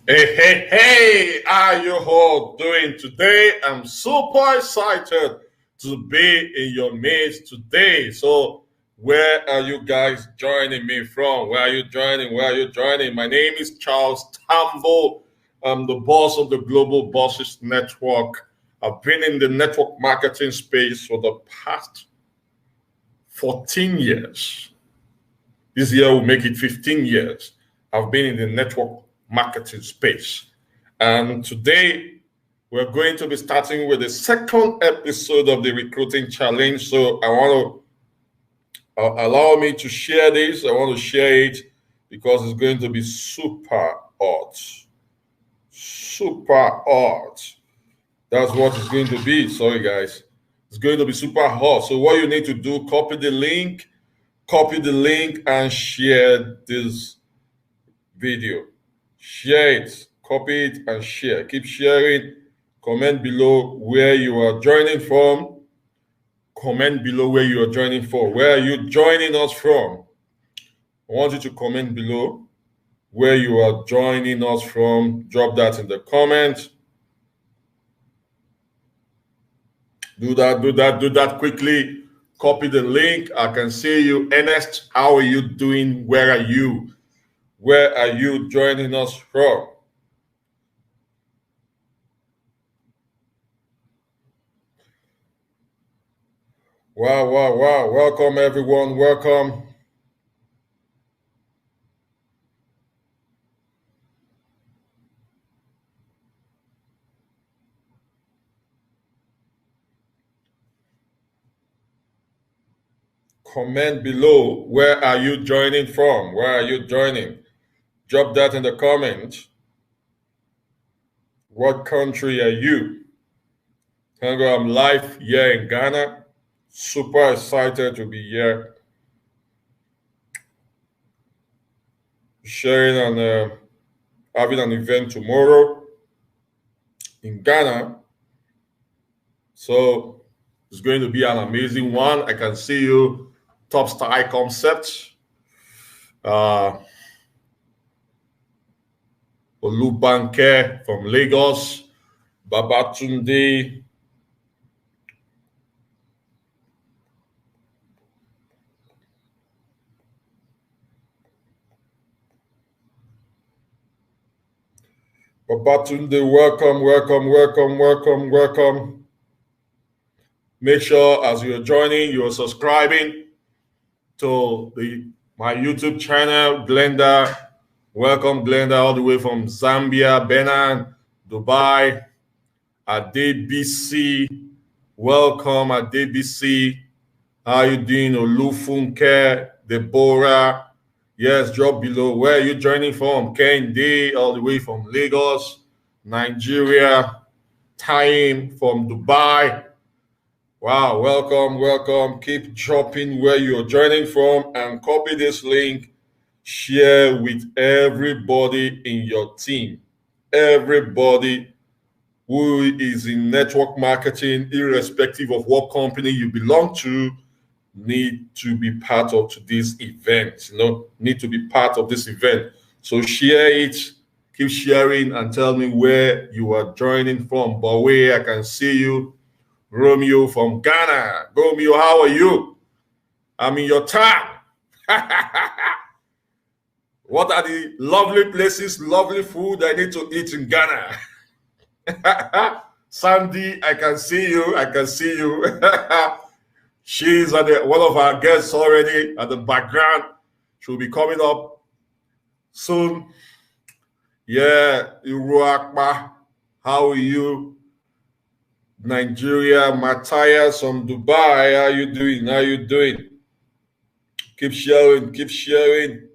Hey, how you all doing today? I'm super excited to be in your midst today. So, where are you guys joining me from? Where are you joining? Where are you joining? My name is Charles Tambou. I'm the boss of the Global Bosses Network. I've been in the network marketing space for the past 14 years. This year will make it 15 years. I've been in the network marketing space. And today we're going to be starting with the second episode of the recruiting challenge. So I want to allow me to share this. I want to share it because it's going to be super hot. Super hot. That's what it's going to be. Sorry, guys. It's going to be super hot. So what you need to do, copy the link and share this video. Share it, copy it, and share. Keep sharing. Comment below where you are joining from. Comment below where you are joining from. Where are you joining us from? I want you to comment below where you are joining us from. Drop that in the comments. Do that quickly. Copy the link. I can see you. Ernest, how are you doing? Where are you? Where are you joining us from? Wow. Welcome, everyone. Welcome. Comment below. Where are you joining from? Where are you joining? Drop that in the comments. What country are you? I'm live here in Ghana. Super excited to be here. Sharing and having an event tomorrow in Ghana. So it's going to be an amazing one. I can see you. Top Style Concept. Olubanke from Lagos. Babatunde. Babatunde, welcome. Make sure as you're joining, you're subscribing to my YouTube channel, Glenda. Welcome, Glenda, all the way from Zambia, Benin, Dubai, Adebisi. Welcome, Adebisi. How you doing? Olufunke, Deborah. Yes, drop below. Where are you joining from? Kendi, all the way from Lagos, Nigeria. Time from Dubai. Wow, welcome. Keep dropping where you're joining from and copy this link. Share with everybody in your team. Everybody who is in network marketing, irrespective of what company you belong to, need to be part of this event. Need to be part of this event. So share it, keep sharing, and tell me where you are joining from. Bawe, I can see you. Romeo from Ghana. Romeo, how are you? I'm in your town. What are the lovely places, lovely food I need to eat in Ghana? Sandy, I can see you. She's one of our guests already at the background. She'll be coming up soon. Yeah, Iruakma, how are you? Nigeria, Matthias from Dubai, how you doing? Keep sharing.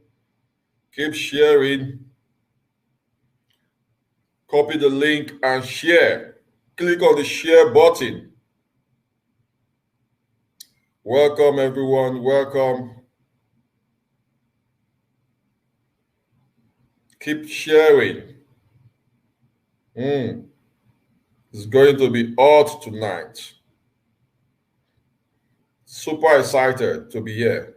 Copy the link and share. Click on the share button. Welcome, everyone. Welcome. Keep sharing. It's going to be hot tonight. Super excited to be here.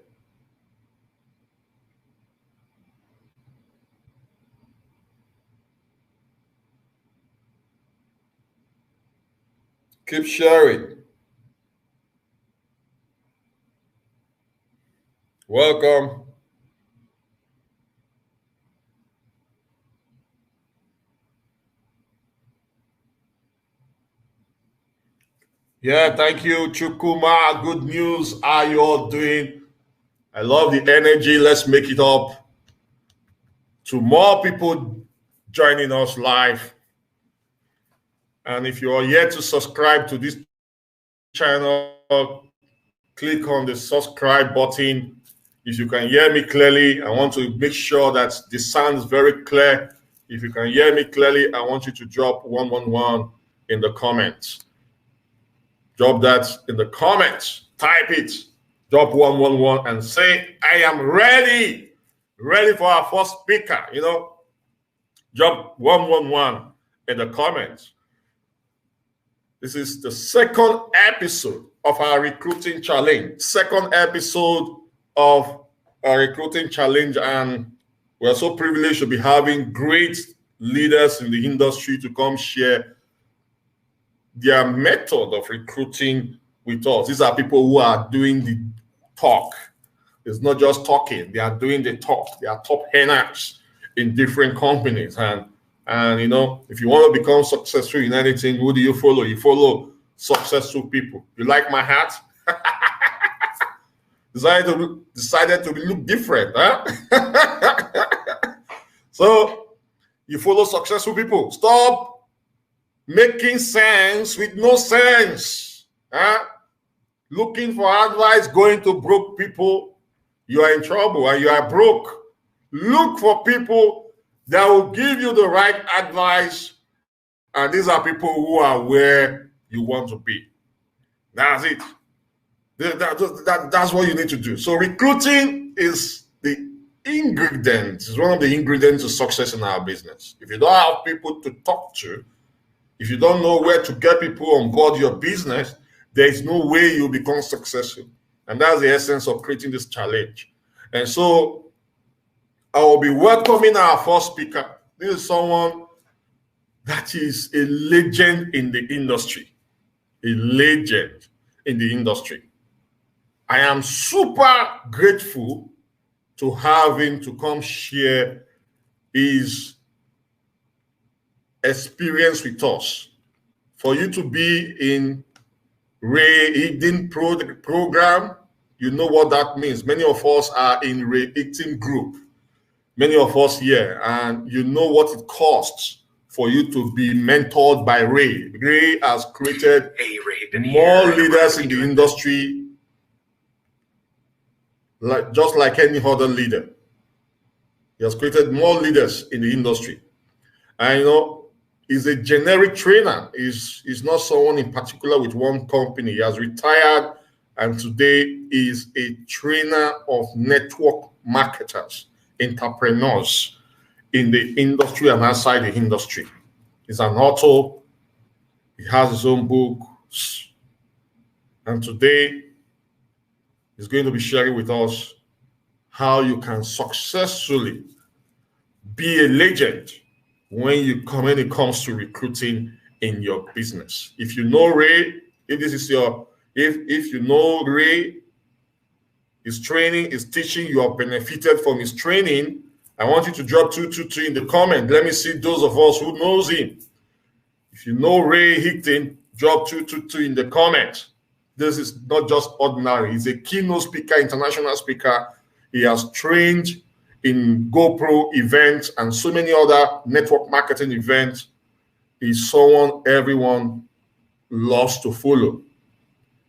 Keep sharing. Welcome. Yeah, thank you, Chukuma. Good news. How you all doing? I love the energy. Let's make it up to more people joining us live. And if you are yet to subscribe to this channel, click on the subscribe button. If you can hear me clearly, I want to make sure that the sound is very clear. If you can hear me clearly, I want you to drop 111 in the comments. Drop that in the comments. Type it. Drop 111 and say, I am ready. Ready for our first speaker. Drop 111 in the comments. This is the second episode of our recruiting challenge. Second episode of our recruiting challenge. And we're so privileged to be having great leaders in the industry to come share their method of recruiting with us. These are people who are doing the talk. It's not just talking. They are doing the talk. They are top earners in different companies. And if you want to become successful in anything, who do you follow? You follow successful people. You like my hat? Decided to look different, huh? So you follow successful people. Stop making sense with no sense. Huh? Looking for advice, going to broke people, you are in trouble and you are broke. Look for people that will give you the right advice, and these are people who are where you want to be. That's it. That's what you need to do. So recruiting is the ingredient, is one of the ingredients to success in our business. If you don't have people to talk to, if you don't know where to get people on board your business, there is no way you'll become successful. And that's the essence of creating this challenge. And so I will be welcoming our first speaker. This is someone that is a legend in the industry. A legend in the industry. I am super grateful to have him to come share his experience with us. For you to be in Ray Eating program, you know what that means. Many of us are in Ray Eating group. Many of us here, and you know what it costs for you to be mentored by Ray. Ray has created more leaders in the industry, just like any other leader. He has created more leaders in the industry. And he's a generic trainer. He's not someone in particular with one company. He has retired, and today is a trainer of network marketers, entrepreneurs in the industry and outside the industry. He's an author. He has his own books. And today, he's going to be sharing with us how you can successfully be a legend when it comes to recruiting in your business. If you know Ray, if you know Ray, his training, his teaching, you have benefited from his training, I want you to drop 222 in the comment. Let me see those of us who knows him. If you know Ray Hickton, drop 222 in the comment. This is not just ordinary. He's a keynote speaker, international speaker. He has trained in GoPro events and so many other network marketing events. He's someone everyone loves to follow.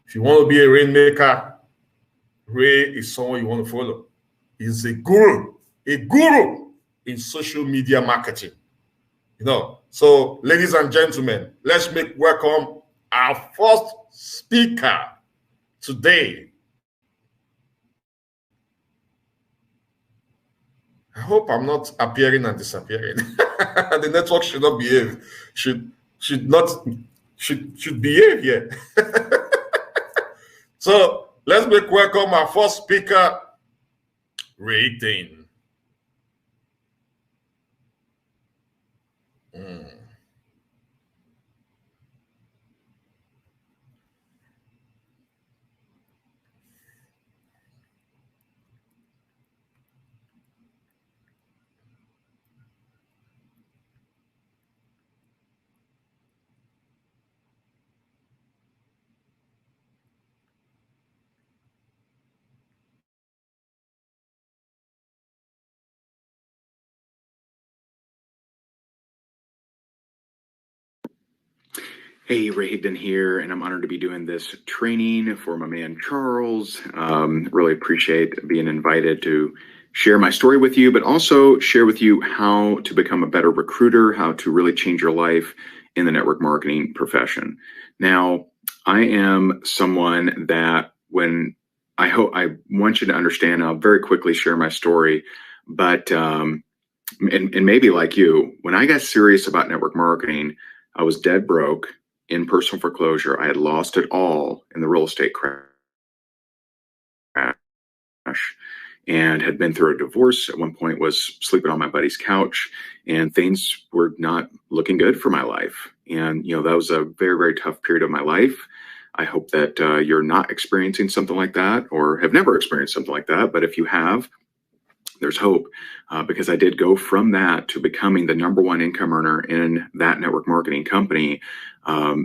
If you want to be a rainmaker, Ray is someone you want to follow. He's a guru in social media marketing. So ladies and gentlemen, let's welcome our first speaker today. I hope I'm not appearing and disappearing. The network should not behave. Should behave here. So let's welcome our first speaker, Rating. Hey, Ray Higdon here, and I'm honored to be doing this training for my man Charles. Really appreciate being invited to share my story with you, but also share with you how to become a better recruiter, how to really change your life in the network marketing profession. Now, I am someone that I want you to understand, I'll very quickly share my story, but and maybe like you, when I got serious about network marketing, I was dead broke in personal foreclosure. I had lost it all in the real estate crash and had been through a divorce. At one point was sleeping on my buddy's couch, and things were not looking good for my life. And, that was a very, very tough period of my life. I hope that you're not experiencing something like that or have never experienced something like that. But if you have, there's hope, because I did go from that to becoming the number one income earner in that network marketing company,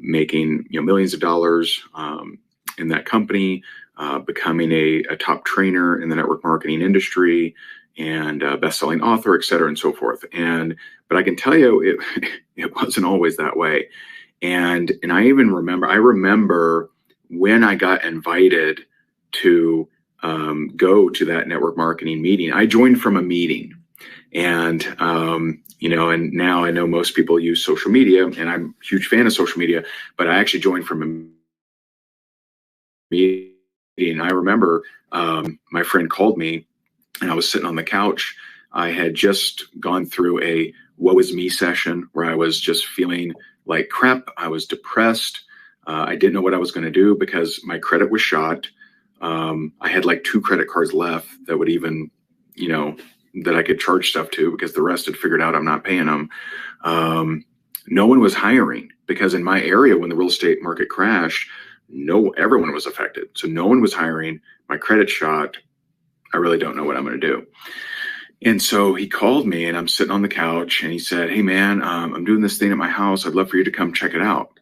making millions of dollars in that company, becoming a top trainer in the network marketing industry, and best-selling author, et cetera, and so forth. But I can tell you, it wasn't always that way. And I remember when I got invited to go to that network marketing meeting. I joined from a meeting, and and now I know most people use social media, and I'm a huge fan of social media, but I actually joined from a meeting. I remember my friend called me, and I was sitting on the couch. I had just gone through a woe is me session where I was just feeling like crap. I was depressed. I didn't know what I was going to do because my credit was shot. I had like 2 credit cards left that would even, that I could charge stuff to, because the rest had figured out I'm not paying them. No one was hiring, because in my area, when the real estate market crashed, everyone was affected. So no one was hiring. My credit shot. I really don't know what I'm going to do. And so he called me, and I'm sitting on the couch, and he said, "Hey man, I'm doing this thing at my house. I'd love for you to come check it out."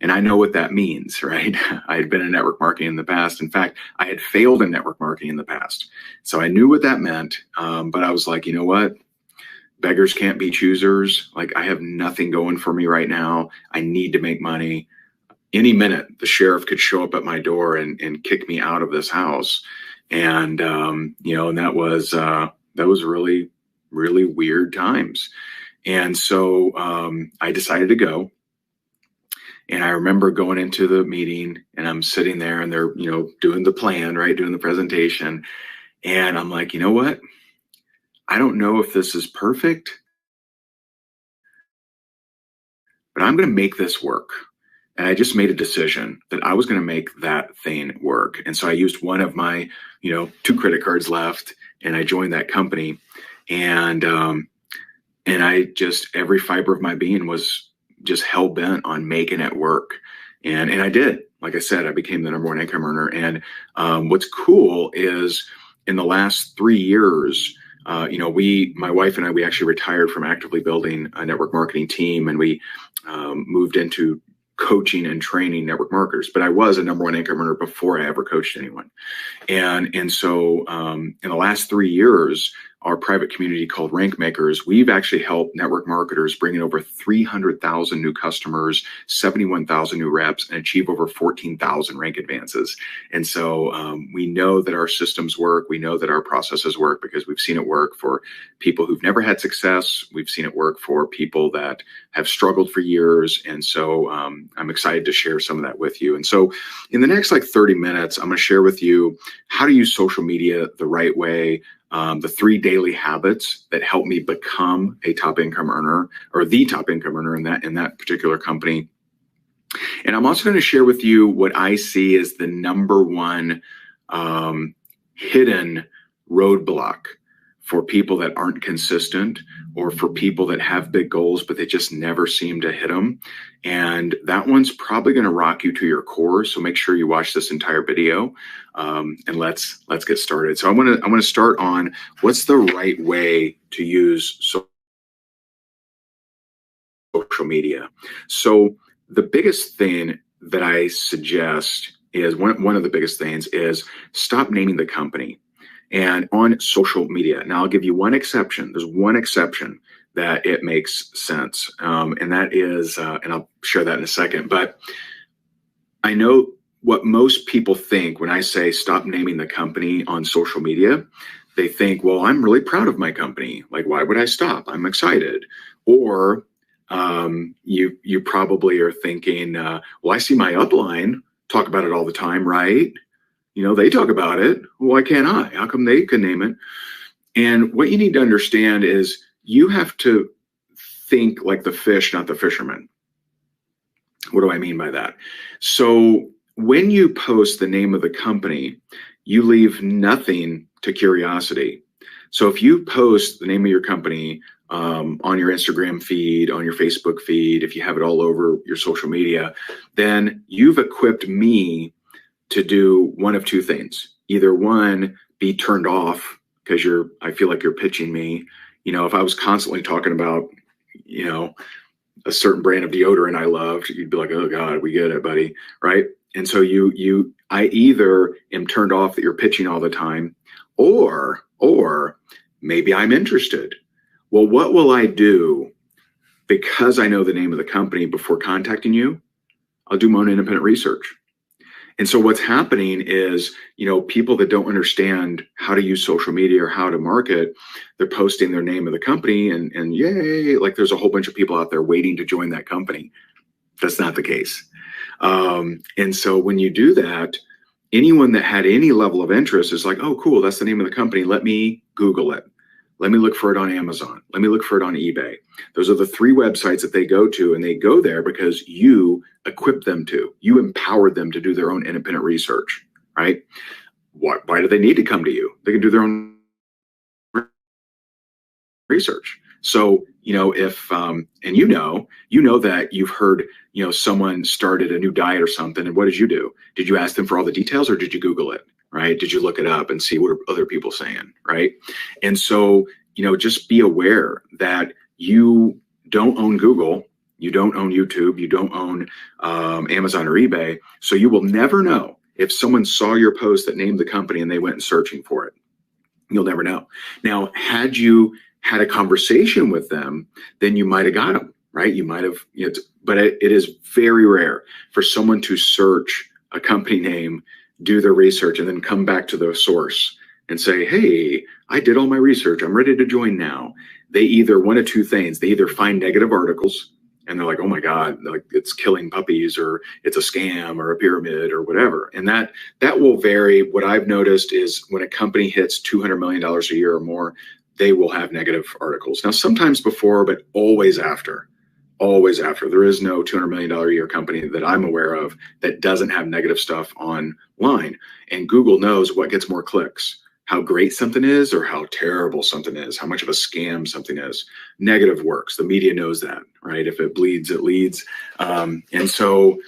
And I know what that means, right? I had been in network marketing in the past. In fact, I had failed in network marketing in the past. So I knew what that meant. But I was like, you know what? Beggars can't be choosers. Like, I have nothing going for me right now. I need to make money. Any minute, the sheriff could show up at my door and kick me out of this house. And, and that was really, really weird times. And so I decided to go. And I remember going into the meeting, and I'm sitting there, and they're, doing the plan, right? Doing the presentation. And I'm like, you know what? I don't know if this is perfect, but I'm going to make this work. And I just made a decision that I was going to make that thing work. And so I used one of my, 2 credit cards left, and I joined that company. And I just, every fiber of my being was just hell bent on making it work. And I did. Like I said, I became the number one income earner. And what's cool is, in the last 3 years, my wife and I, we actually retired from actively building a network marketing team, and we moved into coaching and training network marketers. But I was a number one income earner before I ever coached anyone. And so in the last 3 years, our private community called Rank Makers, we've actually helped network marketers bring in over 300,000 new customers, 71,000 new reps, and achieve over 14,000 rank advances. And so we know that our systems work. We know that our processes work, because we've seen it work for people who've never had success. We've seen it work for people that have struggled for years. And so I'm excited to share some of that with you. And so in the next 30 minutes, I'm going to share with you how to use social media the right way, the 3 daily habits that help me become a top income earner, or the top income earner in that particular company. And I'm also going to share with you what I see as the number one hidden roadblock for people that aren't consistent, or for people that have big goals, but they just never seem to hit them. And that one's probably going to rock you to your core. So make sure you watch this entire video, and let's get started. So I want to start on what's the right way to use social media. So the biggest thing that I suggest is, one of the biggest things is, stop naming the company and on social media. Now, I'll give you one exception. There's one exception. that it makes sense. And that is, and I'll share that in a second, but I know what most people think when I say stop naming the company on social media. They think, well, I'm really proud of my company. Like, why would I stop? I'm excited. Or you probably are thinking, well, I see my upline talk about it all the time, right? You know, they talk about it. Why can't I? How come they can name it? And what you need to understand is you have to think like the fish, not the fisherman. What do I mean by that? So when you post the name of the company, you leave nothing to curiosity. So if you post the name of your company on your Instagram feed, on your Facebook feed, if you have it all over your social media, then you've equipped me to do one of two things. Either one, be turned off because I feel like you're pitching me. You know, if I was constantly talking about, you know, a certain brand of deodorant I loved, you'd be like, oh God, we get it, buddy. Right. And so I either am turned off that you're pitching all the time, or maybe I'm interested. Well, what will I do? Because I know the name of the company before contacting you, I'll do my own independent research. And so what's happening is, you know, people that don't understand how to use social media or how to market, they're posting their name of the company and yay, like there's a whole bunch of people out there waiting to join that company. That's not the case. And so when you do that, anyone that had any level of interest is like, oh, cool, that's the name of the company. Let me Google it. Let me look for it on Amazon. Let me look for it on eBay. Those are the three websites that they go to, and they go there because you equip them to. You empowered them to do their own independent research, right? Why do they need to come to you? They can do their own research. So, you know, if, and you know that you've heard, you know, someone started a new diet or something, and what did you do? Did you ask them for all the details, or did you Google it? Right? Did you look it up and see what are other people saying? Right? And so, you know, just be aware that you don't own Google, you don't own YouTube, you don't own Amazon or eBay. So you will never know if someone saw your post that named the company and they went searching for it. You'll never know. Now, had you had a conversation with them, then you might have got them, right? You might have, you know, but it is very rare for someone to search a company name, do their research, and then come back to the source and say, hey, I did all my research, I'm ready to join now. They either, one of two things, they either find negative articles and they're like, oh my God, like it's killing puppies, or it's a scam or a pyramid or whatever. And that will vary. What I've noticed is when a company hits $200 million a year or more, they will have negative articles. Now, sometimes before, but always after. Always after. There is no $200 million a year company that I'm aware of that doesn't have negative stuff online. And Google knows what gets more clicks, how great something is or how terrible something is, how much of a scam something is. Negative works. The media knows that, right? If it bleeds, it leads. And so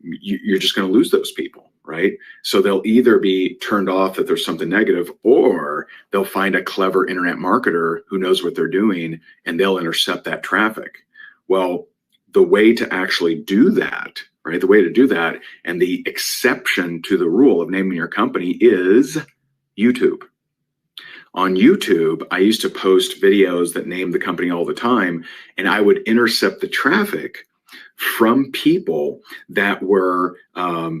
you're just going to lose those people, right? So they'll either be turned off that there's something negative, or they'll find a clever internet marketer who knows what they're doing and they'll intercept that traffic. Well, the way to actually do that, right? The way to do that, and the exception to the rule of naming your company, is YouTube. On YouTube, I used to post videos that named the company all the time, and I would intercept the traffic from people that were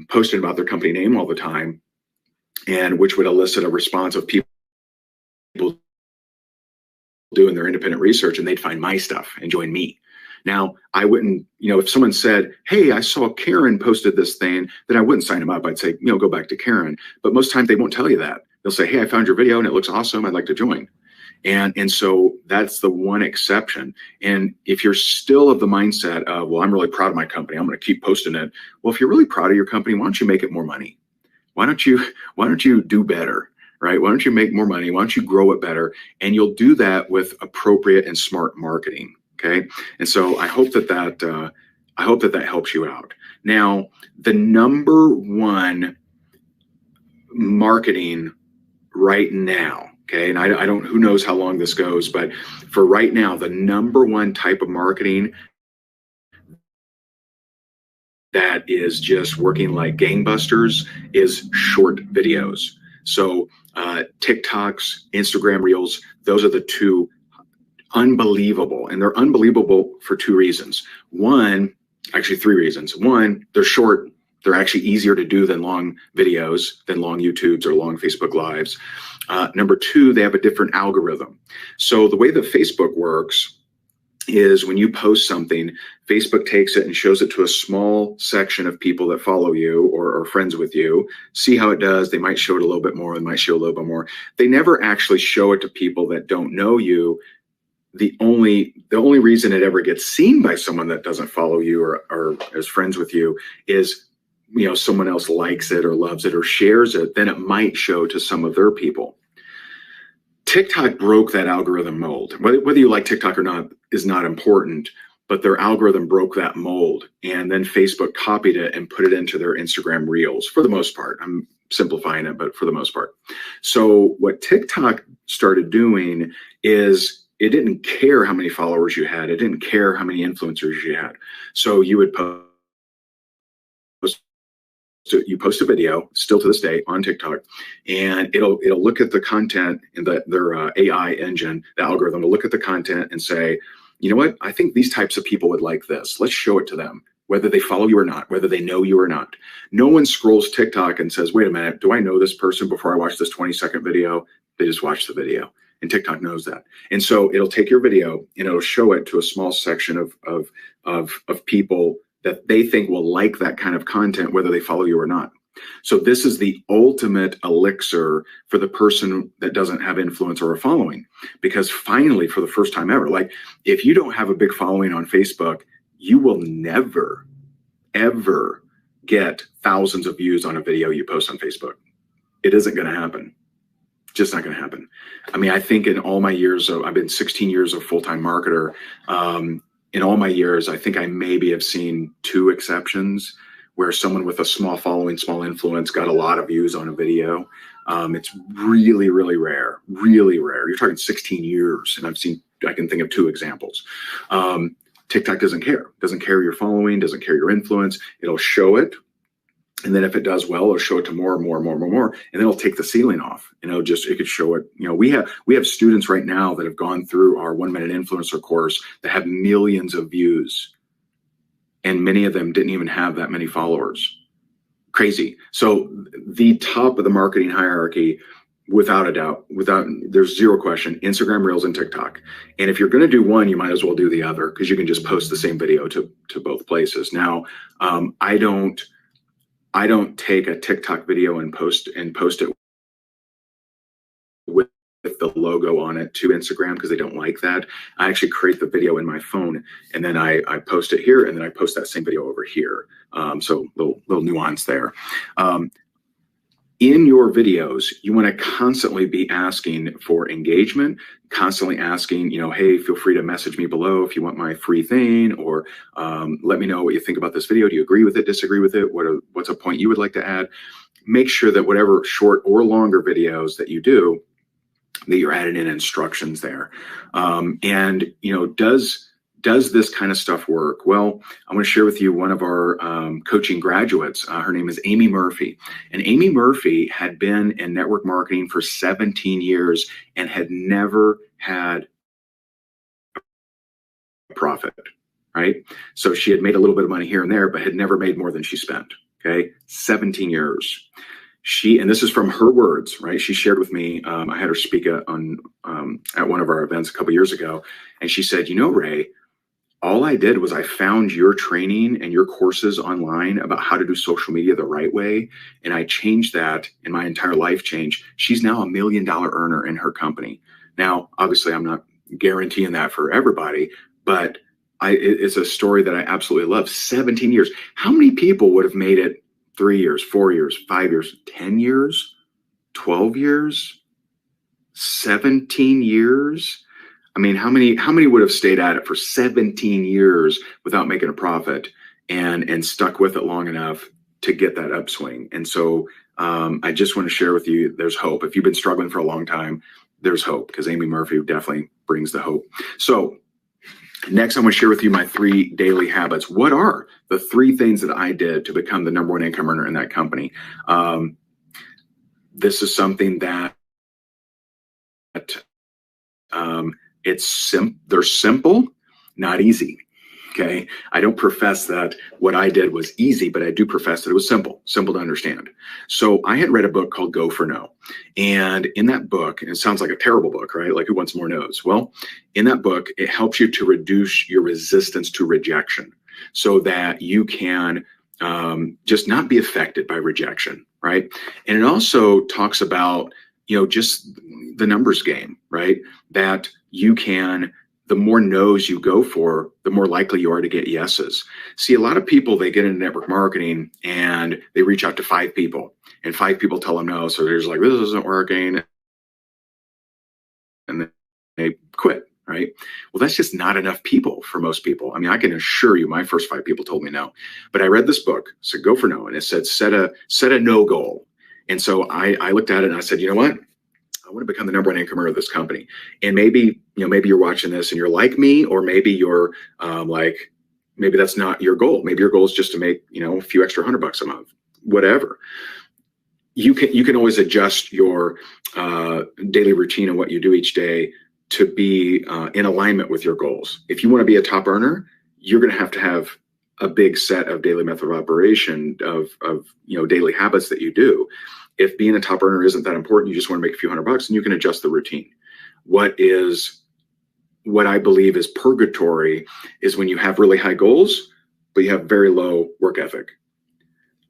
posting about their company name all the time, and which would elicit a response of people doing their independent research, and they'd find my stuff and join me. Now, I wouldn't, you know, if someone said, hey, I saw Karen posted this thing, then I wouldn't sign them up. I'd say, you know, go back to Karen. But most times they won't tell you that. They'll say, hey, I found your video and it looks awesome. I'd like to join. And so that's the one exception. And if you're still of the mindset of, well, I'm really proud of my company, I'm going to keep posting it. Well, if you're really proud of your company, why don't you make it more money? Why don't you do better? Right? Why don't you make more money? Why don't you grow it better? And you'll do that with appropriate and smart marketing. Okay. And so I hope that helps you out. Now, the number one marketing right now, okay, and I don't, who knows how long this goes, but for right now, the number one type of marketing that is just working like gangbusters is short videos. So TikToks, Instagram Reels, those are the two Unbelievable. And they're unbelievable for two reasons. One, actually three reasons. One, they're short. They're actually easier to do than long videos, than long YouTubes or long Facebook Lives. Number two, they have a different algorithm. So the way that Facebook works is when you post something, Facebook takes it and shows it to a small section of people that follow you or are friends with you, see how it does. They might show it a little bit more, they might show a little bit more. They never actually show it to people that don't know you. The only reason it ever gets seen by someone that doesn't follow you or is friends with you is, someone else likes it or loves it or shares it, then it might show to some of their people. TikTok broke that algorithm mold. Whether you like TikTok or not is not important, but their algorithm broke that mold. And then Facebook copied it and put it into their Instagram Reels for the most part. I'm simplifying it, but for the most part. So what TikTok started doing is it didn't care how many followers you had. It didn't care how many influencers you had. So you would post. So you post a video, still to this day, on TikTok, and it'll look at the content in their AI engine, the algorithm will look at the content and say, you know what, I think these types of people would like this. Let's show it to them, whether they follow you or not, whether they know you or not. No one scrolls TikTok and says, wait a minute, do I know this person before I watch this 20-second video? They just watch the video. And TikTok knows that. And so it'll take your video and it'll show it to a small section of people that they think will like that kind of content, whether they follow you or not. So this is the ultimate elixir for the person that doesn't have influence or a following, because finally, for the first time ever, like if you don't have a big following on Facebook, you will never, ever get thousands of views on a video you post on Facebook. It isn't going to happen. Just not going to happen. I mean, I think in all my years I've been 16 years of full-time marketer. In all my years, I think I maybe have seen 2 exceptions where someone with a small following, small influence got a lot of views on a video. It's really, really rare, really rare. You're talking 16 years, and I can think of 2 examples. TikTok doesn't care your following, doesn't care your influence. It'll show it. And then if it does well, it'll show it to more and more and more and more, and then it'll take the ceiling off. It could show it. We have students right now that have gone through our 1-minute influencer course that have millions of views, and many of them didn't even have that many followers. Crazy. So the top of the marketing hierarchy, without a doubt, there's zero question, Instagram Reels and TikTok. And if you're going to do one, you might as well do the other, because you can just post the same video to both places. Now, I don't take a TikTok video and post it with the logo on it to Instagram, because they don't like that. I actually create the video in my phone, and then I post it here, and then I post that same video over here. So little nuance there. In your videos, you want to constantly be asking for engagement, constantly asking, hey, feel free to message me below if you want my free thing, or let me know what you think about this video. Do you agree with it, disagree with it? What's a point you would like to add? Make sure that whatever short or longer videos that you do, that you're adding in instructions there. Does this kind of stuff work? Well, I want to share with you one of our coaching graduates. Her name is Amy Murphy. And Amy Murphy had been in network marketing for 17 years and had never had a profit, right? So she had made a little bit of money here and there, but had never made more than she spent, okay? 17 years. And this is from her words, right? She shared with me, I had her speak at one of our events a couple years ago, and she said, Ray, all I did was I found your training and your courses online about how to do social media the right way, and I changed that, and my entire life changed. She's now $1 million earner in her company. Now, obviously, I'm not guaranteeing that for everybody, but it's a story that I absolutely love. 17 years. How many people would have made it 3 years, 4 years, 5 years, 10 years, 12 years, 17 years? I mean, how many would have stayed at it for 17 years without making a profit and stuck with it long enough to get that upswing? And so I just want to share with you, there's hope. If you've been struggling for a long time, there's hope, because Amy Murphy definitely brings the hope. So next, I'm going to share with you my 3 daily habits. What are the 3 things that I did to become the #1 income earner in that company? This is something that They're simple, not easy. Okay. I don't profess that what I did was easy, but I do profess that it was simple to understand. So I had read a book called Go for No. And in that book, and it sounds like a terrible book, right? Like, who wants more no's? Well, in that book, it helps you to reduce your resistance to rejection so that you can just not be affected by rejection, right? And it also talks about, just the numbers game, right? That you can, the more no's you go for, the more likely you are to get yeses. See, a lot of people, they get into network marketing and they reach out to 5 people and 5 people tell them no. So they're just like, this isn't working. And they quit, right? Well, that's just not enough people for most people. I mean, I can assure you my first 5 people told me no, but I read this book, so Go for No. And it said, set a no goal. And so I looked at it and I said, you know what? I want to become the #1 income earner of this company. And maybe you're watching this and you're like me, or maybe you're maybe that's not your goal. Maybe your goal is just to make, a few extra $100 a month, whatever. You can always adjust your daily routine and what you do each day to be in alignment with your goals. If you want to be a top earner, you're going to have a big set of daily method of operation of daily habits that you do. If being a top earner isn't that important, you just want to make a few $100, and you can adjust the routine. What I believe is purgatory is when you have really high goals, but you have very low work ethic.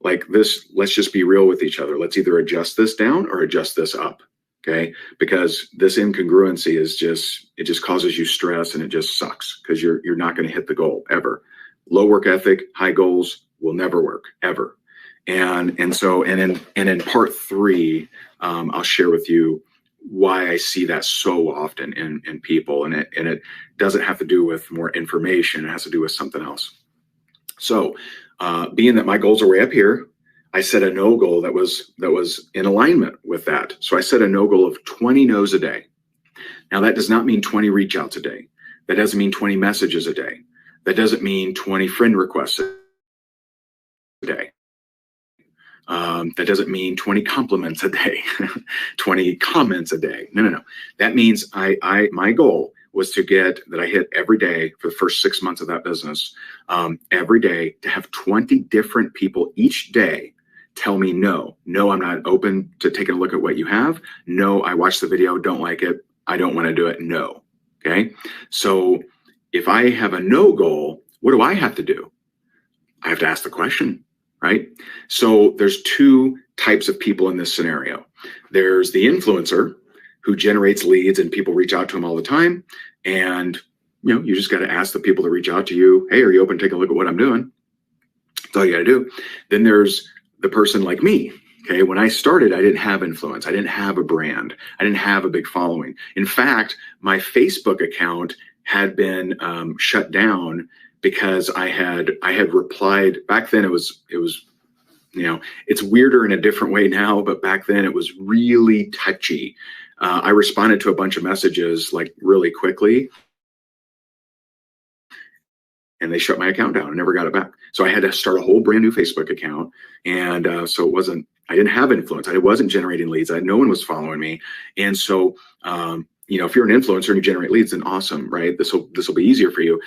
Like this, let's just be real with each other. Let's either adjust this down or adjust this up. Okay. Because this incongruency it just causes you stress, and it just sucks because you're not going to hit the goal ever. Low work ethic, high goals will never work ever. And in part 3, I'll share with you why I see that so often in people, and it doesn't have to do with more information. It has to do with something else. So, being that my goals are way up here, I set a no goal that was in alignment with that. So I set a no goal of 20 no's a day. Now that does not mean 20 reach outs a day. That doesn't mean 20 messages a day. That doesn't mean 20 friend requests a day. That doesn't mean 20 compliments a day, 20 comments a day. No. That means my goal was to get that I hit every day for the first 6 months of that business, every day, to have 20 different people each day tell me no, I'm not open to taking a look at what you have. No, I watched the video, don't like it. I don't want to do it. No. Okay. So if I have a no goal, what do I have to do? I have to ask the question. Right? So there's 2 types of people in this scenario. There's the influencer who generates leads and people reach out to him all the time. And, you just got to ask the people that reach out to you, hey, are you open to take a look at what I'm doing? That's all you got to do. Then there's the person like me. Okay. When I started, I didn't have influence. I didn't have a brand. I didn't have a big following. In fact, my Facebook account had been shut down because I had replied back then. It was it's weirder in a different way now, but back then it was really touchy. I responded to a bunch of messages like really quickly, and they shut my account down and never got it back. So I had to start a whole brand new Facebook account. And so I didn't have influence. I wasn't generating leads. No one was following me. And so, if you're an influencer and you generate leads, then awesome, right? This will be easier for you.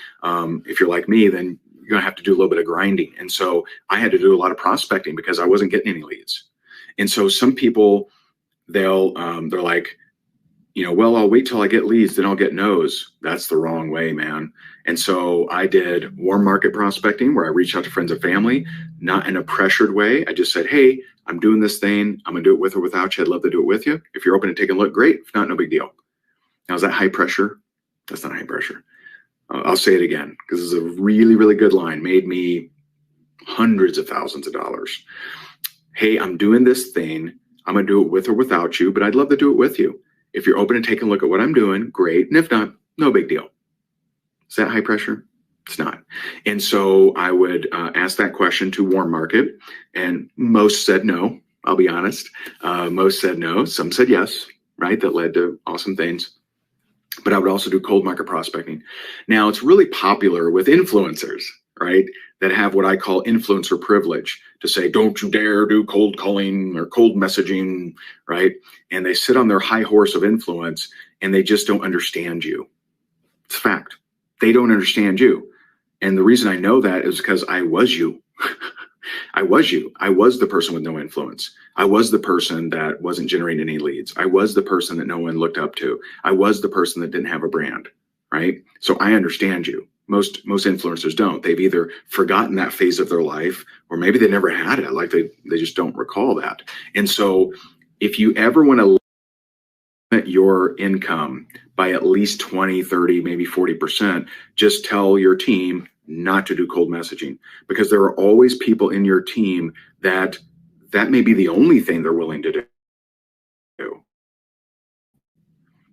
If you're like me, then you're going to have to do a little bit of grinding. And so I had to do a lot of prospecting because I wasn't getting any leads. And so some people, they're like, well, I'll wait till I get leads, then I'll get no's. That's the wrong way, man. And so I did warm market prospecting where I reached out to friends and family, not in a pressured way. I just said, hey, I'm doing this thing. I'm going to do it with or without you. I'd love to do it with you. If you're open to taking a look, great. If not, no big deal. Now, is that high pressure? That's not high pressure. I'll say it again because this is a really, really good line. Made me hundreds of thousands of dollars. Hey, I'm doing this thing. I'm going to do it with or without you, but I'd love to do it with you. If you're open to taking a look at what I'm doing, great. And if not, no big deal. Is that high pressure? It's not. And so I would ask that question to warm market, and most said no. I'll be honest. Most said no. Some said yes, right? That led to awesome things. But I would also do cold market prospecting. Now, it's really popular with influencers, right, that have what I call influencer privilege to say, don't you dare do cold calling or cold messaging, right? And they sit on their high horse of influence and they just don't understand you. It's a fact. They don't understand you. And the reason I know that is because I was you. I was you. I was the person with no influence. I was the person that wasn't generating any leads. I was the person that no one looked up to. I was the person that didn't have a brand, right? So I understand you. Most influencers don't. They've either forgotten that phase of their life, or maybe they never had it. Like they just don't recall that. And so if you ever want to limit your income by at least 20, 30, maybe 40%, just tell your team not to do cold messaging, because there are always people in your team that may be the only thing they're willing to do.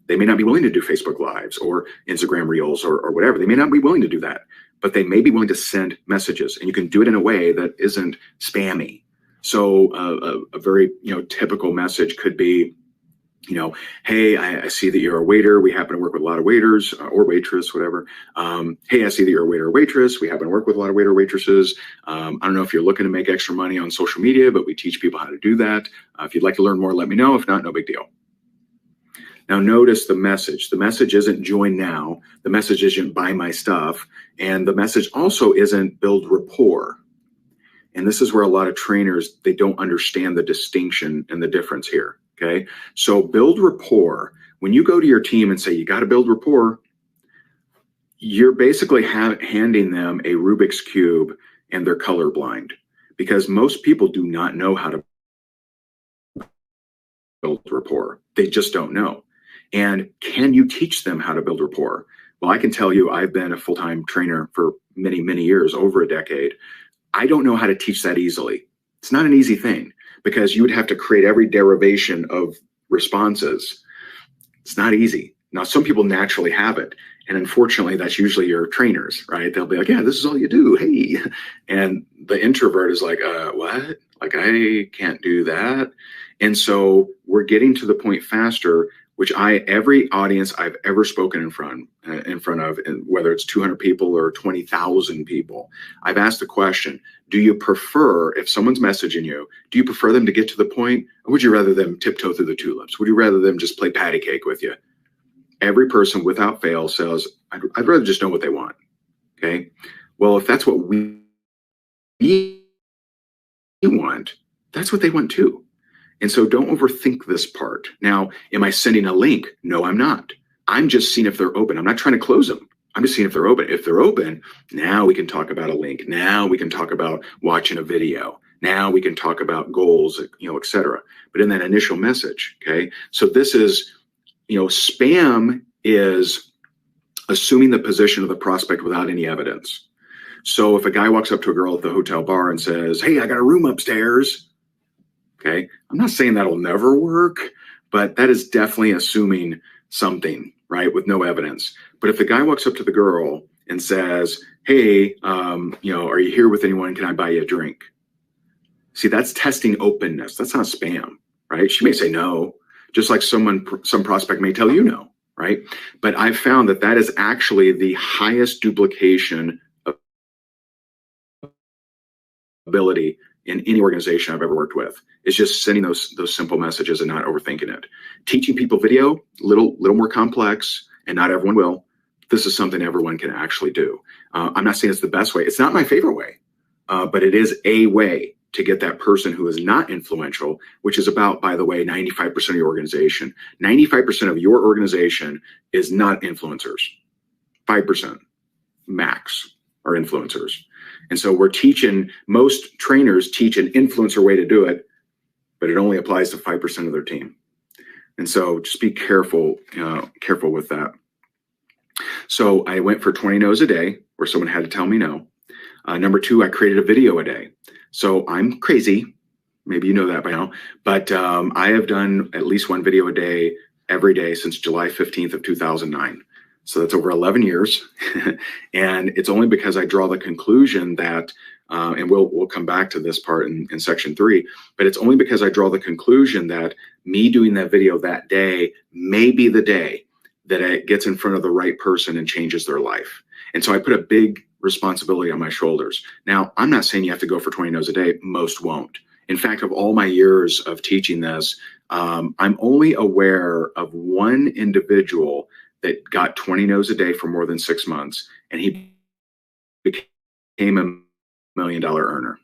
They may not be willing to do Facebook Lives or Instagram Reels or whatever. They may not be willing to do that, but they may be willing to send messages, and you can do it in a way that isn't spammy. So a very typical message could be, hey, I see that you're a waiter. We happen to work with a lot of waiters or waitress, whatever. Hey, I see that you're a waiter or waitress. We happen to work with a lot of waiter or waitresses. I don't know if you're looking to make extra money on social media, but we teach people how to do that. If you'd like to learn more, let me know. If not, no big deal. Now notice the message. The message isn't join now. The message isn't buy my stuff. And the message also isn't build rapport. And this is where a lot of trainers, they don't understand the distinction and the difference here. Okay. So build rapport. When you go to your team and say, you got to build rapport, you're basically handing them a Rubik's Cube and they're colorblind, because most people do not know how to build rapport. They just don't know. And can you teach them how to build rapport? Well, I can tell you, I've been a full-time trainer for many, many years, over a decade. I don't know how to teach that easily. It's not an easy thing, because you would have to create every derivation of responses. It's not easy. Now, some people naturally have it. And unfortunately, that's usually your trainers, right? They'll be like, yeah, this is all you do. Hey. And the introvert is like, what? Like, I can't do that. And so we're getting to the point faster, which every audience I've ever spoken in front of, and whether it's 200 people or 20,000 people, I've asked the question, do you prefer, if someone's messaging you, do you prefer them to get to the point, or would you rather them tiptoe through the tulips? Would you rather them just play patty cake with you? Every person without fail says, I'd rather just know what they want. Okay. Well, if that's what we want, that's what they want too. And so don't overthink this part. Now, am I sending a link? No, I'm not. I'm just seeing if they're open. I'm not trying to close them. I'm just seeing if they're open. If they're open, now we can talk about a link. Now we can talk about watching a video. Now we can talk about goals, et cetera. But in that initial message, okay? So this is, spam is assuming the position of the prospect without any evidence. So if a guy walks up to a girl at the hotel bar and says, hey, I got a room upstairs. Okay. I'm not saying that'll never work, but that is definitely assuming something, right? With no evidence. But if the guy walks up to the girl and says, hey, are you here with anyone? Can I buy you a drink? See, that's testing openness. That's not spam, right? She may say no, just like some prospect may tell you no, right? But I've found that is actually the highest duplication of ability in any organization I've ever worked with. It's just sending those simple messages and not overthinking it. Teaching people video, little more complex, and not everyone will. This is something everyone can actually do. I'm not saying it's the best way. It's not my favorite way, but it is a way to get that person who is not influential, which is about, by the way, 95% of your organization. 95% of your organization is not influencers. 5% max are influencers. And so most trainers teach an influencer way to do it, but it only applies to 5% of their team. And so just be careful with that. So I went for 20 no's a day, where someone had to tell me no. Number 2, I created a video a day. So I'm crazy. Maybe you know that by now, but I have done at least one video a day every day since July 15th of 2009. So that's over 11 years. And it's only because I draw the conclusion that, and we'll come back to this part in section 3, but it's only because I draw the conclusion that me doing that video that day may be the day that it gets in front of the right person and changes their life. And so I put a big responsibility on my shoulders. Now, I'm not saying you have to go for 20 no's a day. Most won't. In fact, of all my years of teaching this, I'm only aware of one individual that got 20 no's a day for more than 6 months, and he became a $1 million earner.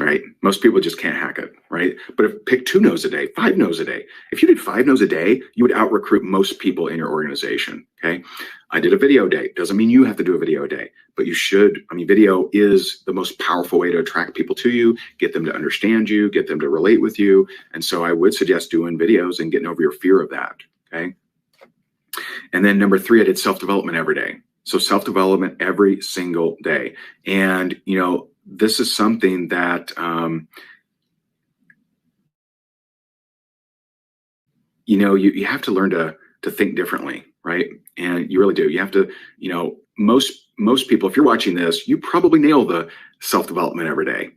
Right? Most people just can't hack it, right? But if pick 2 no's a day, 5 no's a day. If you did 5 no's a day, you would out recruit most people in your organization. Okay. I did a video day. Doesn't mean you have to do a video day, but you should. I mean, video is the most powerful way to attract people to you, get them to understand you, get them to relate with you. And so I would suggest doing videos and getting over your fear of that. Okay. And then number 3, I did self-development every day. So self-development every single day. And, this is something that, you have to learn to think differently, right? And you really do. You have to, most people, if you're watching this, you probably nail the self-development every day.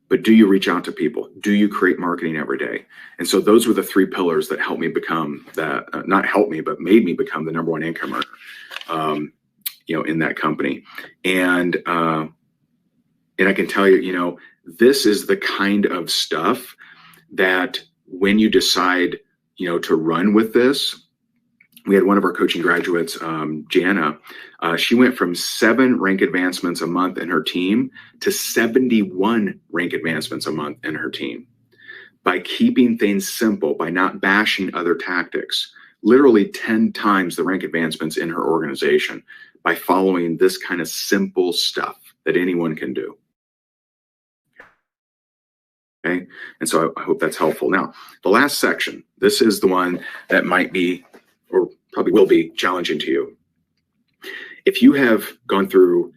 But do you reach out to people? Do you create marketing every day? And so those were the 3 pillars that helped me become that, not helped me, but made me become the #1 income earner, in that company. And I can tell you, this is the kind of stuff that when you decide, to run with this, we had one of our coaching graduates, Jana, she went from 7 rank advancements a month in her team to 71 rank advancements a month in her team by keeping things simple, by not bashing other tactics, literally 10 times the rank advancements in her organization by following this kind of simple stuff that anyone can do. Okay. And so I hope that's helpful. Now, the last section, this is the one that might be, or probably will be, challenging to you. If you have gone through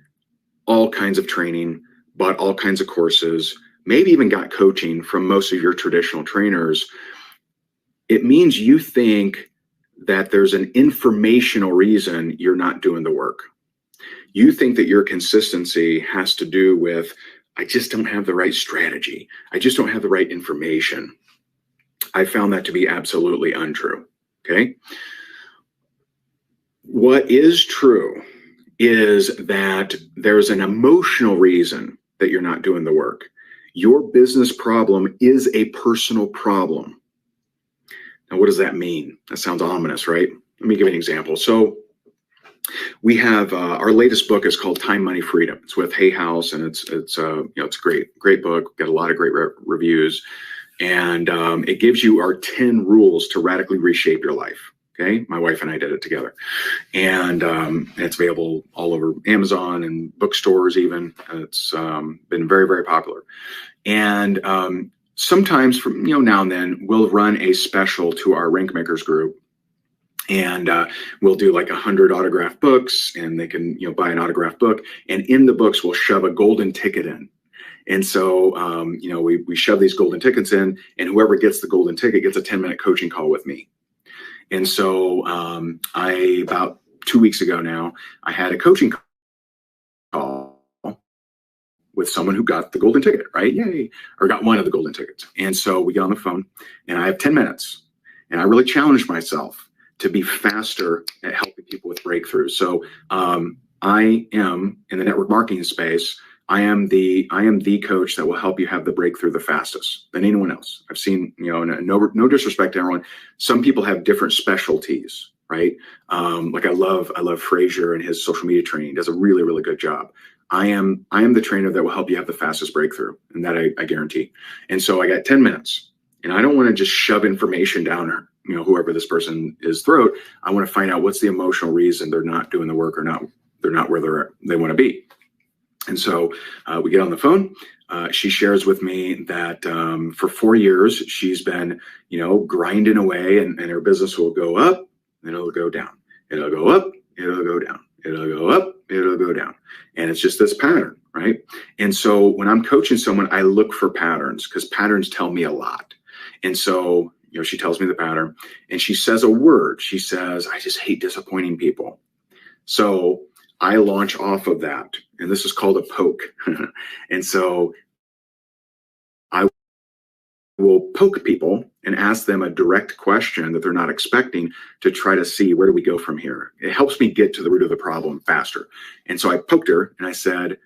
all kinds of training, bought all kinds of courses, maybe even got coaching from most of your traditional trainers, it means you think that there's an informational reason you're not doing the work. You think that your consistency has to do with, I just don't have the right strategy. I just don't have the right information. I found that to be absolutely untrue. Okay. What is true is that there's an emotional reason that you're not doing the work. Your business problem is a personal problem. Now, what does that mean? That sounds ominous, right? Let me give you an example. So we have our latest book is called Time, Money, Freedom. It's with Hay House, and it's a great book. Got a lot of great reviews, and it gives you our 10 rules to radically reshape your life. Okay, my wife and I did it together, and it's available all over Amazon and bookstores. Even it's been very, very popular. And sometimes, from now and then, we'll run a special to our Rank Makers group. And we'll do like 100 autographed books, and they can buy an autographed book. And in the books, we'll shove a golden ticket in. And so we shove these golden tickets in, and whoever gets the golden ticket gets a 10-minute coaching call with me. And so about 2 weeks ago now, I had a coaching call with someone who got the golden ticket, right? Yay! Or got one of the golden tickets. And so we get on the phone, and I have 10 minutes, and I really challenged myself to be faster at helping people with breakthroughs. So I am in the network marketing space. I am the coach that will help you have the breakthrough the fastest than anyone else. I've seen, no disrespect to everyone. Some people have different specialties, right? Like I love Frazier and his social media training. Does a really, really good job. I am the trainer that will help you have the fastest breakthrough, and that I guarantee. And so I got 10 minutes, and I don't want to just shove information down her, whoever this person is throat. I want to find out what's the emotional reason they're not doing the work, or they're not where they want to be. And so we get on the phone. She shares with me that for 4 years, she's been, grinding away, and her business will go up, and it'll go down. It'll go up, it'll go down. It'll go up, it'll go down. And it's just this pattern, right? And so when I'm coaching someone, I look for patterns, because patterns tell me a lot. And so she tells me the pattern, and she says a word. She says, I just hate disappointing people. So I launch off of that, and this is called a poke. And so I will poke people and ask them a direct question that they're not expecting, to try to see, where do we go from here? It helps me get to the root of the problem faster. And so I poked her, and I said,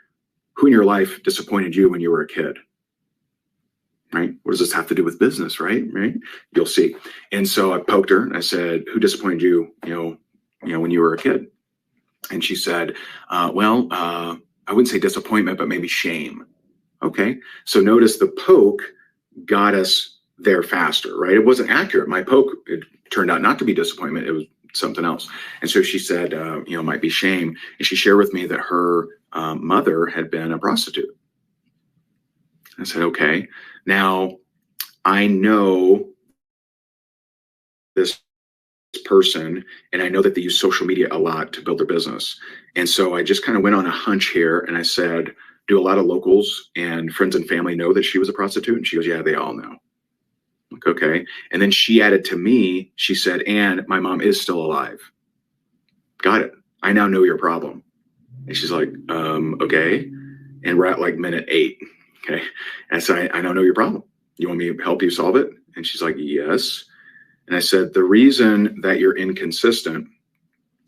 who in your life disappointed you when you were a kid? Right? What does this have to do with business, right? You'll see. And so I poked her, and I said, who disappointed you, when you were a kid? And she said, I wouldn't say disappointment, but maybe shame. Okay. So notice the poke got us there faster, right? It wasn't accurate. My poke, it turned out not to be disappointment. It was something else. And so she said, it might be shame. And she shared with me that her mother had been a prostitute. I said, okay. Now I know this person, and I know that they use social media a lot to build their business. And so I just kind of went on a hunch here, and I said, do a lot of locals and friends and family know that she was a prostitute? And she goes, yeah, they all know. Like, okay. And then she added to me, she said, and my mom is still alive. Got it. I now know your problem. And she's like, okay. And we're at like minute 8. Okay. And so I now know your problem. You want me to help you solve it? And she's like, yes. And I said, the reason that you're inconsistent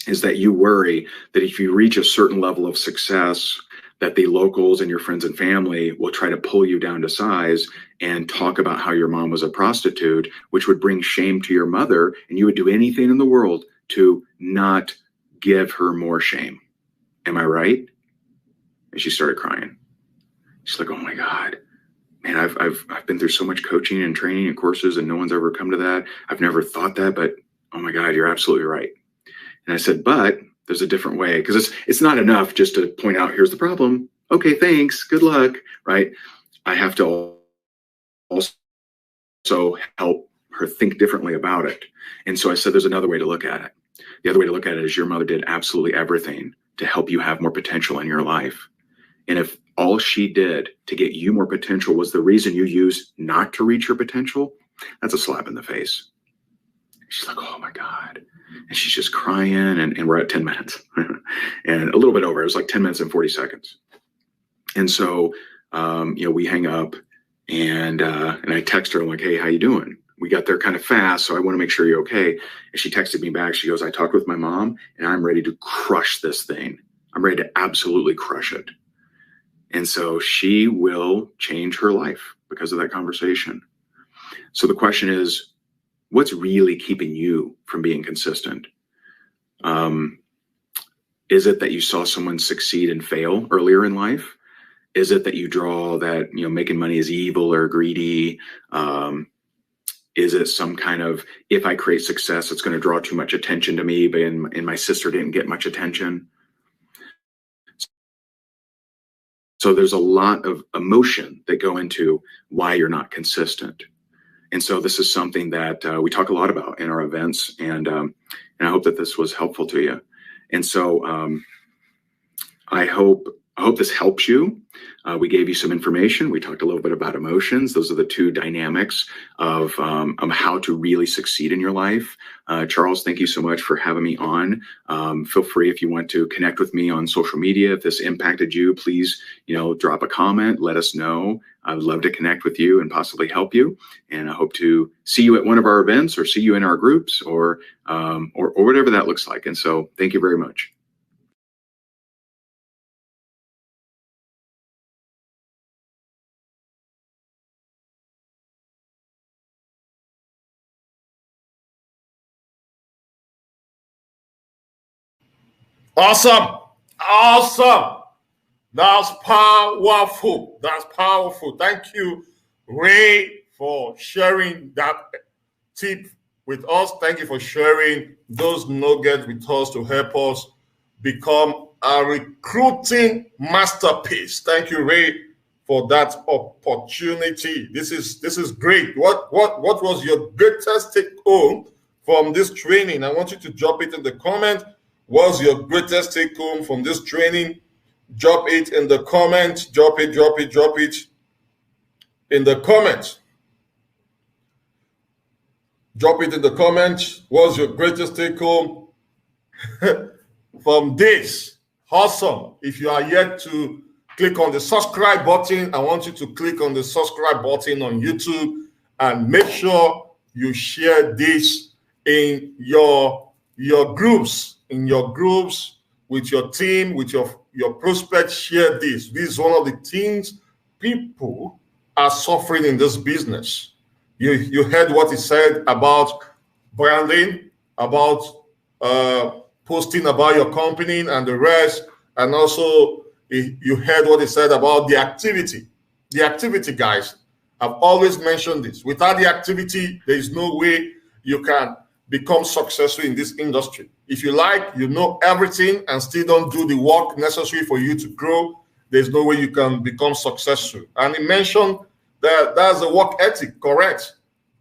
is that you worry that if you reach a certain level of success, that the locals and your friends and family will try to pull you down to size and talk about how your mom was a prostitute, which would bring shame to your mother, and you would do anything in the world to not give her more shame. Am I right? And she started crying. She's like, oh my God, man, I've been through so much coaching and training and courses, and no one's ever come to that. I've never thought that, but oh my God, you're absolutely right. And I said, but there's a different way, because it's not enough just to point out, here's the problem. Okay, thanks. Good luck. Right. I have to also help her think differently about it. And so I said, there's another way to look at it. The other way to look at it is your mother did absolutely everything to help you have more potential in your life. And if all she did to get you more potential was the reason you use not to reach your potential, that's a slap in the face. She's like, oh my God. And she's just crying, and we're at 10 minutes and a little bit over. It was like 10 minutes and 40 seconds. And so, we hang up, and I text her. I'm like, hey, how you doing? We got there kind of fast, so I want to make sure you're okay. And she texted me back. She goes, I talked with my mom, and I'm ready to crush this thing. I'm ready to absolutely crush it. And so she will change her life because of that conversation. So the question is, what's really keeping you from being consistent? Is it that you saw someone succeed and fail earlier in life? Is it that you draw that, making money is evil or greedy? Is it some kind of, if I create success, it's going to draw too much attention to me, and my sister didn't get much attention? So there's a lot of emotion that go into why you're not consistent. And so this is something that we talk a lot about in our events, and I hope that this was helpful to you. And so I hope this helps you. We gave you some information. We talked a little bit about emotions. Those are the two dynamics of how to really succeed in your life. Charles, thank you so much for having me on. Feel free, if you want to connect with me on social media. If this impacted you, please, drop a comment. Let us know. I would love to connect with you and possibly help you. And I hope to see you at one of our events, or see you in our groups, or whatever that looks like. And so thank you very much. Awesome. That's powerful. Thank you, Ray, for sharing that tip with us. Thank you for sharing those nuggets with us to help us become a recruiting masterpiece. Thank you, Ray, for that opportunity. This is great. What was your greatest take home from this training? I want you to drop it in the comment. What's your greatest take home from this training? Drop it in the comments. Drop it in the comments. Drop it in the comments. What's your greatest take home from this? Awesome. If you are yet to click on the subscribe button, I want you to click on the subscribe button on YouTube, and make sure you share this in your groups, with your team, with your prospects. Share this. This is one of the things people are suffering in this business. You heard what he said about branding, about posting about your company and the rest. And also, you heard what he said about the activity. The activity, guys. I've always mentioned this. Without the activity, there is no way you can become successful in this industry. If you like, you know everything and still don't do the work necessary for you to grow, there's no way you can become successful. And he mentioned that that's the work ethic, correct?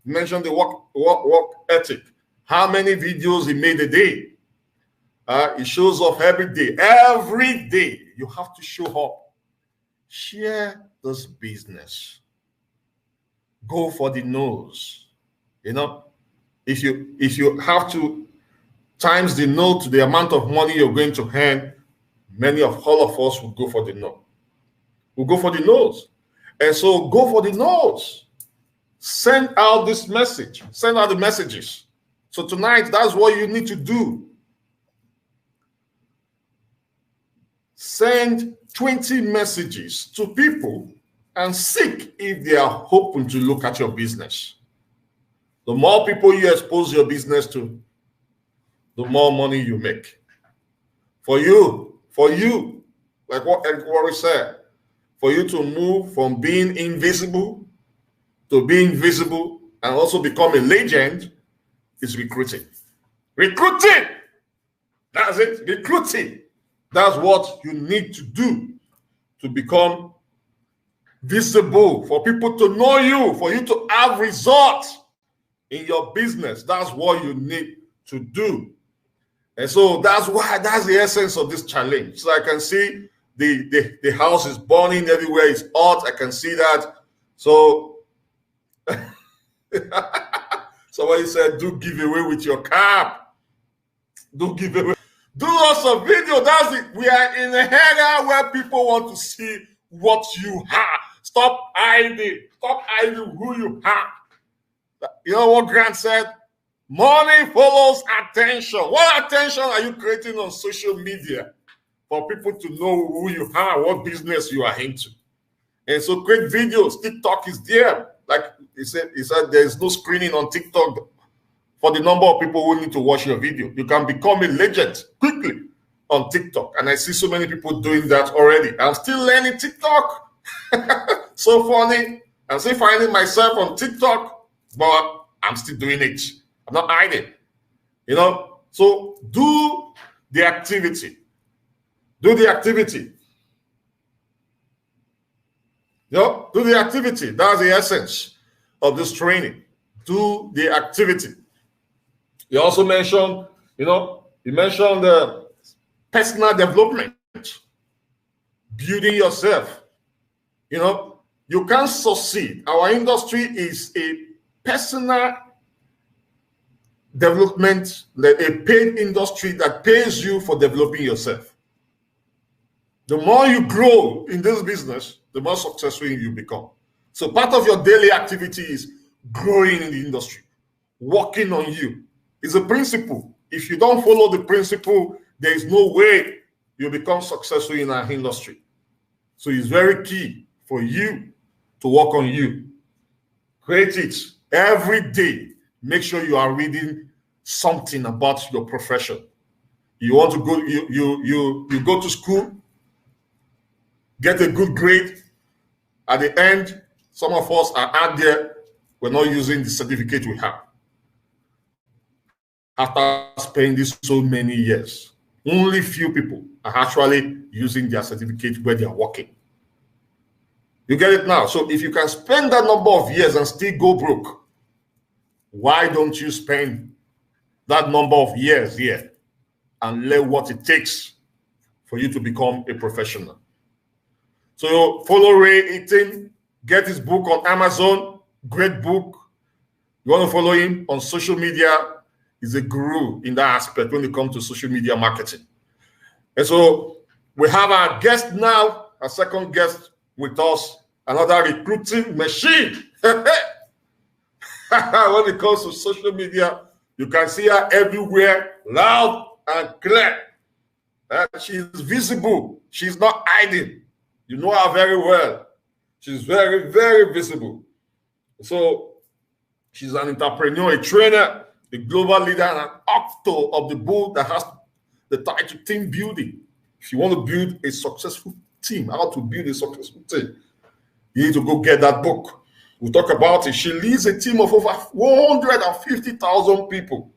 He mentioned the work ethic. How many videos he made a day? He shows up every day. Every day, you have to show up. Share this business. Go for the nose. You know, if you have to times the no to the amount of money you're going to earn, all of us will go for the no. We'll go for the nose. And so go for the nose. Send out this message. Send out the messages. So tonight, that's what you need to do. Send 20 messages to people and seek if they are open to look at your business. The more people you expose your business to, the more money you make. For you, like what Eric said, for you to move from being invisible to being visible and also become a legend is recruiting. Recruiting! That's it, recruiting. That's what you need to do to become visible, for people to know you, for you to have results in your business. That's what you need to do. And so that's the essence of this challenge. So I can see the house is burning everywhere, it's hot. I can see that. So somebody said, do give away with your cap. Do give away. Do us a video. That's it. We are in a area where people want to see what you have. Stop hiding. Stop hiding who you are. You know what Grant said? Money follows attention. What attention are you creating on social media for people to know who you are, what business you are into? And so create videos. TikTok is there. Like he said there's no screening on TikTok for the number of people who need to watch your video. You can become a legend quickly on TikTok. And I see so many people doing that already. I'm still learning TikTok. So funny. I'm still finding myself on TikTok, but I'm still doing it. I'm not hiding. You know? So do the activity. Do the activity. You know? Do the activity. That's the essence of this training. Do the activity. You also mentioned, you mentioned personal development, building yourself. You can't succeed. Our industry is a personal development, a paid industry that pays you for developing yourself. The more you grow in this business, the more successful you become. So part of your daily activity is growing in the industry, working on you. It's a principle. If you don't follow the principle, there is no way you become successful in our industry. So it's very key for you to work on you. Create it every day. Make sure you are reading something about your profession. You want to go, you go to school, get a good grade. At the end, some of us are out there, we're not using the certificate we have. After spending this so many years, only few people are actually using their certificate where they are working. You get it now? So if you can spend that number of years and still go broke, why don't you spend that number of years here and learn what it takes for you to become a professional? So follow Ray Eaton, get his book on Amazon, great book. You want to follow him on social media? He's a guru in that aspect when it comes to social media marketing. And so we have our guest now, our second guest with us, another recruiting machine. When it comes to social media, you can see her everywhere, loud and clear. She's visible. She's not hiding. You know her very well. She's very, very visible. So she's an entrepreneur, a trainer, a global leader, and an author of the book that has the title Team Building. If you want to build a successful team, how to build a successful team, you need to go get that book. We'll talk about it. She leads a team of over 150,000 people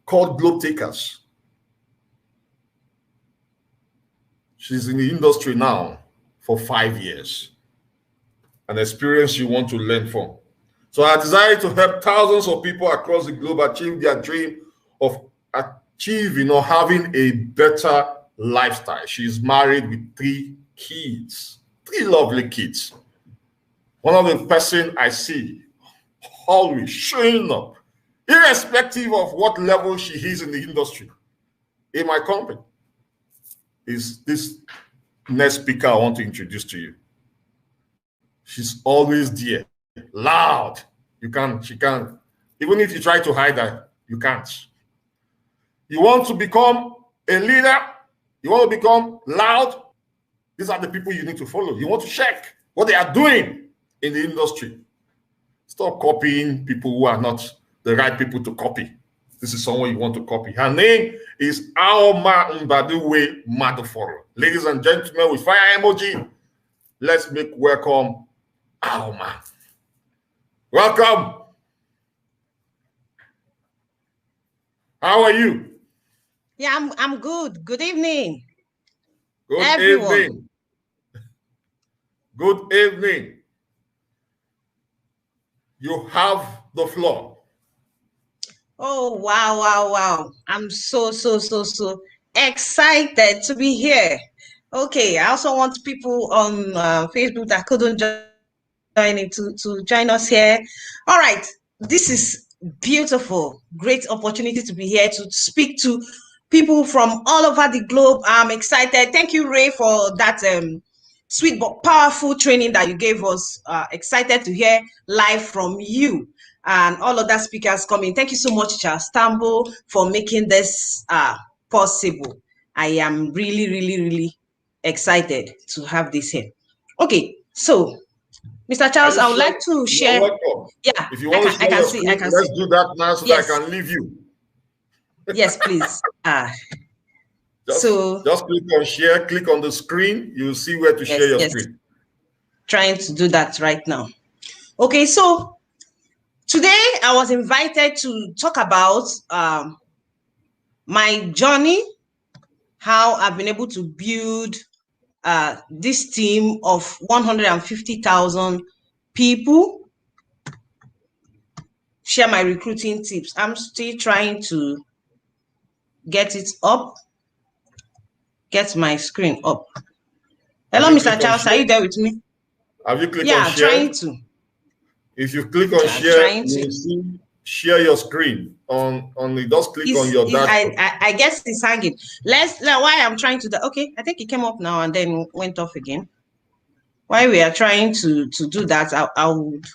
called Globe Takers. She's in the industry now for 5 years. An experience you want to learn from. So I decided to help thousands of people across the globe achieve their dream of achieving or having a better lifestyle. She's married with 3 kids, 3 lovely kids. One of the person I see always showing up, irrespective of what level she is in the industry, in my company, is this next speaker I want to introduce to you. She's always there, loud. She can't. Even if you try to hide her, you can't. You want to become a leader? You want to become loud? These are the people you need to follow. You want to check what they are doing in the industry. Stop copying people who are not the right people to copy. This is someone you want to copy. Her name is Aoma Mbaduwe Maduforo. Ladies and gentlemen, with fire emoji, let's make welcome Aoma. Welcome. How are you? Yeah, I'm good. Good evening. Good everyone. Evening. Good evening. You have the floor. Oh, wow. I'm so excited to be here. Okay, I also want people on Facebook that couldn't join it to join us here. All right, this is beautiful. Great opportunity to be here to speak to people from all over the globe. I'm excited. Thank you, Ray, for that sweet but powerful training that you gave us. Excited to hear live from you and all of that speakers coming. Thank you so much, Charles Tambou, for making this possible. I am really excited to have this here. Okay, so Mr. Charles, I would like to share. Yeah, if you want to share your screen, let's do that now so that I can leave you. Yes, please. Just click on share, click on the screen, you'll see where to share your screen. Trying to do that right now. Okay, so today I was invited to talk about my journey, how I've been able to build this team of 150,000 people, share my recruiting tips. I'm still trying to get it up. Get my screen up. Hello, Mr. Charles, are you there with me? Have you clicked on share? Yeah, trying to. If you click on share, you see share your screen on the. Just click on your dashboard. I guess it's hanging. Why I'm trying to. Okay, I think it came up now and then went off again. While we are trying to do that, I would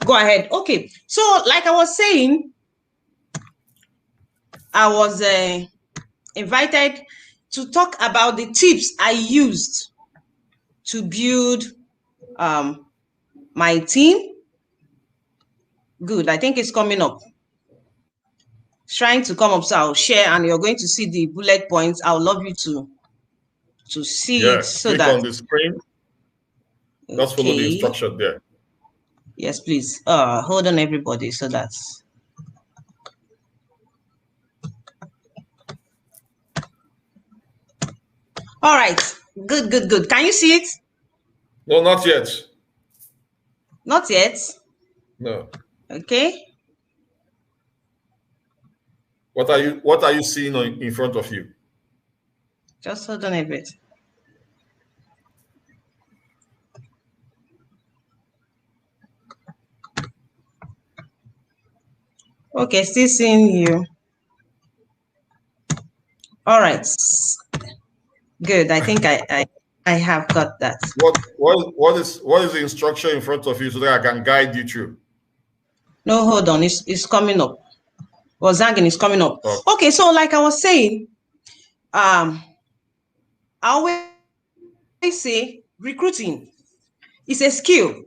go ahead. Okay, so like I was saying, I was invited to talk about the tips I used to build my team. Good, I think it's coming up. It's trying to come up, so I'll share and you're going to see the bullet points. I would love you to see it so click that on the screen. Just follow the instruction there. Yes, please. Hold on, everybody, so that's. All right, good. Can you see it? No, not yet. Not yet? No. Okay. What are you seeing in front of you? Just hold on a bit. Okay, still seeing you. All right. Good. I think I have got that. What is the instruction in front of you so that I can guide you through? No, hold on. It's coming up. Well, Zangin is coming up. Okay, so like I was saying, I always say recruiting is a skill.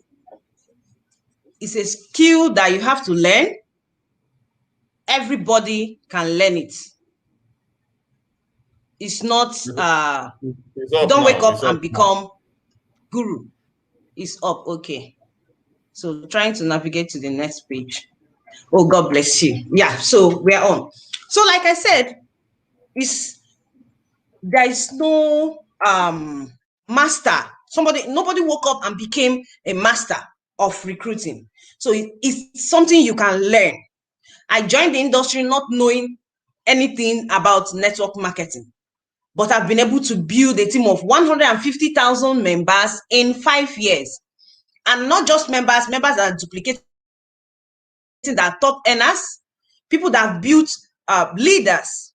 It's a skill that you have to learn. Everybody can learn it. It's not It's up don't now. wake up It's and up become guru. It's up. Okay. So trying to navigate to the next page. Oh, God bless you. Yeah, so we are on. So like I said, there is no master. Nobody woke up and became a master of recruiting. So it's something you can learn. I joined the industry not knowing anything about network marketing, but I've been able to build a team of 150,000 members in 5 years. And not just members that are duplicating, that are top earners, people that have built leaders.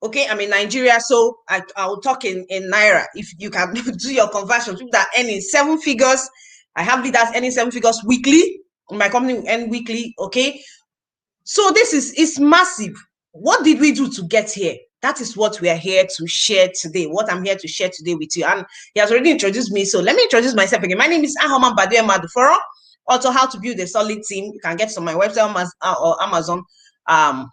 Okay, I'm in Nigeria, so I'll talk in Naira. If you can do your conversion, people that earn in 7 figures. I have leaders earning 7 figures weekly. My company will earn weekly, okay? So this is massive. What did we do to get here? That is what we are here to share today. What I'm here to share today with you. And he has already introduced me. So let me introduce myself again. My name is Ahoman Badue Maduforo. Also, how to build a solid team. You can get it on my website or Amazon. I've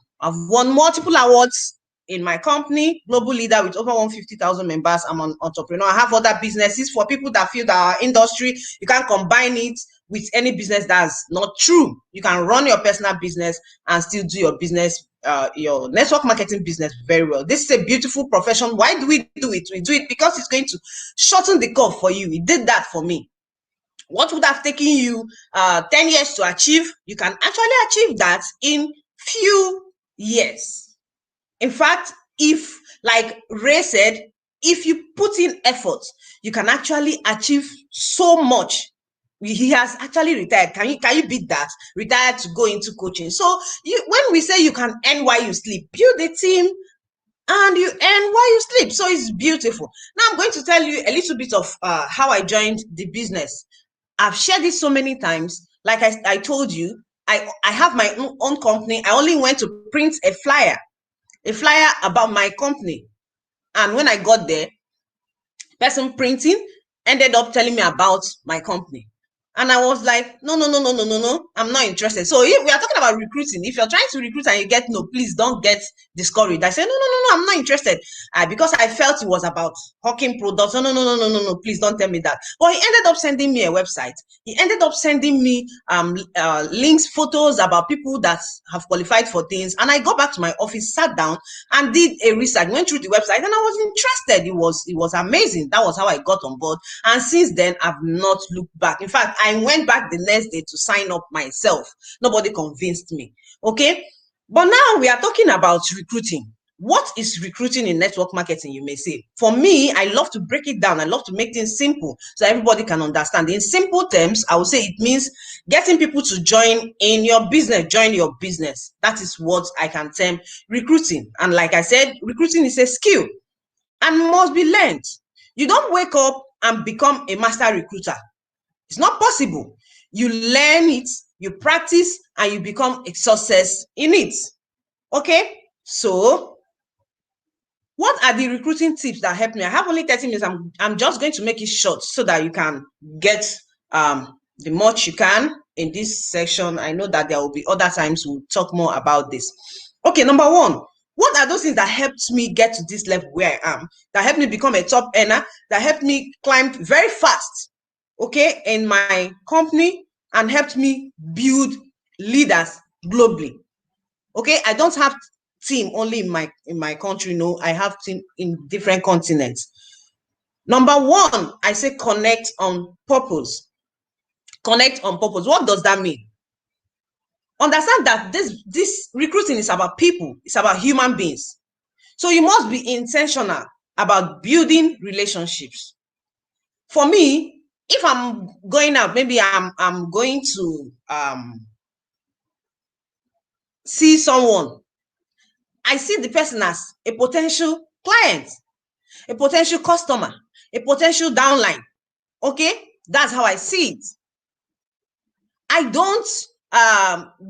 won multiple awards in my company, global leader with over 150,000 members. I'm an entrepreneur. I have other businesses for people that feel that our industry, you can't combine it with any business. That's not true. You can run your personal business and still do your business, your network marketing business very well. This is a beautiful profession. Why do we do it? We do it because it's going to shorten the curve for you. It did that for me. What would have taken you 10 years to achieve, you can actually achieve that in few years. In fact, if, like Ray said, if you put in effort, you can actually achieve so much. He has actually retired. Can you beat that? Retired to go into coaching. So when we say you can earn while you sleep, build a team and you earn while you sleep. So it's beautiful. Now I'm going to tell you a little bit of how I joined the business. I've shared this so many times. Like I told you, I have my own company. I only went to print a flyer about my company. And when I got there, person printing ended up telling me about my company. And I was like, no, I'm not interested. So if we are talking about recruiting, if you're trying to recruit and you get no, please don't get discouraged. I said, no, I'm not interested. Because I felt it was about hawking products. No, please don't tell me that. But he ended up sending me a website. He ended up sending me links, photos about people that have qualified for things. And I got back to my office, sat down and did a research, went through the website, and I was interested. It was amazing. That was how I got on board. And since then, I've not looked back. In fact, I went back the next day to sign up myself. Nobody convinced me. Okay. But now we are talking about recruiting. What is recruiting in network marketing, you may say? For me, I love to break it down. I love to make things simple so everybody can understand. In simple terms, I would say it means getting people to join in your business, join your business. That is what I can term recruiting. And like I said, recruiting is a skill and must be learned. You don't wake up and become a master recruiter. It's not possible. You learn it, you practice, and you become a success in it. Okay? So, what are the recruiting tips that help me? I have only 30 minutes. I'm just going to make it short so that you can get the much you can in this section. I know that there will be other times we'll talk more about this. Okay, number one, what are those things that helped me get to this level where I am, that helped me become a top earner, that helped me climb very fast, okay, in my company, and helped me build leaders globally? Okay, I don't have team only in my country. No, I have team in different continents. Number one, I say connect on purpose. Connect on purpose. What does that mean? Understand that this recruiting is about people. It's about human beings. So you must be intentional about building relationships. For me, if I'm going out, maybe I'm going to see someone, I see the person as a potential client, a potential customer, a potential downline. Okay, that's how I see it. I don't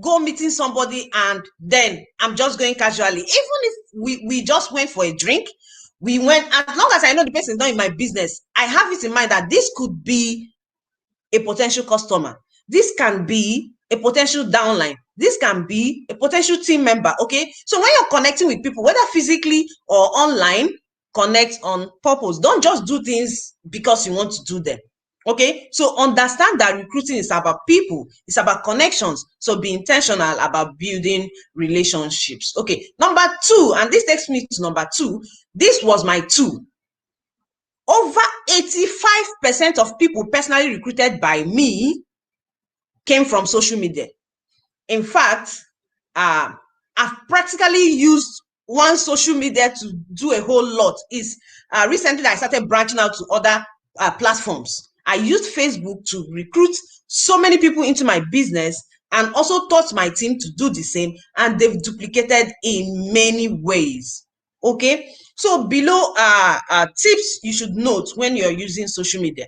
go meeting somebody and then I'm just going casually. Even if we just went for a drink, we went, as long as I know the person is not in my business, I have it in mind that this could be a potential customer. This can be a potential downline. This can be a potential team member. Okay, so when you're connecting with people, whether physically or online, connect on purpose. Don't just do things because you want to do them. Okay, so understand that recruiting is about people, it's about connections. So be intentional about building relationships. Okay, number 2, and this takes me to number 2. This was my 2. Over 85% of people personally recruited by me came from social media. In fact, I've practically used one social media to do a whole lot. Recently I started branching out to other platforms. I used Facebook to recruit so many people into my business, and also taught my team to do the same, and they've duplicated in many ways. Okay, so below tips you should note when you're using social media.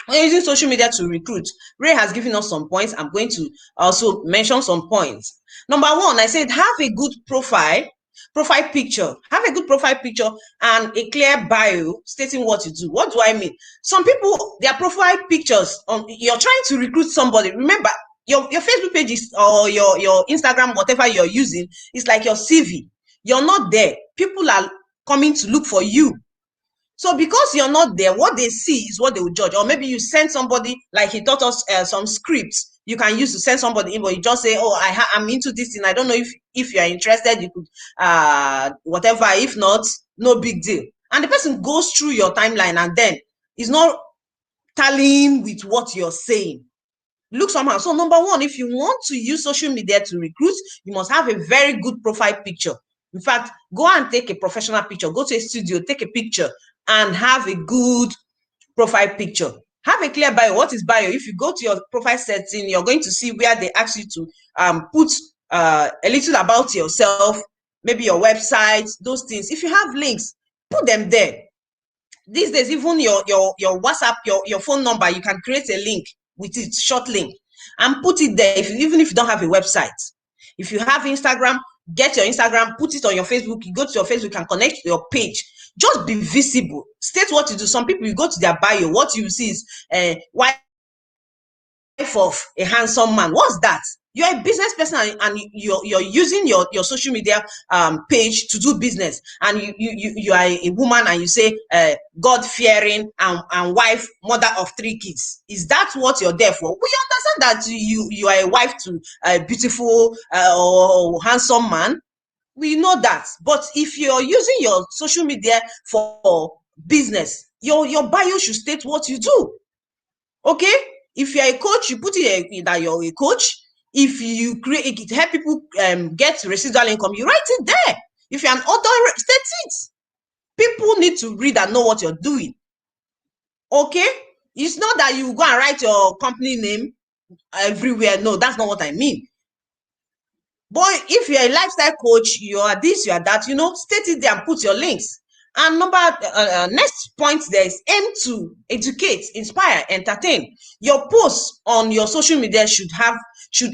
When using social media to recruit, Ray has given us some points. I'm going to also mention some points. Number 1, I said have a good profile picture. Have a good profile picture and a clear bio stating what you do. What do I mean? Some people, their profile pictures, you're trying to recruit somebody. Remember, your Facebook page is, or your Instagram, whatever you're using, is like your CV. You're not there. People are coming to look for you. So because you're not there, what they see is what they will judge. Or maybe you send somebody, like he taught us some scripts you can use to send somebody in, but you just say, oh, I'm into this thing. I don't know if you're interested, you could, whatever. If not, no big deal. And the person goes through your timeline and then is not tallying with what you're saying. Look somehow. So number 1, if you want to use social media to recruit, you must have a very good profile picture. In fact, go and take a professional picture. Go to a studio, take a picture, and have a good profile picture. Have a clear bio. What is bio? If you go to your profile setting, you're going to see where they ask you to put a little about yourself, maybe your website, those things. If you have links, put them there. These days, even your WhatsApp, your phone number, you can create a link with it, short link, and put it there, even if you don't have a website. If you have Instagram, get your Instagram, put it on your Facebook. You go to your Facebook and connect to your page. Just be visible. State what you do. Some people, you go to their bio, what you see is wife of a handsome man. What's that? You're a business person, and you're using your social media page to do business, and you are a woman, and you say God-fearing and wife, mother of 3 kids. Is that what you're there for? We understand that you are a wife to a beautiful or handsome man. We know that. But if you're using your social media for business, your bio should state what you do. Okay? If you're a coach, you put it that you're a coach. If you create it, help people get residual income, you write it there. If you're an author, state it. People need to read and know what you're doing. Okay? It's not that you go and write your company name everywhere. No, that's not what I mean. But if you're a lifestyle coach, you are this, you are that, state it there and put your links. And next point there is aim to educate, inspire, entertain. Your posts on your social media should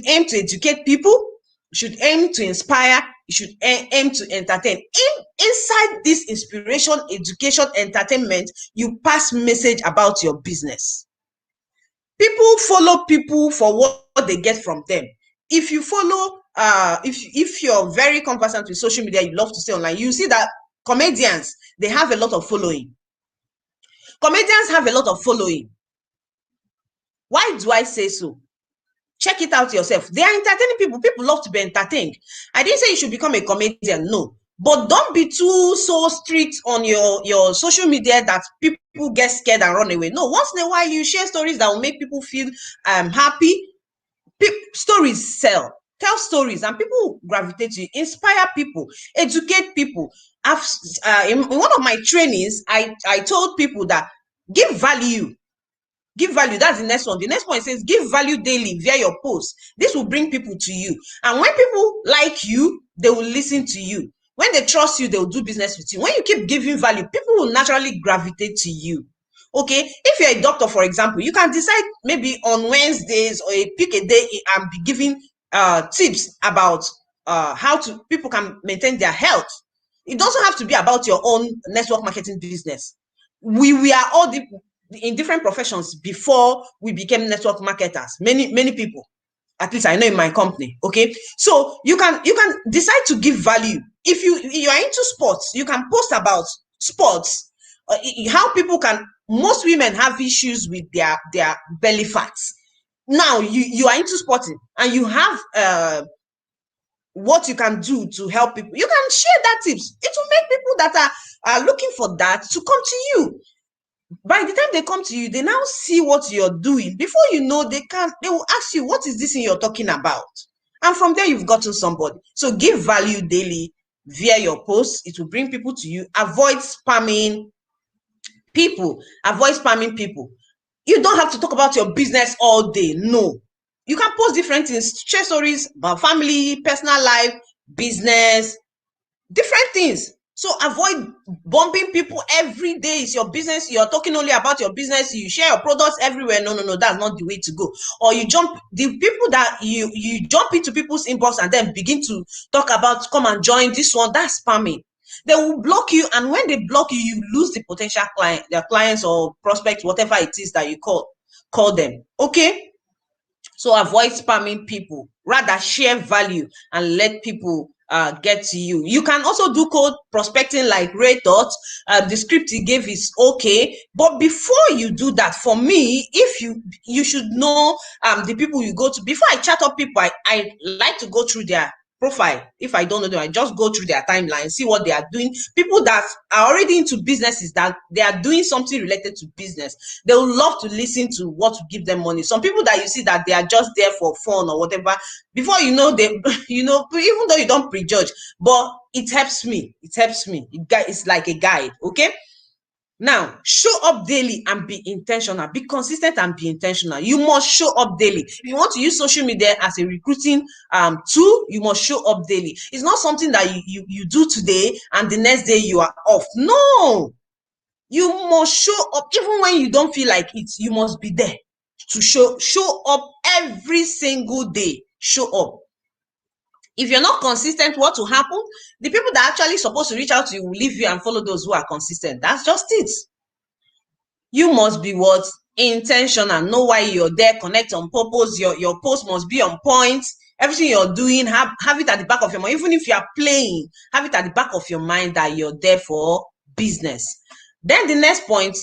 aim to educate people, should aim to inspire, you should aim to entertain. Inside this inspiration, education, entertainment, you pass message about your business. People follow people for what they get from them. If you follow, if you're very conversant with social media, you love to stay online, you see that comedians, they have a lot of following. Comedians have a lot of following. Why do I say so? Check it out yourself. They are entertaining people. People love to be entertained. I didn't say you should become a comedian, no. But don't be too so strict on your social media that people get scared and run away. No, once in a while you share stories that will make people feel happy. Stories sell. Tell stories and people gravitate to you. Inspire people. Educate people. In one of my trainings, I told people that give value. Give value. That's the next one. The next point says give value daily via your posts. This will bring people to you. And when people like you, they will listen to you. When they trust you, they will do business with you. When you keep giving value, people will naturally gravitate to you. Okay, if you're a doctor, for example, you can decide maybe on Wednesdays or pick a day and be giving tips about how people can maintain their health. It doesn't have to be about your own network marketing business. We are all in different professions before we became network marketers. Many people, at least I know in my company. Okay, so you can decide to give value. If you are into sports, you can post about sports, how people can, most women have issues with their belly fats. Now you are into sporting and you have what you can do to help people. You can share that tips. It will make people that are looking for that to come to you. By the time they come to you, they now see what you're doing. Before you know, they will ask you, what is this thing you're talking about? And from there, you've gotten somebody. So give value daily via your posts. It will bring people to you. Avoid spamming people. Avoid spamming people. You don't have to talk about your business all day. No. You can post different things, share stories about family, personal life, business, different things. So avoid bumping people every day. It's your business. You're talking only about your business. You share your products everywhere. No, that's not the way to go. Or you jump, the people that you jump into people's inbox and then begin to talk about, come and join this one. That's spamming. They will block you, and when they block you, you lose the potential client, their clients or prospects, whatever it is that you call them. Okay. So avoid spamming people. Rather share value and let people get to you. You can also do cold prospecting like Ray thought. The script he gave is okay, but before you do that, for me, if you should know the people you go to. Before I chat up people, I like to go through their profile. If I don't know them, I just go through their timeline, see what they are doing. People that are already into businesses, that they are doing something related to business, they will love to listen to what will give them money. Some people that you see that they are just there for fun or whatever, before you know, they even though you don't prejudge, but it helps me. It's like a guide. Okay. Now, show up daily and be intentional. Be consistent and be intentional. You must show up daily. If you want to use social media as a recruiting tool, you must show up daily. It's not something that you do today and the next day you are off. No, you must show up even when you don't feel like it. You must be there to show up every single day. Show up. If you're not consistent, what will happen? The people that are actually supposed to reach out to you will leave you and follow those who are consistent. That's just it. You must be what? Intentional. Know why you're there. Connect on purpose. Your post must be on point. Everything you're doing, have it at the back of your mind. Even if you are playing, have it at the back of your mind that you're there for business. Then the next point,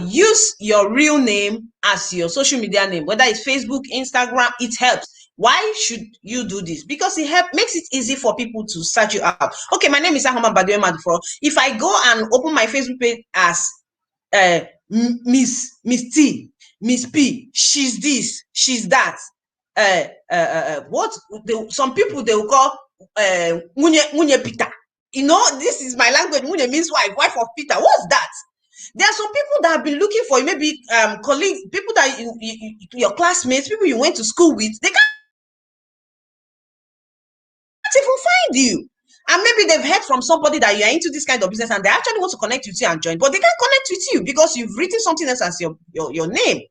use your real name as your social media name, whether it's Facebook, Instagram. It helps. Why should you do this? Because it makes it easy for people to search you out. Okay, my name is Ahoma Baduemadufro. If I go and open my Facebook page as Miss T, Miss P, she's this, she's that. Some people they will call Munye Peter. This is my language. Munye means wife of Peter. What's that? There are some people that have been looking for you, maybe colleagues, people that your classmates, people you went to school with. They can't even find you. And maybe they've heard from somebody that you are into this kind of business and they actually want to connect with you and join, but they can't connect with you because you've written something else as your name.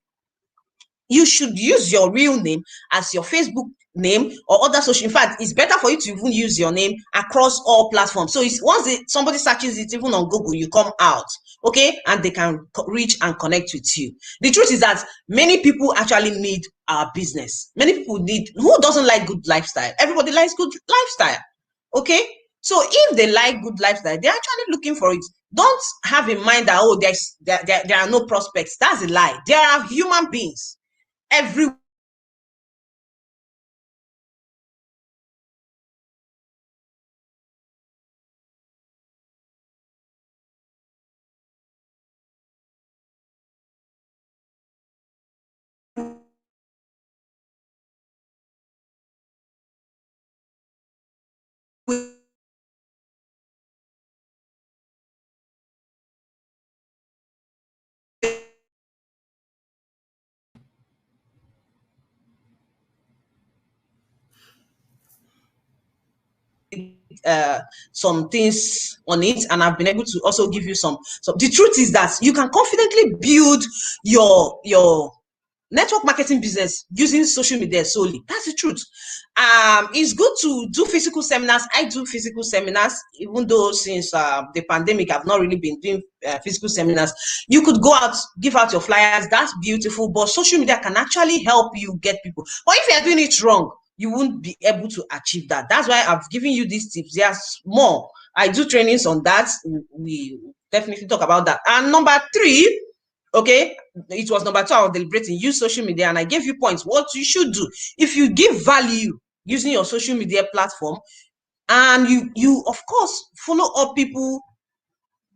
You should use your real name as your Facebook name or other social. In fact, it's better for you to even use your name across all platforms. So once somebody searches it, even on Google, you come out, okay, and they can reach and connect with you. The truth is that many people actually need our business. Many people need. Who doesn't like good lifestyle? Everybody likes good lifestyle, okay. So if they like good lifestyle, they're actually looking for it. Don't have in mind that there are no prospects. That's a lie. There are human beings everywhere. Some things on it, and I've been able to also give you some. So the truth is that you can confidently build your network marketing business using social media solely. That's the truth. It's good to do physical seminars. I do physical seminars, even though since the pandemic, I've not really been doing physical seminars. You could go out, give out your flyers. That's beautiful, but social media can actually help you get people. But if you're doing it wrong, you won't be able to achieve that. That's why I've given you these tips. There's more. I do trainings on that. We definitely talk about that. And number 3, okay, it was number 2 I was deliberating, use social media, and I gave you points what you should do. If you give value using your social media platform, and you of course follow up people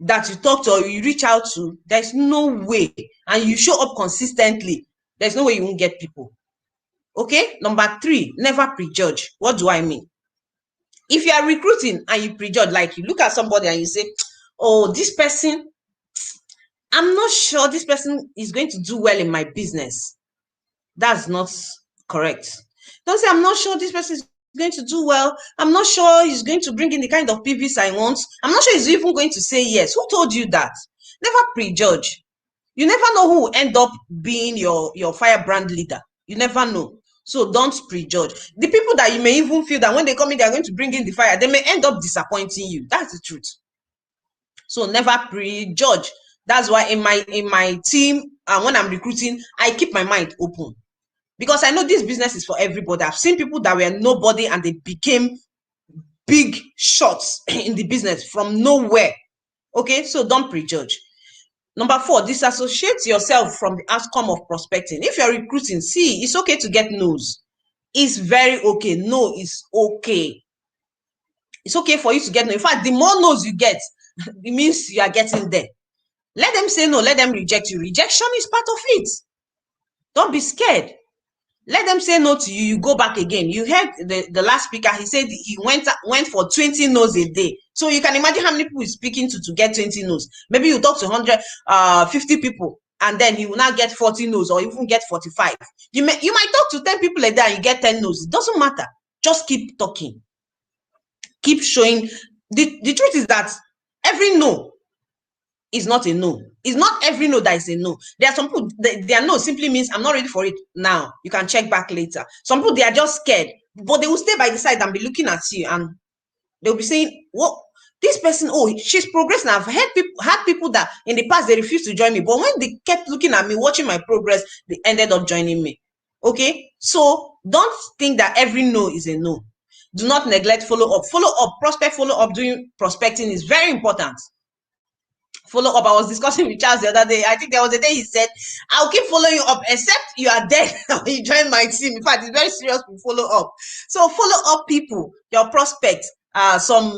that you talk to or you reach out to, there's no way, and you show up consistently, there's no way you won't get people. Okay, number 3, never prejudge. What do I mean? If you are recruiting and you prejudge, like you look at somebody and you say, oh, this person, I'm not sure this person is going to do well in my business. That's not correct. Don't say, I'm not sure this person is going to do well. I'm not sure he's going to bring in the kind of PVs I want. I'm not sure he's even going to say yes. Who told you that? Never prejudge. You never know who will end up being your firebrand leader. You never know. So don't prejudge. The people that you may even feel that when they come in, they're going to bring in the fire, they may end up disappointing you. That's the truth. So never prejudge. That's why in my team, when I'm recruiting, I keep my mind open. Because I know this business is for everybody. I've seen people that were nobody and they became big shots in the business from nowhere. Okay, so don't prejudge. Number 4, disassociate yourself from the outcome of prospecting. If you're recruiting, see, it's okay to get no's. It's very okay. No is okay. It's okay for you to get no. In fact, the more no's you get, it means you are getting there. Let them say no. Let them reject you. Rejection is part of it. Don't be scared. Let them say no to you. You go back again. You heard the last speaker. He said he went for 20 no's a day. So you can imagine how many people he's speaking to get 20 no's. Maybe you talk to 150 people, and then he will now get 40 no's or even get 45. You might talk to 10 people like that and you get 10 no's. It doesn't matter. Just keep talking. Keep showing. The truth is that every no is not a no. It's not every no that is a no. There are some people, their no simply means I'm not ready for it now. You can check back later. Some people, they are just scared, but they will stay by the side and be looking at you and they'll be saying, what? This person, oh, she's progressing. I've had people that in the past, they refused to join me, but when they kept looking at me, watching my progress, they ended up joining me. Okay? So don't think that every no is a no. Do not neglect follow up. Follow up, prospect follow up, doing prospecting is very important. Follow up. I was discussing with Charles the other day. I think there was a day he said, I'll keep following you up except you are dead or you join my team. In fact, it's very serious to follow up. So follow up people, your prospects. Some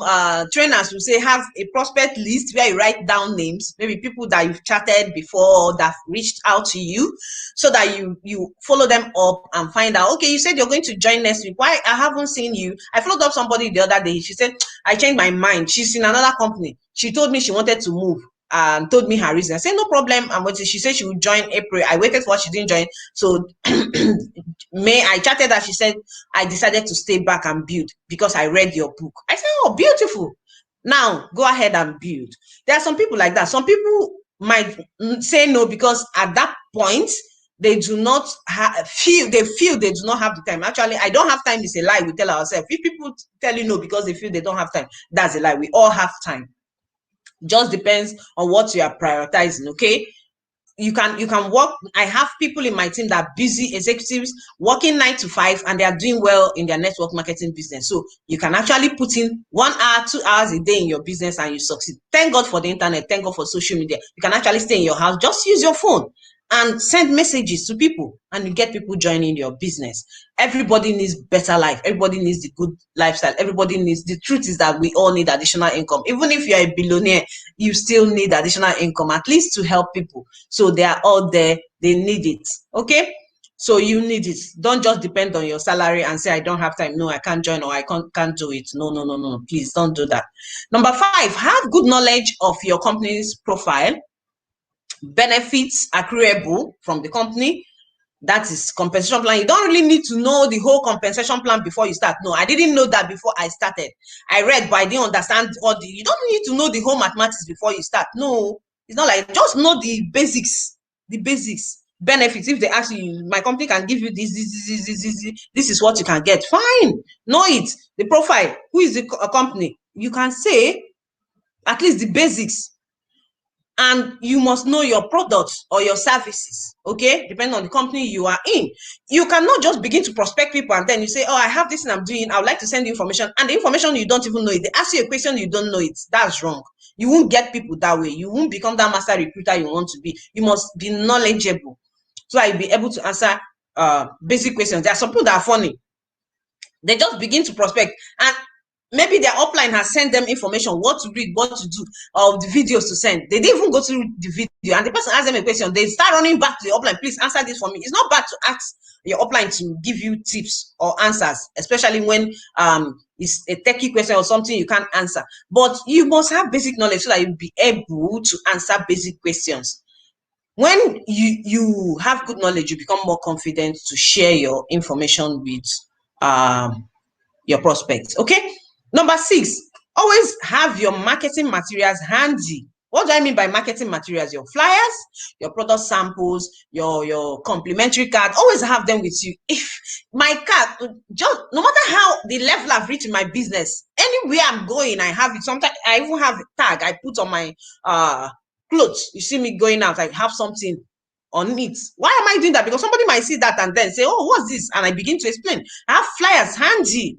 trainers will say have a prospect list where you write down names, maybe people that you've chatted before that reached out to you, so that you follow them up and find out, okay, you said you're going to join next week. Why I haven't seen you? I followed up somebody the other day. She said, I changed my mind. She's in another company. She told me she wanted to move and told me her reason. I said, no problem. And she said she would join April. I waited for her. She didn't join. So May, I chatted her. She said, I decided to stay back and build because I read your book. I said, oh, beautiful. Now go ahead and build. There are some people like that. Some people might say no because at that point, they do not feel they do not have the time. Actually, I don't have time is a lie we tell ourselves. If people tell you no because they feel they don't have time, that's a lie. We all have time. Just depends on what you are prioritizing. Okay, you can work. I have people in my team that are busy executives working 9 to 5 and they are doing well in their network marketing business. So you can actually put in 1 hour, 2 hours a day in your business and you succeed. Thank God for the internet. Thank God for social media. You can actually stay in your house, just use your phone and send messages to people and you get people joining your business. Everybody needs better life. Everybody needs the good lifestyle. Everybody needs, the truth is that we all need additional income. Even if you're a billionaire, you still need additional income, at least to help people. So they are all there. They need it. Okay. So you need it. Don't just depend on your salary and say, I don't have time. No, I can't join or I can't do it. No. Please don't do that. Number 5, have good knowledge of your company's profile, benefits accruable from the company. That is compensation plan. You don't really need to know the whole compensation plan before you start. No, I didn't know that before I started. I read, but I didn't understand all the, you don't need to know the whole mathematics before you start. No, it's not like, just know the basics, benefits. If they ask you, my company can give you this is what you can get. Fine, know it. The profile, who is the company? You can say at least the basics. And you must know your products or your services, okay? Depending on the company you are in. You cannot just begin to prospect people and then you say, oh, I have this and I'm doing, I would like to send you information. And the information you don't even know it. They ask you a question, you don't know it. That's wrong. You won't get people that way. You won't become that master recruiter you want to be. You must be knowledgeable so I'll be able to answer basic questions. There are some people that are funny. They just begin to prospect, and maybe their upline has sent them information, what to read, what to do, or the videos to send. They didn't even go through the video, and the person asks them a question. They start running back to the upline. Please answer this for me. It's not bad to ask your upline to give you tips or answers, especially when it's a techie question or something you can't answer. But you must have basic knowledge so that you'll be able to answer basic questions. When you have good knowledge, you become more confident to share your information with your prospects. Okay. Number 6, always have your marketing materials handy. What do I mean by marketing materials? Your flyers, your product samples, your complimentary card. Always have them with you. If my card, just no matter how the level I've reached in my business, anywhere I'm going, I have it. Sometimes I even have a tag I put on my clothes. You see me going out, I have something on it. Why am I doing that? Because somebody might see that and then say, oh, what's this? And I begin to explain. I have flyers handy.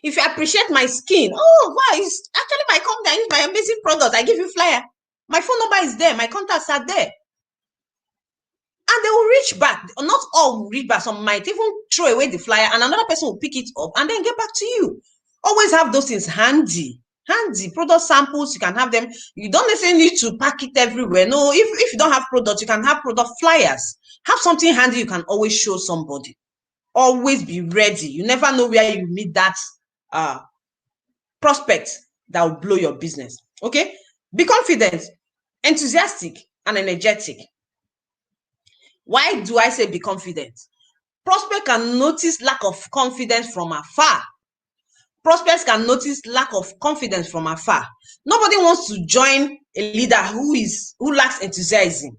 If you appreciate my skin, oh wow, it's actually my company. I use my amazing product. I give you flyer. My phone number is there. My contacts are there. And they will reach back. Not all will reach back. Some might even throw away the flyer and another person will pick it up and then get back to you. Always have those things handy. Handy. Product samples, you can have them. You don't necessarily need to pack it everywhere. No, if you don't have products, you can have product flyers. Have something handy you can always show somebody. Always be ready. You never know where you meet that prospect that will blow your business. Okay, be confident, enthusiastic, and energetic. Why do I say be confident? Prospect can notice lack of confidence from afar. Prospects can notice lack of confidence from afar. Nobody wants to join a leader who lacks enthusiasm,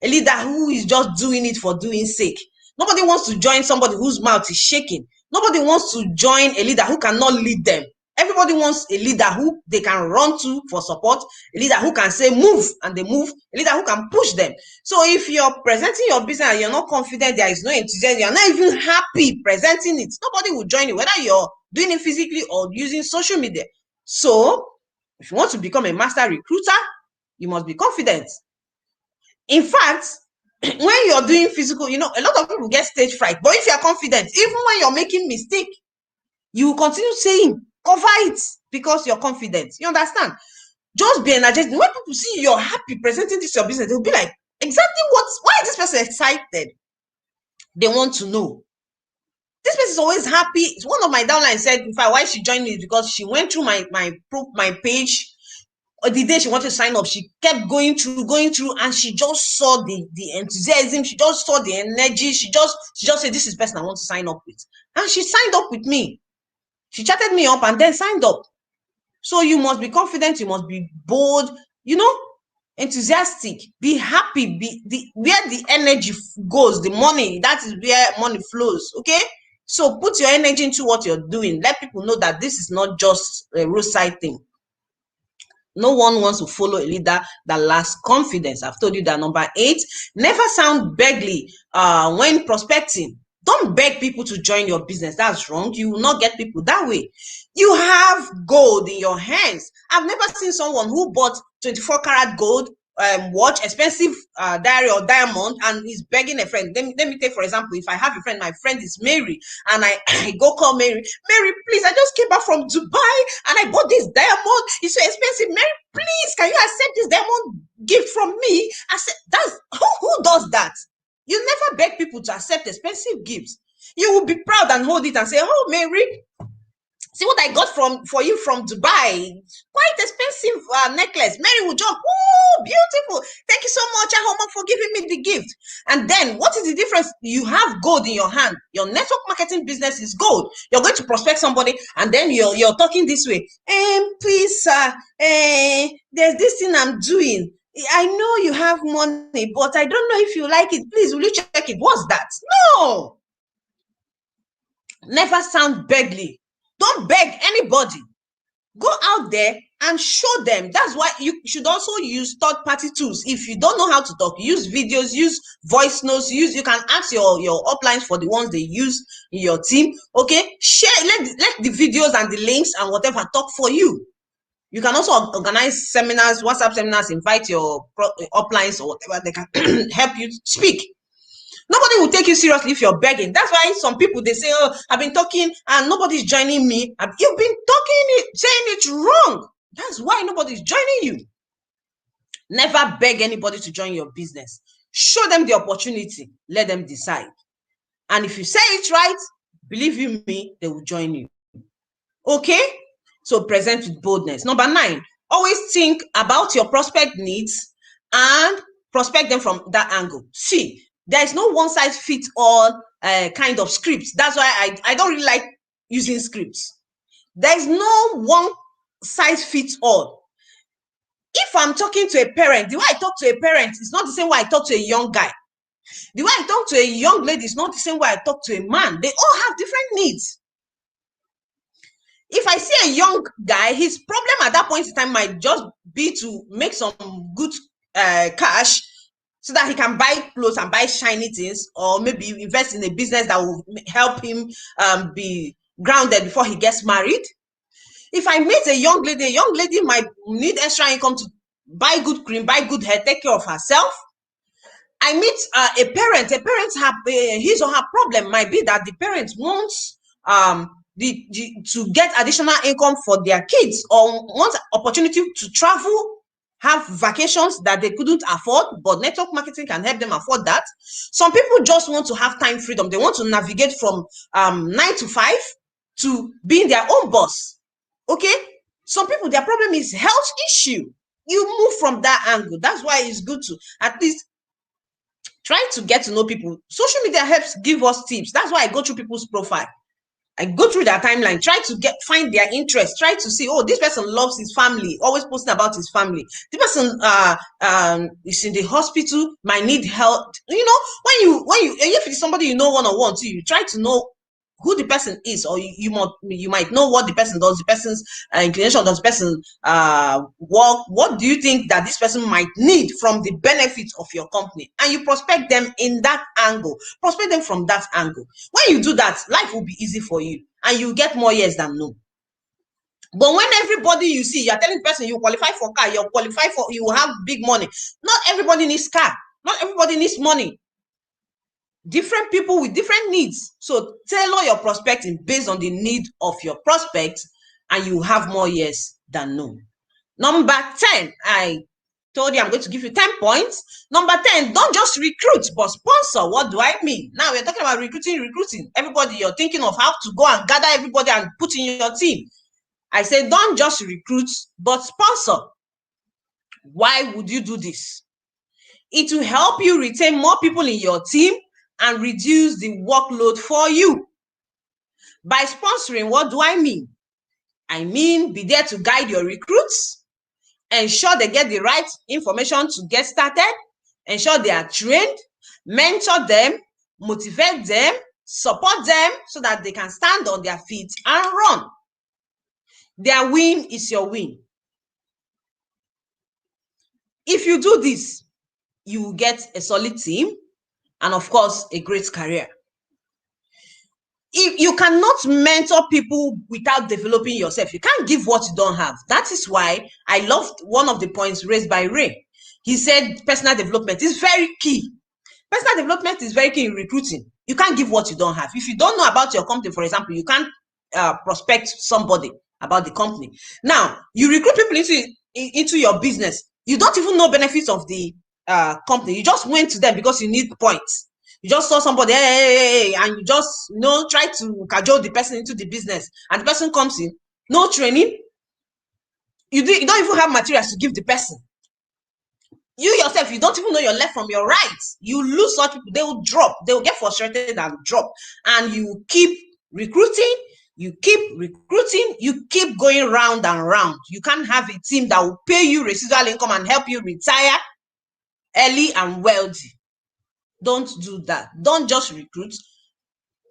a leader who is just doing it for doing sake. Nobody wants to join somebody whose mouth is shaking. Nobody wants to join a leader who cannot lead them. Everybody wants a leader who they can run to for support, a leader who can say move and they move, a leader who can push them. So if you're presenting your business and you're not confident, there is no enthusiasm, you're not even happy presenting it, nobody will join you, whether you're doing it physically or using social media. So if you want to become a master recruiter, you must be confident. In fact, when you're doing physical, a lot of people get stage fright, but if you're confident, even when you're making mistake, you will continue saying, cover it, because you're confident. You understand? Just be energetic. When people see you're happy presenting this your business, they'll be like, exactly why is this person excited? They want to know. This person is always happy. One of my downlines said, in fact, why she joined me is because she went through my page. The day she wanted to sign up, she kept going through, and she just saw the enthusiasm. She just saw the energy. She just said, this is the person I want to sign up with. And she signed up with me. She chatted me up and then signed up. So you must be confident. You must be bold, enthusiastic, be happy, where the energy goes, the money, that is where money flows. Okay. So put your energy into what you're doing. Let people know that this is not just a roadside thing. No one wants to follow a leader that lacks confidence. I've told you that. Number 8, never sound beggarly when prospecting. Don't beg people to join your business. That's wrong. You will not get people that way. You have gold in your hands. I've never seen someone who bought 24 karat gold watch, expensive diary or diamond, and is begging a friend. Let me take, for example, if I have a friend, my friend is Mary, and I go call Mary, please, I just came back from Dubai and I bought this diamond. It's so expensive. Mary, please, can you accept this diamond gift from me? I said, who does that? You never beg people to accept expensive gifts. You will be proud and hold it and say, oh, Mary, see what I got for you from Dubai. Quite expensive necklace. Mary will jump. Oh, beautiful. Thank you so much, Ahoma, for giving me the gift. And then what is the difference? You have gold in your hand. Your network marketing business is gold. You're going to prospect somebody and then you're talking this way. Please, sir, there's this thing I'm doing. I know you have money, but I don't know if you like it. Please, will you check it? What's that? No. Never sound beggarly. Don't beg anybody. Go out there and show them. That's why you should also use third-party tools. If you don't know how to talk, use videos, use voice notes, you can ask your uplines for the ones they use in your team. Okay? Share, let the videos and the links and whatever talk for you. You can also organize seminars, WhatsApp seminars, invite your uplines or whatever, they can help you speak. Nobody will take you seriously if you're begging. That's why some people, they say, oh, I've been talking and nobody's joining me. You've been talking it, saying it's wrong. That's why nobody's joining you. Never beg anybody to join your business. Show them the opportunity. Let them decide. And if you say it's right, believe you me, they will join you. Okay? So present with boldness. Number 9, always think about your prospect needs and prospect them from that angle. See, there is no one-size-fits-all kind of scripts. That's why I don't really like using scripts. There is no one-size-fits-all. If I'm talking to a parent, the way I talk to a parent is not the same way I talk to a young guy. The way I talk to a young lady is not the same way I talk to a man. They all have different needs. If I see a young guy, his problem at that point in time might just be to make some good cash so that he can buy clothes and buy shiny things, or maybe invest in a business that will help him be grounded before he gets married. If I meet a young lady might need extra income to buy good cream, buy good hair, take care of herself. I meet a parent have his or her problem might be that the parent wants to get additional income for their kids, or wants opportunity to travel, have vacations that they couldn't afford, but network marketing can help them afford that. Some people just want to have time freedom. They want to navigate from 9 to 5 to being their own boss. Okay? Some people, their problem is health issue. You move from that angle. That's why it's good to at least try to get to know people. Social media helps give us tips. That's why I go through people's profile. I go through their timeline, try to find their interest, try to see, oh, this person loves his family, always posting about his family. This person is in the hospital, might need help. You know, when you if it's somebody you know one-on-one too, you try to know who the person is, or you might know what the person does, the person's inclination, does the person work. What do you think that this person might need from the benefits of your company? And you prospect them in that angle, prospect them from that angle. When you do that, life will be easy for you and you get more yes than no. But when everybody you see, you're telling the person you qualify for car, you qualify for, you will have big money. Not everybody needs car, not everybody needs money. Different people with different needs. So tailor your prospecting based on the need of your prospect, and you have more yes than no. Number 10, I told you I'm going to give you 10 points. Number 10, don't just recruit, but sponsor. What do I mean? Now we're talking about recruiting. Everybody, you're thinking of how to go and gather everybody and put in your team. I say, don't just recruit, but sponsor. Why would you do this? It will help you retain more people in your team and reduce the workload for you. By sponsoring, what do I mean? I mean, be there to guide your recruits, ensure they get the right information to get started, ensure they are trained, mentor them, motivate them, support them so that they can stand on their feet and run. Their win is your win. If you do this, you will get a solid team and, of course, a great career. If you cannot mentor people without developing yourself, you can't give what you don't have. That is why I loved one of the points raised by Ray. He said personal development is very key. Personal development is very key in recruiting. You can't give what you don't have. If you don't know about your company, for example, you can't prospect somebody about the company. Now, you recruit people into your business. You don't even know benefits of the company. You just went to them because you need points. You just saw somebody, hey, and you just try to cajole the person into the business, and the person comes in, no training. You don't even have materials to give the person. You yourself, you don't even know your left from your right. You lose such people, they will drop, they will get frustrated and drop. And you keep recruiting, you keep going round and round. You can't have a team that will pay you residual income and help you retire early and wealthy. Don't do that. Don't just recruit.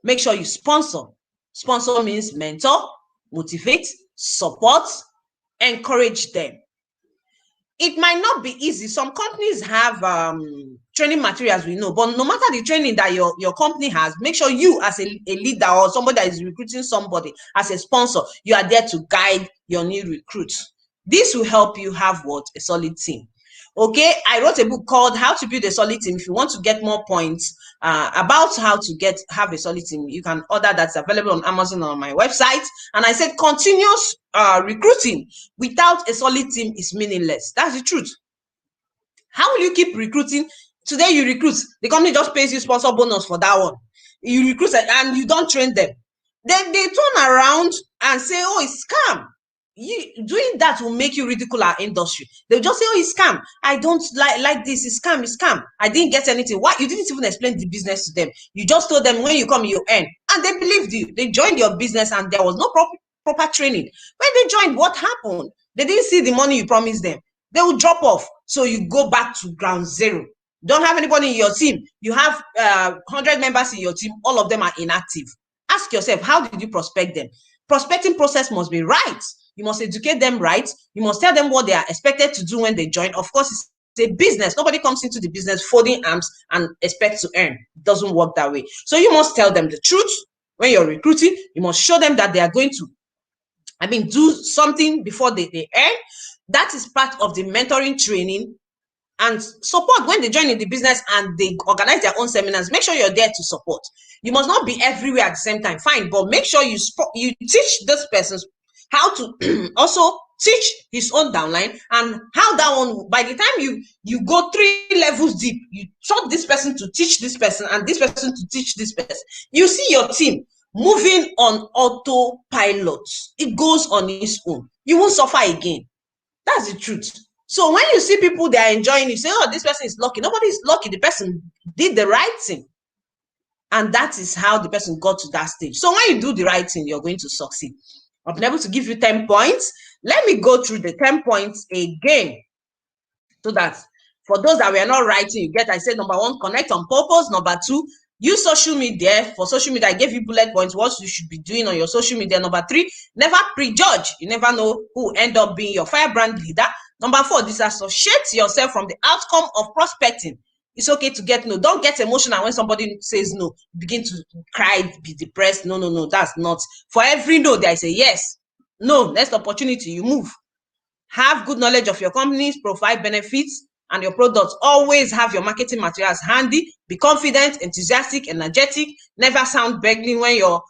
Make sure you sponsor. Sponsor means mentor, motivate, support, encourage them. It might not be easy. Some companies have training materials, we know, but no matter the training that your company has, make sure you as a leader or somebody that is recruiting somebody as a sponsor, you are there to guide your new recruits. This will help you have what? A solid team. Okay, I wrote a book called How to Build a Solid Team. If you want to get more points about how to have a solid team, you can order. That's available on Amazon or on my website. And I said continuous recruiting without a solid team is meaningless. That's the truth. How will you keep recruiting? Today you recruit, the company just pays you sponsor bonus for that one. You recruit and you don't train them. Then they turn around and say, oh, it's scam. Doing that will make you ridicule our industry. They'll just say, oh, it's scam. I don't like this. It's scam. I didn't get anything. Why? You didn't even explain the business to them. You just told them when you come, you earn. And they believed you. They joined your business and there was no proper training. When they joined, what happened? They didn't see the money you promised them. They will drop off. So you go back to ground zero. Don't have anybody in your team. You have 100 members in your team. All of them are inactive. Ask yourself, how did you prospect them? Prospecting process must be right. You must educate them right. You must tell them what they are expected to do when they join. Of course, it's a business. Nobody comes into the business folding arms and expects to earn. It doesn't work that way. So you must tell them the truth when you're recruiting. You must show them that they are going to, do something before they earn. That is part of the mentoring training and support. When they join in the business and they organize their own seminars, make sure you're there to support. You must not be everywhere at the same time, fine, but make sure you teach this person how to also teach his own downline, and how that one, by the time you go 3 levels deep, you taught this person to teach this person and this person to teach this person. You see your team moving on autopilot. It goes on its own. You won't suffer again. That's the truth. So when you see people, they are enjoying, you say, oh, this person is lucky. Nobody is lucky. The person did the right thing. And that is how the person got to that stage. So when you do the right thing, you're going to succeed. I've been able to give you 10 points. Let me go through the 10 points again, so that for those that were not writing, you get, I said, number 1, connect on purpose. Number 2, use social media. For social media, I gave you bullet points, what you should be doing on your social media. Number 3, never prejudge. You never know who will end up being your firebrand leader. Number 4, disassociate yourself from the outcome of prospecting. It's okay to get no. Don't get emotional when somebody says no. Begin to cry, be depressed. No. That's not. For every no, there is a yes. No, next opportunity, you move. Have good knowledge of your company's profile, benefits, and your products. Always have your marketing materials handy. Be confident, enthusiastic, energetic. Never sound begging when you're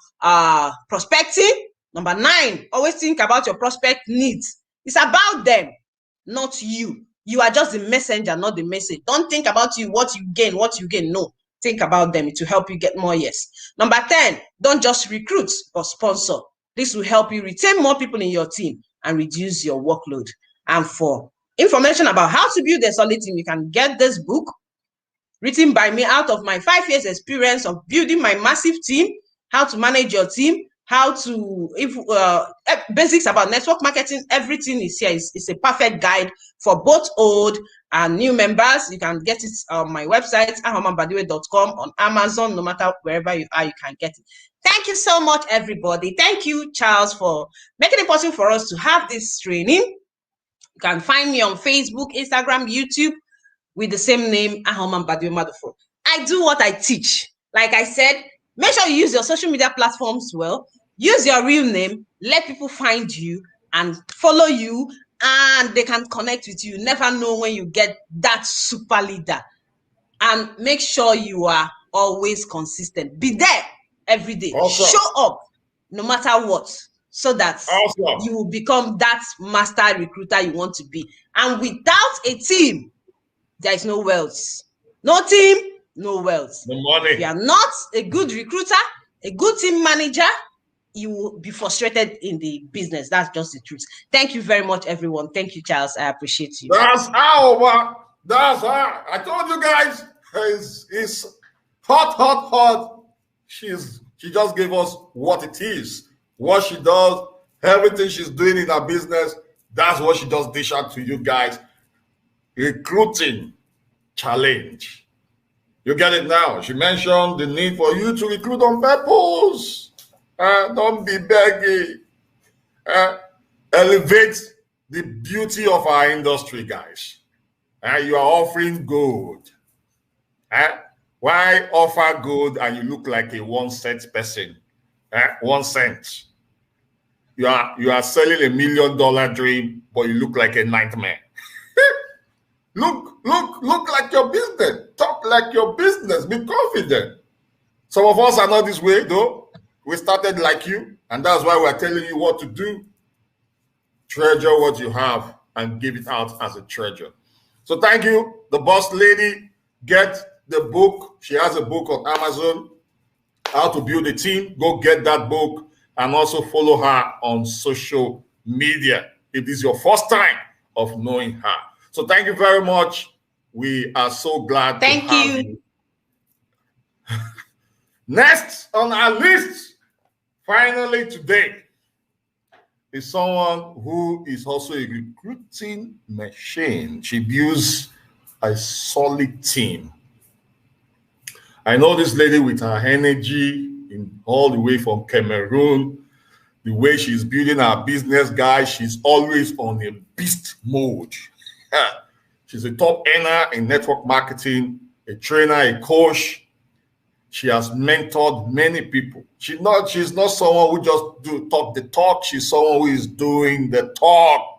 prospecting. Number 9, always think about your prospect needs. It's about them, not you. You are just the messenger, not the message. Don't think about you, what you gain. No, think about them. It will help you get more yes. Number 10, don't just recruit or sponsor. This will help you retain more people in your team and reduce your workload. And for information about how to build a solid team, you can get this book written by me out of my 5 years experience of building my massive team, how to manage your team, how to, basics about network marketing. Everything is here. It's a perfect guide for both old and new members. You can get it on my website, ahomambadiwe.com, on Amazon. No matter wherever you are, you can get it. Thank you so much, everybody. Thank you, Charles, for making it possible for us to have this training. You can find me on Facebook, Instagram, YouTube with the same name, Ahomambadiwe Madufo. I do what I teach. Like I said, make sure you use your social media platforms well. Use your real name. Let people find you and follow you, and they can connect with you. You never know when you get that super leader. And make sure you are always consistent. Be there every day. Awesome. Show up no matter what, so that you will become that master recruiter you want to be. And without a team, there is no wealth. No team, no wealth. No money. If you are not a good recruiter, a good team manager, you will be frustrated in the business. That's just the truth. Thank you very much, everyone. Thank you, Charles. I appreciate you. That's how. That's how. I told you guys, it's hot. She just gave us what it is, what she does, everything she's doing in her business. That's what she just dish out to you guys. Recruiting challenge. You get it now. She mentioned the need for you to recruit on purpose. Don't be begging. Elevate the beauty of our industry, guys. You are offering gold. Why offer gold and you look like a 1 cent person? 1 cent. you are selling $1 million dream, but you look like a nightmare. Look like your business. Talk like your business. Be confident. Some of us are not this way, though. We started like you, and that's why we're telling you what to do. Treasure what you have and give it out as a treasure. So thank you, the boss lady. Get the book. She has a book on Amazon, How to Build a Team. Go get that book and also follow her on social media if this is your first time of knowing her. So thank you very much. We are so glad to have you. Next on our list, finally today, is someone who is also a recruiting machine. She builds a solid team. I know this lady with her energy all the way from Cameroon, the way she's building her business, guys, she's always on a beast mode. She's a top earner in network marketing, a trainer, a coach. She has mentored many people. She's not someone who just talk the talk. She's someone who is doing the talk.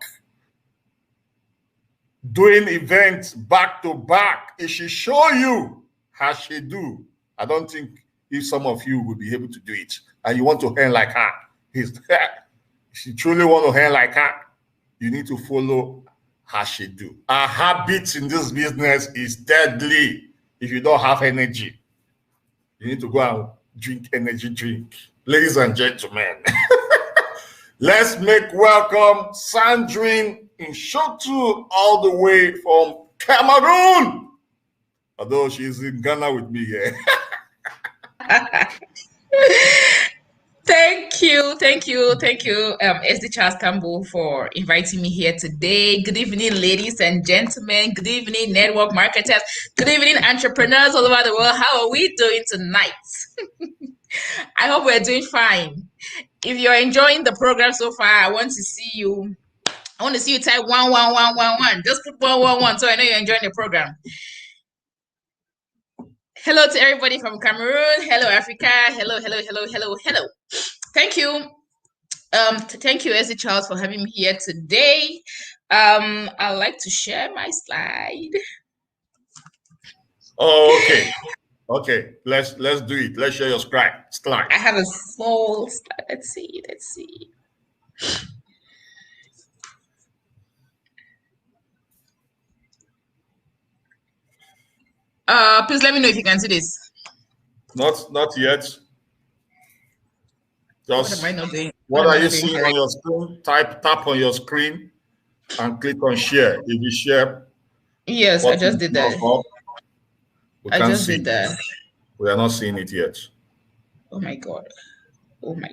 Doing events back to back. If she show you how she do, I don't think if some of you will be able to do it. And you want to earn like her. If you truly want to earn like her, you need to follow how she do. Her habits in this business is deadly. If you don't have energy, you need to go and drink energy drink. Ladies and gentlemen, let's make welcome Sandrine Inshotu all the way from Cameroon. Although she's in Ghana with me here. Thank you, SD Charles Tambou, for inviting me here today. Good evening, ladies and gentlemen. Good evening, network marketers. Good evening, entrepreneurs all over the world. How are we doing tonight? I hope we're doing fine. If you're enjoying the program so far, I want to see you. I want to see you type 11111. Just put 111 so I know you're enjoying the program. Hello to everybody from Cameroon. Hello, Africa. Hello. Thank you. Thank you, SD Charles, for having me here today. I'd like to share my slide. Oh, okay. Okay, let's do it. Let's share your slide. I have a small slide. Let's see. Please let me know if you can see this. Not yet. What am I not doing? What are you seeing on your screen? Tap on your screen and click on share. If you share, yes, I just did that. I just did that. We are not seeing it yet. Oh my god. Oh my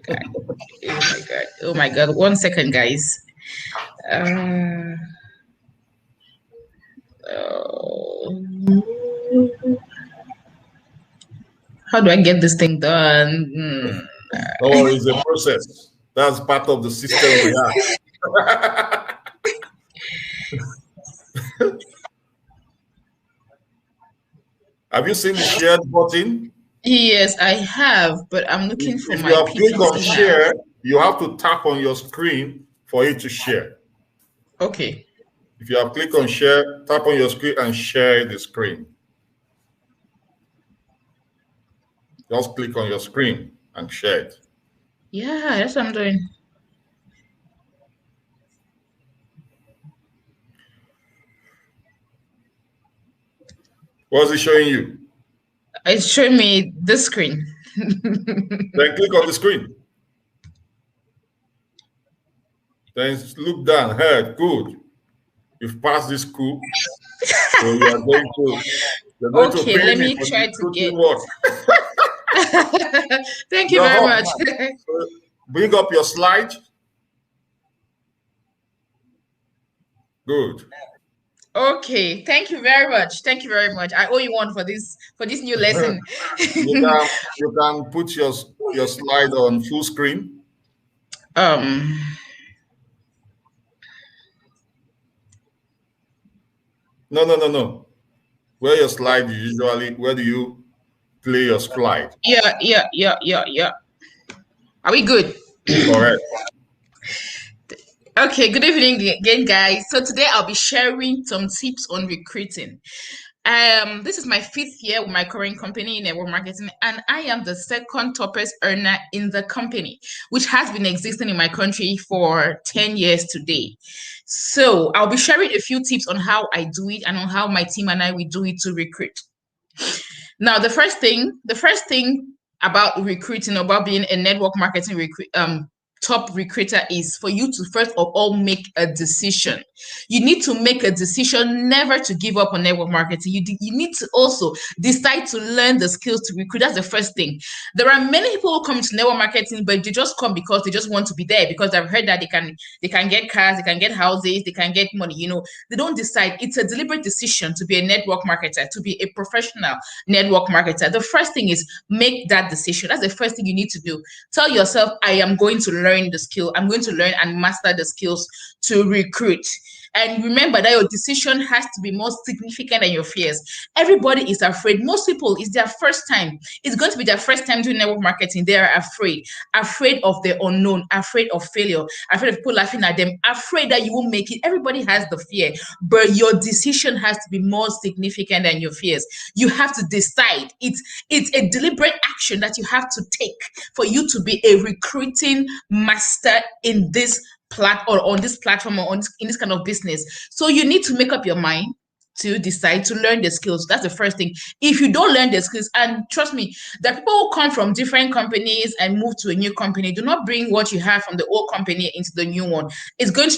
god. 1 second, guys. How do I get this thing done? Oh, it's a process. That's part of the system we have. Have you seen the shared button? Yes, I have, but I'm looking for if my you have PPT clicked on share, you have to tap on your screen for it to share. Okay. If you have clicked on share, tap on your screen and share the screen. Just click on your screen and share it. Yeah, that's what I'm doing. What's it showing you? It's showing me this screen. Then click on the screen. Then look down. Hey, good. You've passed this school. So you are going to. Okay, let me try to get. Thank you very much. Bring up your slide. Good. Okay, thank you very much. I owe you one for this new lesson. you can put your slide on full screen. No. Where your slide where do you play your slide? Yeah. Are we good? Correct. Okay, good evening again, guys. So today I'll be sharing some tips on recruiting. This is my 5th year with my current company in network marketing, and I am the second toppest earner in the company, which has been existing in my country for 10 years today. So I'll be sharing a few tips on how I do it and on how my team and I will do it to recruit. Now, the first thing about recruiting, about being a network marketing top recruiter, is for you to first of all make a decision. You need to make a decision never to give up on network marketing. You need to also decide to learn the skills to recruit. That's the first thing. There are many people who come into network marketing, but they just come because they just want to be there, because they've heard that they can get cars, they can get houses, they can get money. They don't decide. It's a deliberate decision to be a network marketer, to be a professional network marketer. The first thing is make that decision. That's the first thing you need to do. Tell yourself, I am going to learn the skill. I'm going to learn and master the skills to recruit. And remember that your decision has to be more significant than your fears. Everybody is afraid. Most people, it's their first time. It's going to be their first time doing network marketing. They are afraid of the unknown, afraid of failure, afraid of people laughing at them, afraid that you won't make it. Everybody has the fear, but your decision has to be more significant than your fears. You have to decide. It's a deliberate action that you have to take for you to be a recruiting master in this on this platform, or in this kind of business. So you need to make up your mind to decide to learn the skills. That's the first thing. If you don't learn the skills, and trust me, the people who come from different companies and move to a new company do not bring what you have from the old company into the new one. It's going to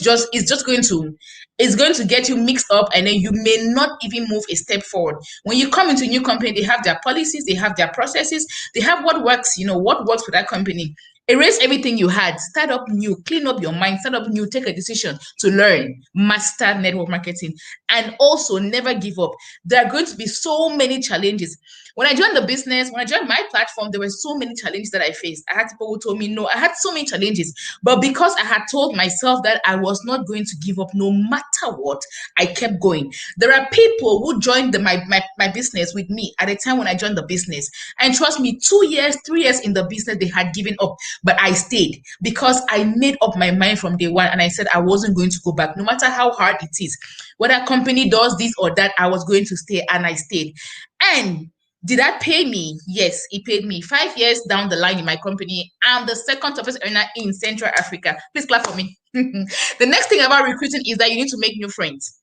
get you mixed up, and then you may not even move a step forward. When you come into a new company, they have their policies, they have their processes, they have what works, what works for that company. Erase everything you had, start up new, clean up your mind, start up new, take a decision to learn, master network marketing, and also never give up. There are going to be so many challenges. When I joined the business, when I joined my platform, there were so many challenges that I faced. I had people who told me no. I had so many challenges, but because I had told myself that I was not going to give up no matter what, I kept going. There are people who joined my business with me at the time when I joined the business, and trust me, 2 years, 3 years in the business, they had given up, but I stayed because I made up my mind from day one, and I said I wasn't going to go back, no matter how hard it is. Whether a company does this or that, I was going to stay, and I stayed. And did that pay me? Yes, it paid me. 5 years down the line in my company, I'm the second toughest earner in Central Africa. Please clap for me. The next thing about recruiting is that you need to make new friends.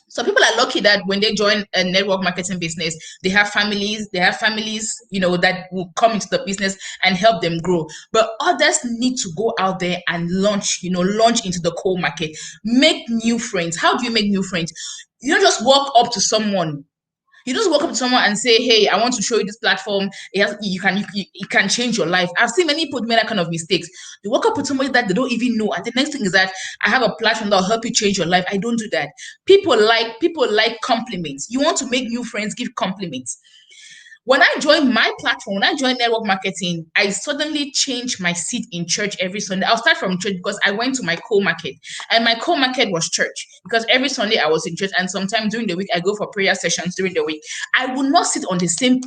So people are lucky that when they join a network marketing business, they have families, that will come into the business and help them grow. But others need to go out there and launch into the cold market. Make new friends. How do you make new friends? You don't just walk up to someone. You just walk up to someone and say, hey, I want to show you this platform. It can change your life. I've seen many people make that kind of mistakes. They walk up with somebody that they don't even know. And the next thing is that I have a platform that will help you change your life. I don't do that. People like compliments. You want to make new friends, give compliments. When I joined my platform, when I joined network marketing, I suddenly changed my seat in church every Sunday. I'll start from church because I went to my co-market, and my co-market was church, because every Sunday I was in church, and sometimes during the week I go for prayer sessions during the week. I would not sit on the same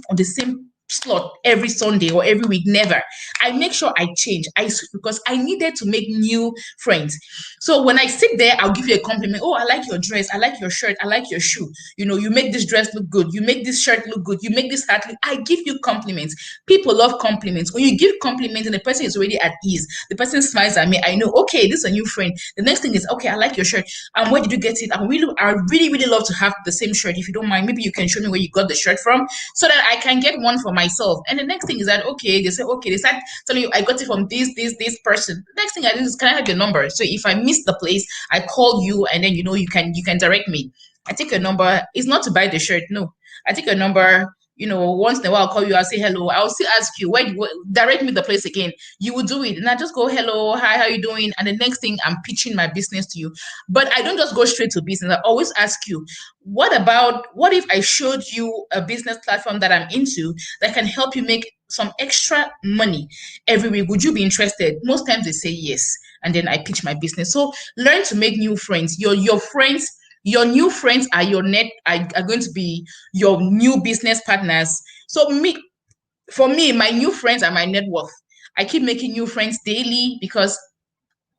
slot every Sunday or every week. Never. I make sure I change. I switch because I needed to make new friends. So when I sit there, I'll give you a compliment. Oh, I like your dress. I like your shirt. I like your shoe. You make this dress look good. You make this shirt look good. You make this hat look. I give you compliments. People love compliments. When you give compliments and the person is already at ease, the person smiles at me, I know, okay, this is a new friend. The next thing is, okay, I like your shirt. Where did you get it? I really, really love to have the same shirt. If you don't mind, maybe you can show me where you got the shirt from so that I can get one for myself. And the next thing is that, okay, they start telling you, I got it from this person. The next thing I do is, can I have your number? So if I miss the place, I call you, and then you can direct me. I take your number. It's not to buy the shirt, no. I take your number. Once in a while, I'll call you, I'll say hello. I'll still ask you, direct me the place again. You will do it. And I just go, hello, hi, how you doing? And the next thing, I'm pitching my business to you. But I don't just go straight to business. I always ask you, what if I showed you a business platform that I'm into that can help you make some extra money every week? Would you be interested? Most times they say yes. And then I pitch my business. So learn to make new friends. Your friends, your new friends are are going to be your new business partners. So for me, my new friends are my net worth. I keep making new friends daily because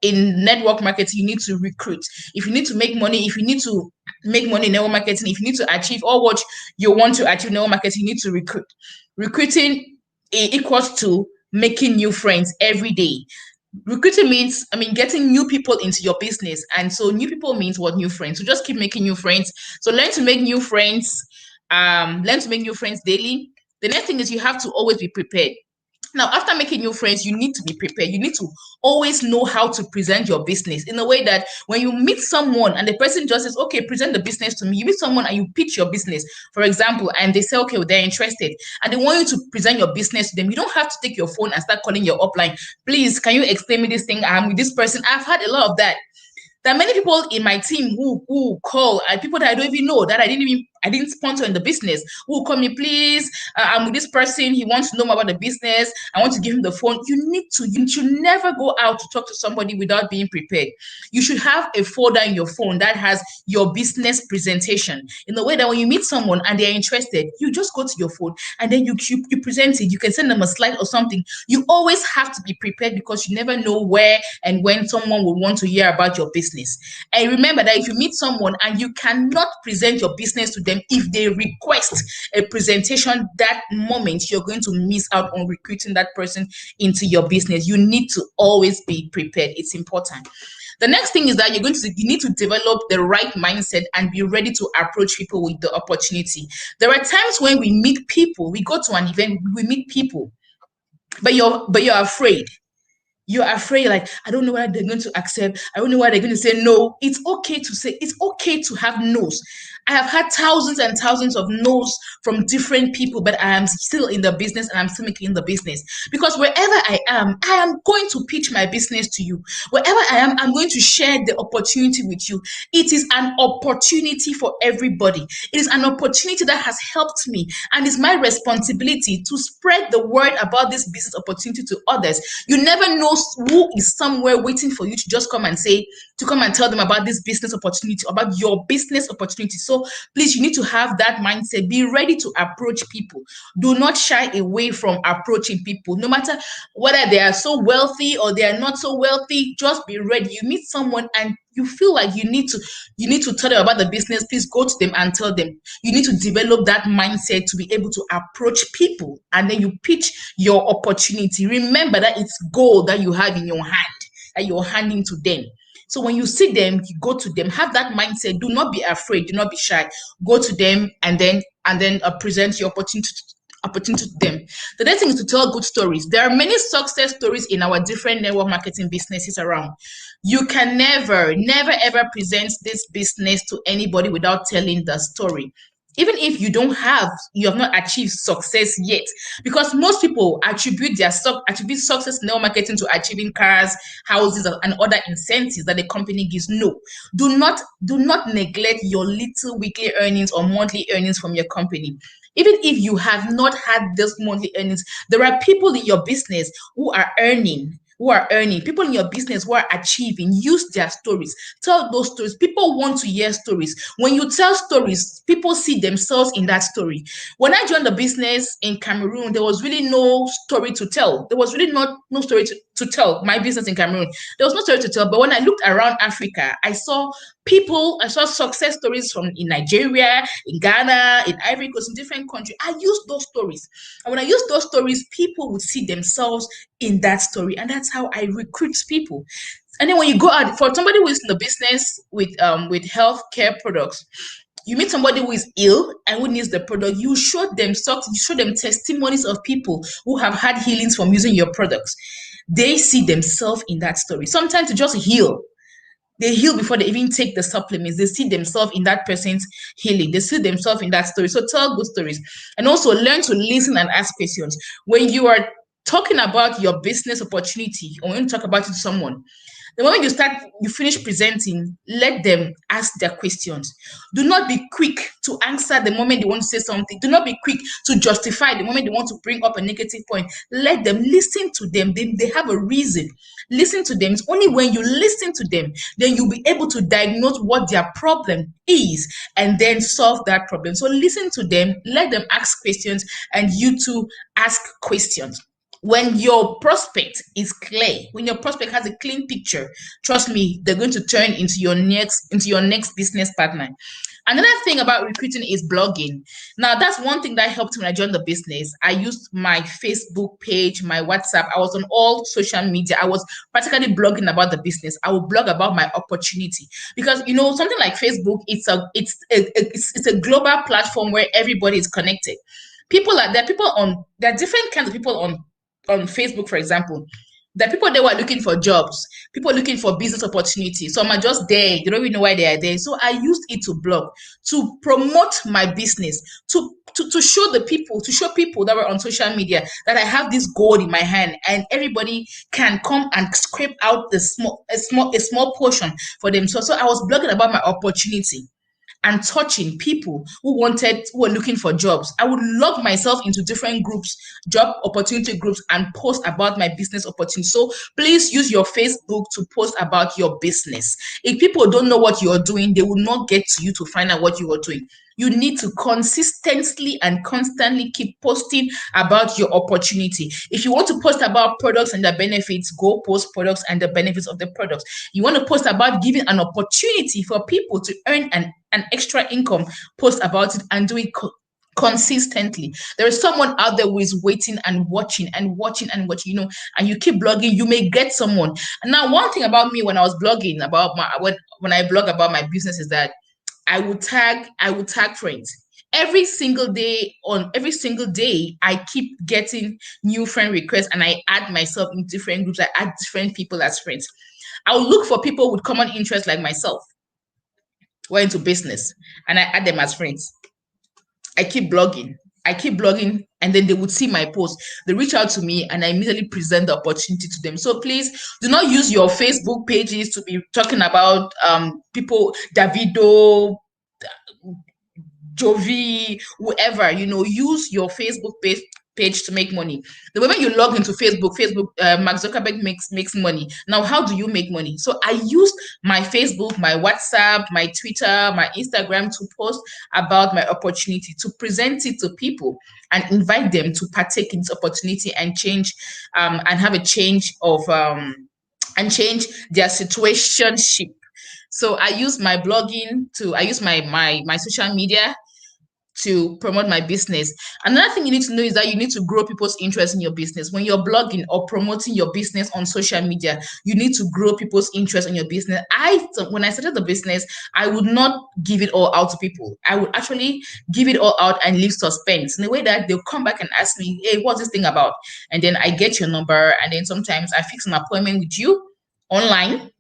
in network marketing, you need to recruit. If you need to make money, in network marketing, if you need to achieve all what you want to achieve in network marketing, you need to recruit. Recruiting equals to making new friends every day. Recruiting means, getting new people into your business. And so new people means what? New friends. So just keep making new friends. So learn to make new friends. Daily. The next thing is you have to always be prepared. Now, after making new friends, you need to be prepared. You need to always know how to present your business in a way that when you meet someone and the person just says, okay, present the business to me. You meet someone and you pitch your business, for example, and they say, okay, well, they're interested and they want you to present your business to them. You don't have to take your phone and start calling your upline. Please, can you explain me this thing? I'm with this person. I've had a lot of that. There are many people in my team who call, and people that I don't even know, that I didn't sponsor in the business, who call me, please, I'm with this person, he wants to know more about the business, I want to give him the phone. You should never go out to talk to somebody without being prepared. You should have a folder in your phone that has your business presentation, in the way that when you meet someone and they're interested, you just go to your phone and then you present it. You can send them a slide or something. You always have to be prepared, because you never know where and when someone will want to hear about your business. And remember that if you meet someone and you cannot present your business to them, if they request a presentation that moment, you're going to miss out on recruiting that person into your business. You need to always be prepared. It's important. The next thing is that you need to develop the right mindset and be ready to approach people with the opportunity. There are times when we meet people, we go to an event, we meet people, but you're afraid. You're afraid, like, I don't know whether they're going to accept. I don't know whether they're going to say no. It's okay to say, it's okay to have no's. I have had thousands and thousands of no's from different people, but I am still in the business and I'm still making the business. Because wherever I am going to pitch my business to you. Wherever I am, I'm going to share the opportunity with you. It is an opportunity for everybody. It is an opportunity that has helped me, and it's my responsibility to spread the word about this business opportunity to others. You never know who is somewhere waiting for you to just come and tell them about this business opportunity, about your business opportunity. So please, you need to have that mindset. Be ready to approach people. Do not shy away from approaching people, no matter whether they are so wealthy or they are not so wealthy. Just be ready. You meet someone and you feel like you need to tell them about the business. Please go to them and tell them. You need to develop that mindset to be able to approach people, and then you pitch your opportunity. Remember that it's gold that you have in your hand that you're handing to them. So when you see them, you go to them. Have that mindset. Do not be afraid. Do not be shy. Go to them and then present your opportunity to them. The next thing is to tell good stories. There are many success stories in our different network marketing businesses around. You can never ever present this business to anybody without telling the story. Even if you have not achieved success yet, because most people attribute success in network marketing to achieving cars, houses, and other incentives that the company gives. No, do not neglect your little weekly earnings or monthly earnings from your company. Even if you have not had those monthly earnings, there are people in your business who are earning. People in your business who are achieving. Use their stories. Tell those stories. People want to hear stories. When you tell stories, people see themselves in that story. When I joined the business in Cameroon, there was really no story to tell. There was really no story to tell. My business in Cameroon, there was no story to tell. But when I looked around Africa, I saw success stories in Nigeria, in Ghana, in Ivory Coast, in different countries. I used those stories. And when I used those stories, people would see themselves in that story. And that's how I recruit people. And then when you go out, for somebody who is in the business with healthcare products, you meet somebody who is ill and who needs the product, you show them testimonies of people who have had healings from using your products. They see themselves in that story. Sometimes to just heal. They heal before they even take the supplements. They see themselves in that person's healing. They see themselves in that story. So tell good stories. And also learn to listen and ask questions. When you are talking about your business opportunity, or when you talk about it to someone, the moment you finish presenting, let them ask their questions. Do not be quick to answer the moment they want to say something. Do not be quick to justify the moment they want to bring up a negative point. Let them listen to them. They have a reason. Listen to them. It's only when you listen to them, then you'll be able to diagnose what their problem is and then solve that problem. So listen to them, let them ask questions, and you too ask questions. When your prospect is clear, when your prospect has a clean picture, trust me, they're going to turn into your next business partner. Another thing about recruiting is blogging. Now, that's one thing that helped me when I joined the business. I used my Facebook page, my WhatsApp. I was on all social media. I was practically blogging about the business. I would blog about my opportunity because something like Facebook, it's a global platform where everybody is connected. There are different kinds of people on Facebook, for example. There are people that were looking for jobs, people looking for business opportunities. Some are just there. They don't even know why they are there. So I used it to blog, to promote my business, to show people that were on social media that I have this gold in my hand, and everybody can come and scrape out a small portion for themselves. So I was blogging about my opportunity and touching people who were looking for jobs. I would log myself into different groups, job opportunity groups, and post about my business opportunity. So please use your Facebook to post about your business. If people don't know what you're doing, they will not get to you to find out what you are doing. You need to consistently and constantly keep posting about your opportunity. If you want to post about products and their benefits, go post products and the benefits of the products. You want to post about giving an opportunity for people to earn an extra income, post about it and do it consistently. There is someone out there who is waiting and watching and watching and watching, and you keep blogging, you may get someone. And now, one thing about me when I was blogging about when I blog about my business is that I would tag friends. Every single day, I keep getting new friend requests and I add myself in different groups. I add different people as friends. I will look for people with common interests like myself. We're into business and I add them as friends. I keep blogging, and then they would see my post. They reach out to me and I immediately present the opportunity to them. So please do not use your Facebook pages to be talking about people, Davido, Jovi, whoever, use your Facebook page to make money. The moment you log into Facebook, Mark Zuckerberg makes money. Now, how do you make money? So I use my Facebook, my WhatsApp, my Twitter, my Instagram to post about my opportunity, to present it to people and invite them to partake in this opportunity and change and have a change of and change their situationship. So I use my blogging I use my social media to promote my business. Another thing you need to know is that you need to grow people's interest in your business. When you're blogging or promoting your business on social media, you need to grow people's interest in your business. When I started the business, I would not give it all out to people. I would actually give it all out and leave suspense in a way that they'll come back and ask me, hey, what's this thing about? And then I get your number, and then sometimes I fix an appointment with you online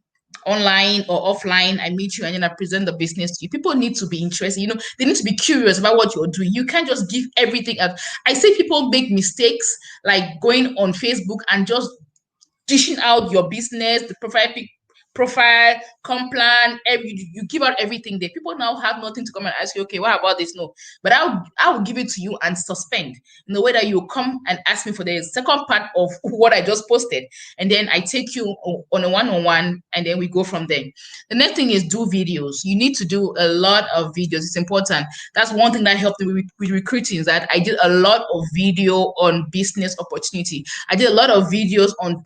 or offline. I meet you and then I present the business to you. People need to be interested. They need to be curious about what you're doing. You can't just give everything up. I see people make mistakes like going on Facebook and just dishing out your business, the profile, plan, you give out everything there. People now have nothing to come and ask you, okay, what about this? No, but I will give it to you and suspend in the way that you come and ask me for the second part of what I just posted, and then I take you on a one-on-one, and then we go from there. The next thing is do videos. You need to do a lot of videos. It's important. That's one thing that helped me with recruiting, is that I did a lot of video on business opportunity. I did a lot of videos on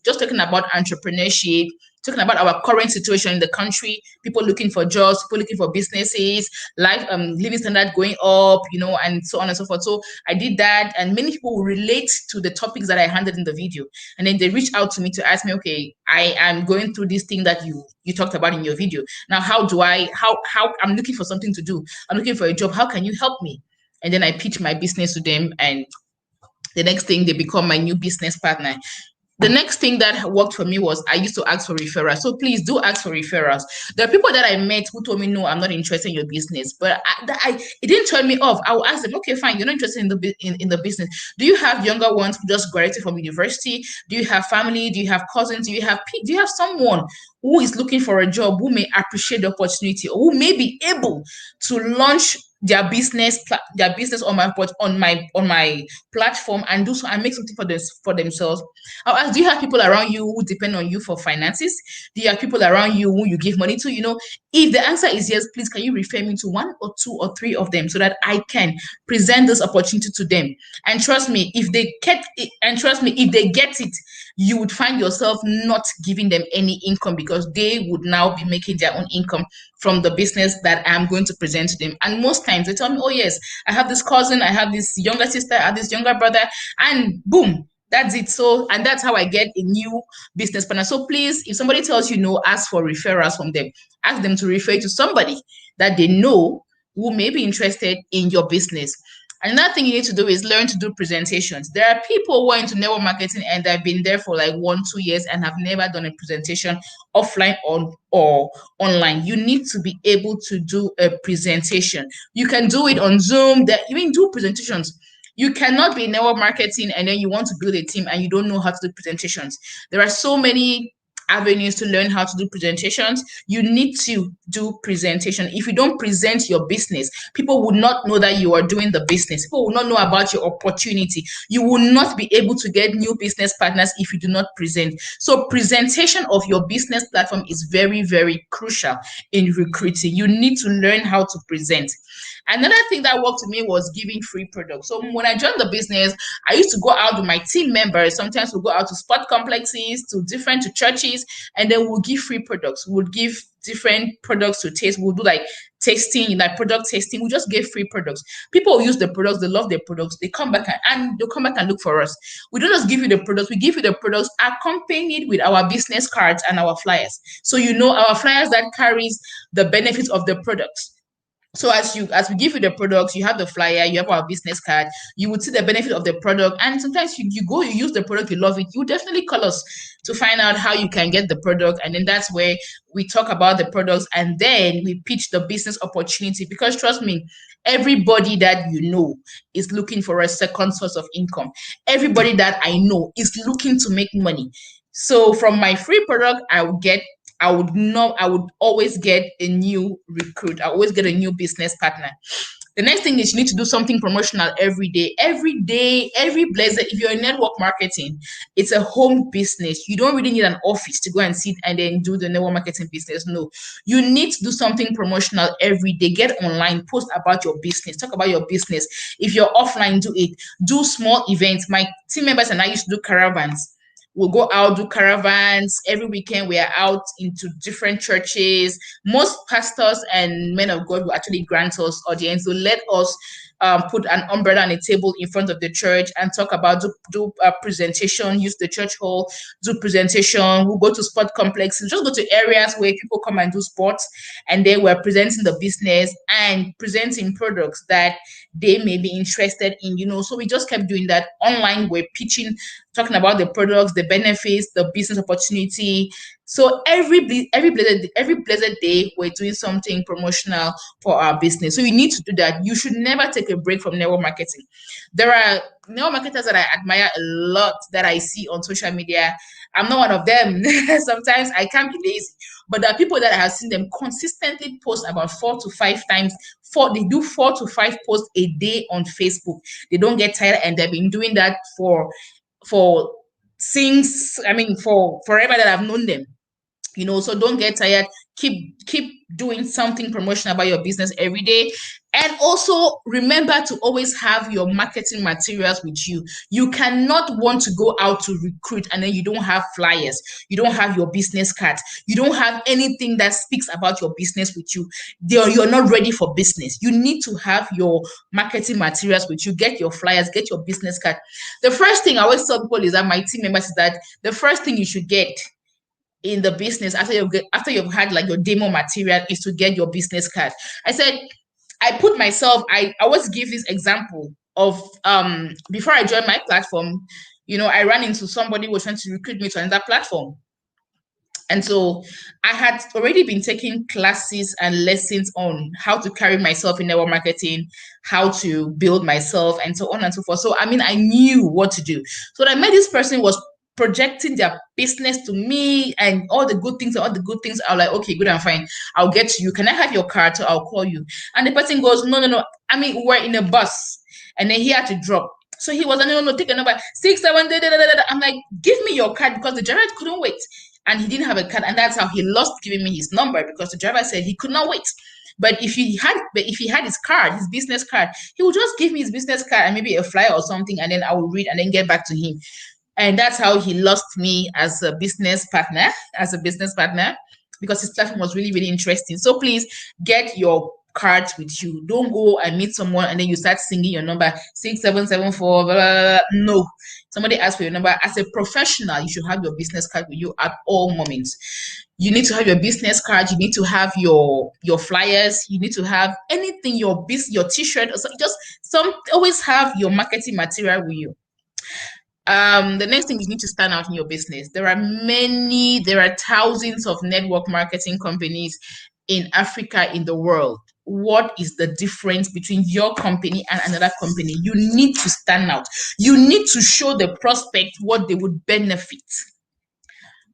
just talking about entrepreneurship, talking about our current situation in the country, people looking for jobs, people looking for businesses, life, living standard going up, and so on and so forth. So I did that, and many people will relate to the topics that I handled in the video. And then they reach out to me to ask me, okay, I am going through this thing that you talked about in your video. Now, how I'm looking for something to do. I'm looking for a job. How can you help me? And then I pitch my business to them, and the next thing, they become my new business partner. The next thing that worked for me was I used to ask for referrals. So please do ask for referrals. There are people that I met who told me, no, I'm not interested in your business, but it didn't turn me off. I will ask them, okay, fine, you're not interested in the business. Do you have younger ones who just graduated from university? Do you have family? Do you have cousins? Do you have someone who is looking for a job, who may appreciate the opportunity, or who may be able to launch their business on my platform and do so and make something for themselves. I'll ask, do you have people around you who depend on you for finances? Do you have people around you who you give money to? If the answer is yes, please can you refer me to 1 or 2 or 3 of them so that I can present this opportunity to them? And trust me, if they get it, you would find yourself not giving them any income, because they would now be making their own income from the business that I'm going to present to them. And most times they tell me, oh yes, I have this cousin, I have this younger sister, I have this younger brother, and boom, that's it. So, and that's how I get a new business partner. So please, if somebody tells you no, ask for referrals from them. Ask them to refer to somebody that they know who may be interested in your business. Another thing you need to do is learn to do presentations. There are people who are into network marketing and they've been there for like 1-2 years and have never done a presentation offline or online. You need to be able to do a presentation. You can do it on Zoom. You can do presentations. You cannot be in network marketing and then you want to build a team and you don't know how to do presentations. There are so many avenues to learn how to do presentations. You need to do presentation. If you don't present your business, people will not know that you are doing the business. People will not know about your opportunity. You will not be able to get new business partners if you do not present. So presentation of your business platform is very, very crucial in recruiting. You need to learn how to present. Another thing that worked to me was giving free products. So when I joined the business, I used to go out with my team members. Sometimes we'll go out to sport complexes, to churches, and then we'll give free products. We'll give different products to taste. We'll do like tasting, like product tasting. We just give free products. People use the products, they love the products. They come back and they'll come back and look for us. We don't just give you the products, we give you the products accompanied with our business cards and our flyers. So our flyers that carries the benefits of the products. So as we give you the products, you have the flyer, you have our business card, you would see the benefit of the product. And sometimes you use the product, you love it, you definitely call us to find out how you can get the product. And then that's where we talk about the products and then we pitch the business opportunity. Because trust me, everybody that you know is looking for a second source of income. Everybody that I know is looking to make money. So from my free product, I would always get a new recruit. I always get a new business partner. The next thing is you need to do something promotional every day. Every day, every blessed. If you're in network marketing, it's a home business. You don't really need an office to go and sit and then do the network marketing business. No, you need to do something promotional every day. Get online, post about your business, talk about your business. If you're offline, do it. Do small events. My team members and I used to do caravans. We'll go out, do caravans. Every weekend, we are out into different churches. Most pastors and men of God will actually grant us audience. So let us put an umbrella on a table in front of the church and talk about, do a presentation, use the church hall, do presentation. We'll go to sport complexes, just go to areas where people come and do sports. And then we're presenting the business and presenting products that they may be interested in, So we just kept doing that. Online, we're pitching, talking about the products, the benefits, the business opportunity. So every blessed day, we're doing something promotional for our business. So you need to do that. You should never take a break from network marketing. There are network marketers that I admire a lot that I see on social media. I'm not one of them. Sometimes I can't be lazy. But there are people that I have seen them consistently post about 4 to 5 times. They do 4 to 5 posts a day on Facebook. They don't get tired, and they've been doing that for forever that I've known them. So don't get tired. Keep doing something promotional about your business every day. And also remember to always have your marketing materials with you. You cannot want to go out to recruit and then you don't have flyers. You don't have your business cards. You don't have anything that speaks about your business with you. You're not ready for business. You need to have your marketing materials with you. Get your flyers, get your business card. The first thing I always tell people is that my team members is that the first thing you should get in the business after you've had like your demo material is to get your business card. I said, I always give this example of before I joined my platform, I ran into somebody who was trying to recruit me to another platform. And so I had already been taking classes and lessons on how to carry myself in network marketing, how to build myself, and so on and so forth. So, I knew what to do. So when I met this person, was projecting their business to me and all the good things, I'm like, okay, good and fine. I'll get to you. Can I have your card? So I'll call you. And the person goes, no. I mean, we're in a bus. And then he had to drop. So he was like, no, take a number, 6, 7, da, da, da, da. I'm like, give me your card, because the driver couldn't wait. And he didn't have a card. And that's how he lost giving me his number, because the driver said he could not wait. But if he had his card, his business card, he would just give me his business card and maybe a flyer or something, and then I will read and then get back to him. And that's how he lost me as a business partner, because his platform was really, really interesting. So please get your cards with you. Don't go and meet someone and then you start singing your number 6774. Blah, blah, blah. No, somebody asks for your number. As a professional, you should have your business card with you at all moments. You need to have your business card. You need to have your flyers. You need to have anything, your t-shirt, or just always have your marketing material with you. The next thing, you need to stand out in your business. There are thousands of network marketing companies in Africa, in the world. What is the difference between your company and another company? You need to stand out. You need to show the prospect what they would benefit.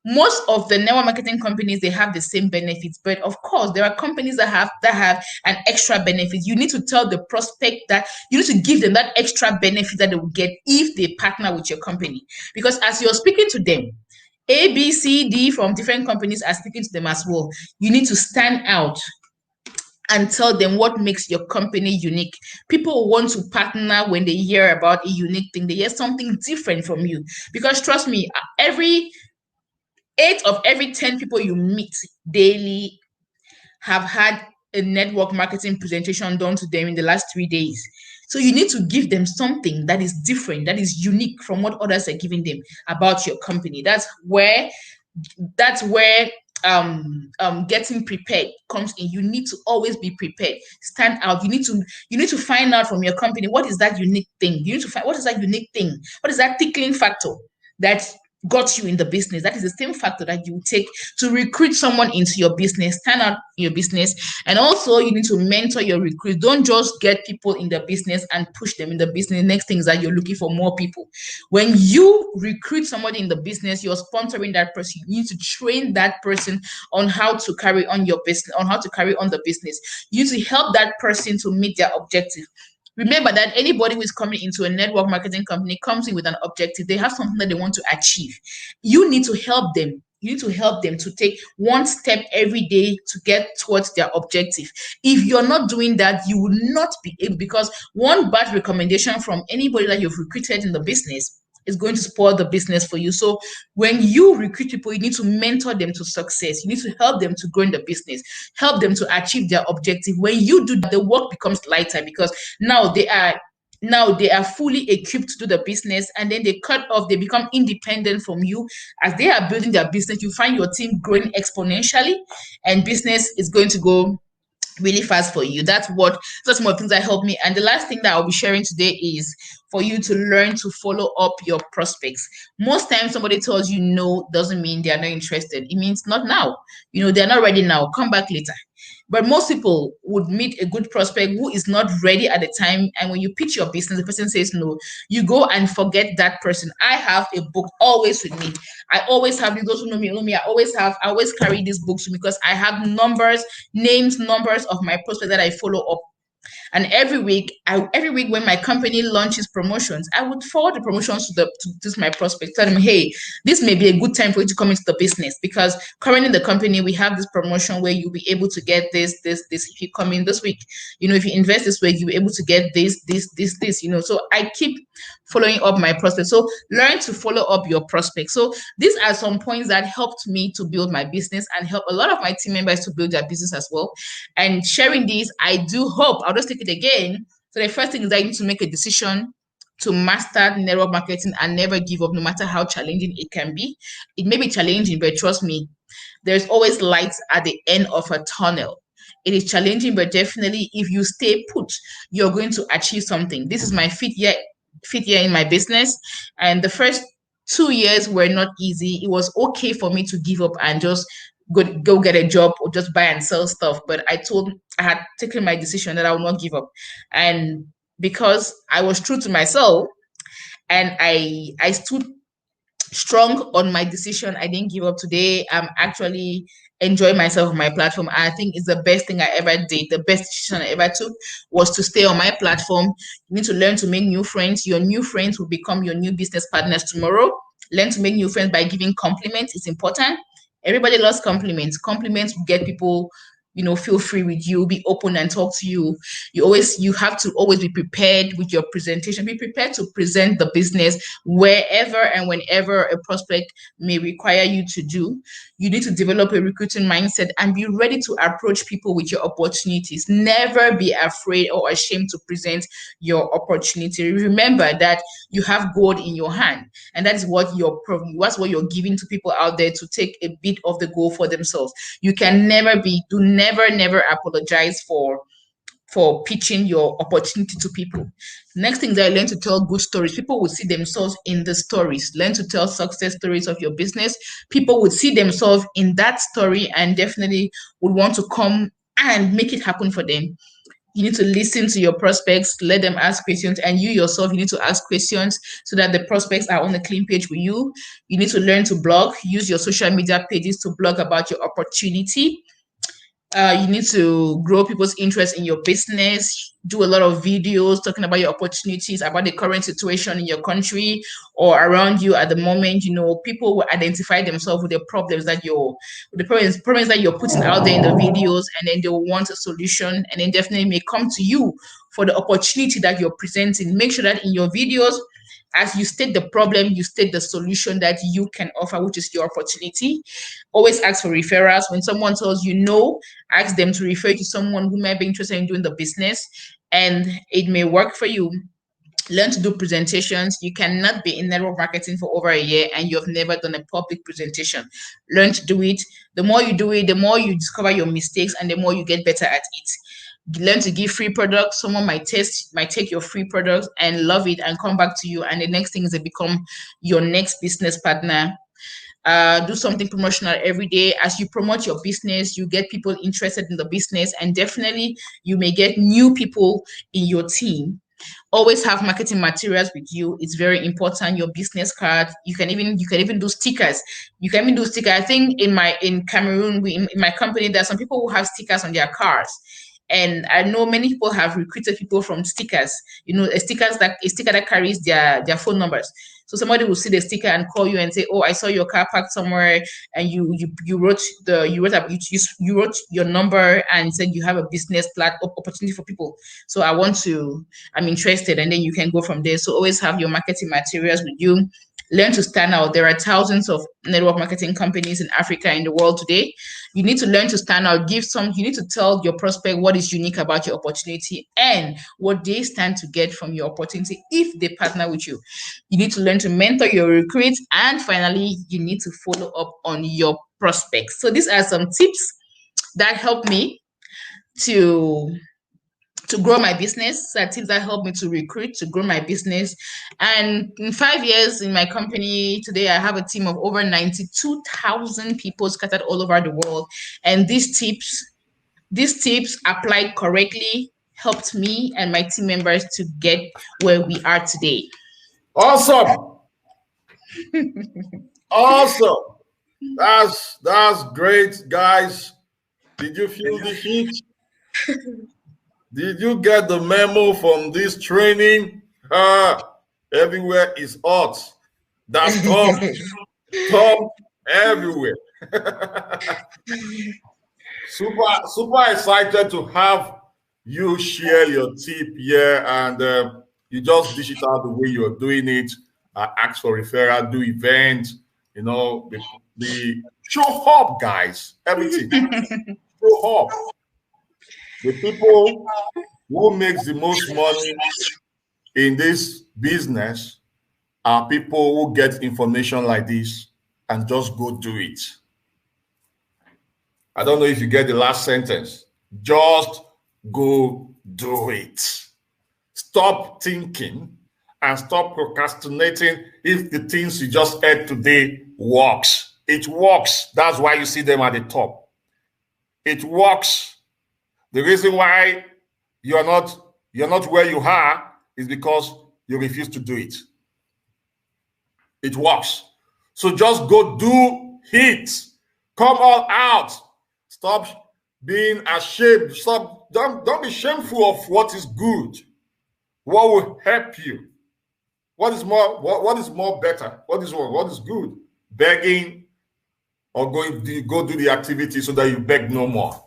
Most of the network marketing companies, they have the same benefits, but of course there are companies that have an extra benefit. You need to tell the prospect that you need to give them that extra benefit that they will get if they partner with your company. Because as you're speaking to them, A, B, C, D from different companies are speaking to them as well. You need to stand out and tell them what makes your company unique. People want to partner when they hear about a unique thing. They hear something different from you. Because trust me, 8 of every 10 people you meet daily have had a network marketing presentation done to them in the last 3 days. So you need to give them something that is different, that is unique from what others are giving them about your company. That's where getting prepared comes in. You need to always be prepared. Stand out. You need to find out from your company, what is that unique thing. You need to find what is that unique thing. What is that tickling factor that got you in the business? That is the same factor that you take to recruit someone into your business. Stand out in your business. And also, you need to mentor your recruits. Don't just get people in the business and push them in the business. The next thing is that you're looking for more people. When you recruit somebody in the business, you're sponsoring that person. You need to train that person on how to carry on your business, on how to carry on the business. You need to help that person to meet their objective. Remember that anybody who is coming into a network marketing company comes in with an objective. They have something that they want to achieve. You need to help them. You need to help them to take one step every day to get towards their objective. If you're not doing that, you will not be able, because one bad recommendation from anybody that you've recruited in the business is going to spoil the business for you. So when you recruit people, you need to mentor them to success. You need to help them to grow in the business, help them to achieve their objective. When you do that, the work becomes lighter, because now they are fully equipped to do the business, and then they become independent from you. As they are building their business, you find your team growing exponentially, and business is going to go really fast for you. That's some of the things that help me. And the last thing that I'll be sharing today is for you to learn to follow up your prospects. Most times somebody tells you no doesn't mean they're not interested. It means not now. They're not ready now. Come back later. But most people would meet a good prospect who is not ready at the time. And when you pitch your business, the person says no, you go and forget that person. I have a book always with me. I always have those who know me. I always carry these books because I have names of my prospects that I follow up. And every week when my company launches promotions, I would forward the promotions to my prospects, tell them, hey, this may be a good time for you to come into the business, because currently in the company, we have this promotion where you'll be able to get this, if you come in this week, if you invest this way, you'll be able to get this. So I keep following up my prospects. So learn to follow up your prospects. So these are some points that helped me to build my business and help a lot of my team members to build their business as well. And sharing these, I do hope, I'll just take it again. So the first thing is that you need to make a decision to master network marketing and never give up, no matter how challenging it can be. It may be challenging, but trust me, there's always light at the end of a tunnel. It is challenging, but definitely if you stay put, you're going to achieve something. This is my fifth year in my business, and the first 2 years were not easy. It was okay for me to give up and just go get a job or just buy and sell stuff, but I had taken my decision that I will not give up. And because I was true to myself and I stood strong on my decision. I didn't give up today. I'm actually enjoying myself on my platform. I think it's the best thing I ever did. The best decision I ever took was to stay on my platform. You need to learn to make new friends. Your new friends will become your new business partners tomorrow. Learn to make new friends by giving compliments. It's important. Everybody loves compliments. Compliments will get people, feel free with you, be open and talk to you. You have to always be prepared with your presentation. Be prepared to present the business wherever and whenever a prospect may require you to do. You need to develop a recruiting mindset and be ready to approach people with your opportunities. Never be afraid or ashamed to present your opportunity. Remember that you have gold in your hand, and that's what you're giving to people out there to take a bit of the gold for themselves. You can never apologize for pitching your opportunity to people. Next thing that I learn to tell good stories. People would see themselves in the stories. Learn to tell success stories of your business. People would see themselves in that story and definitely would want to come and make it happen for them. You need to listen to your prospects, let them ask questions, and you yourself, you need to ask questions so that the prospects are on the clean page with you. You need to learn to blog, use your social media pages to blog about your opportunity. You need to grow people's interest in your business, do a lot of videos talking about your opportunities, about the current situation in your country or around you at the moment. People will identify themselves with the problems that you're putting out there in the videos, and then they will want a solution, and then definitely may come to you for the opportunity that you're presenting. Make sure that in your videos, as you state the problem, you state the solution that you can offer, which is your opportunity. Always ask for referrals. When someone tells you no, ask them to refer you to someone who might be interested in doing the business, and it may work for you. Learn to do presentations. You cannot be in network marketing for over a year and you have never done a public presentation. Learn to do it. The more you do it, the more you discover your mistakes and the more you get better at it. Learn to give free products. Someone might take your free products and love it and come back to you, and the next thing is they become your next business partner. Do something promotional every day. As you promote your business, you get people interested in the business, and definitely you may get new people in your team. Always have marketing materials with you. It's very important. Your business card. You can even do stickers. I think in Cameroon, in my company, there are some people who have stickers on their cars. And I know many people have recruited people from stickers. A sticker that carries their phone numbers. So somebody will see the sticker and call you and say, "Oh, I saw your car parked somewhere," and you wrote your number and said you have a business opportunity for people. So I'm interested, and then you can go from there. So always have your marketing materials with you. Learn to stand out. There are thousands of network marketing companies in Africa, in the world today. You need to learn to stand out. You need to tell your prospect what is unique about your opportunity and what they stand to get from your opportunity if they partner with you. You need to learn to mentor your recruits. And finally, you need to follow up on your prospects. So these are some tips that help me to grow my business, tips that help me to recruit, to grow my business. And in 5 years in my company, today I have a team of over 92,000 people scattered all over the world. And these tips applied correctly helped me and my team members to get where we are today. Awesome. Awesome. That's great, guys. Did you feel the heat? Did you get the memo from this training? Everywhere is hot. That's Tom everywhere. Super excited to have you share your tip here, and you just dish it out the way you're doing it. Ask for referral, do events, the show up, guys. Everything. Show up. The people who makes the most money in this business are people who get information like this and just go do it. I don't know if you get the last sentence. Just go do it. Stop thinking and stop procrastinating if the things you just heard today works. It works. That's why you see them at the top. It works. The reason why you're not where you are is because you refuse to do it. It works. So just go do it. Come all out. Stop being ashamed. Don't be shameful of what is good. What will help you? What is more better? What is good? Begging or go do the activity so that you beg no more.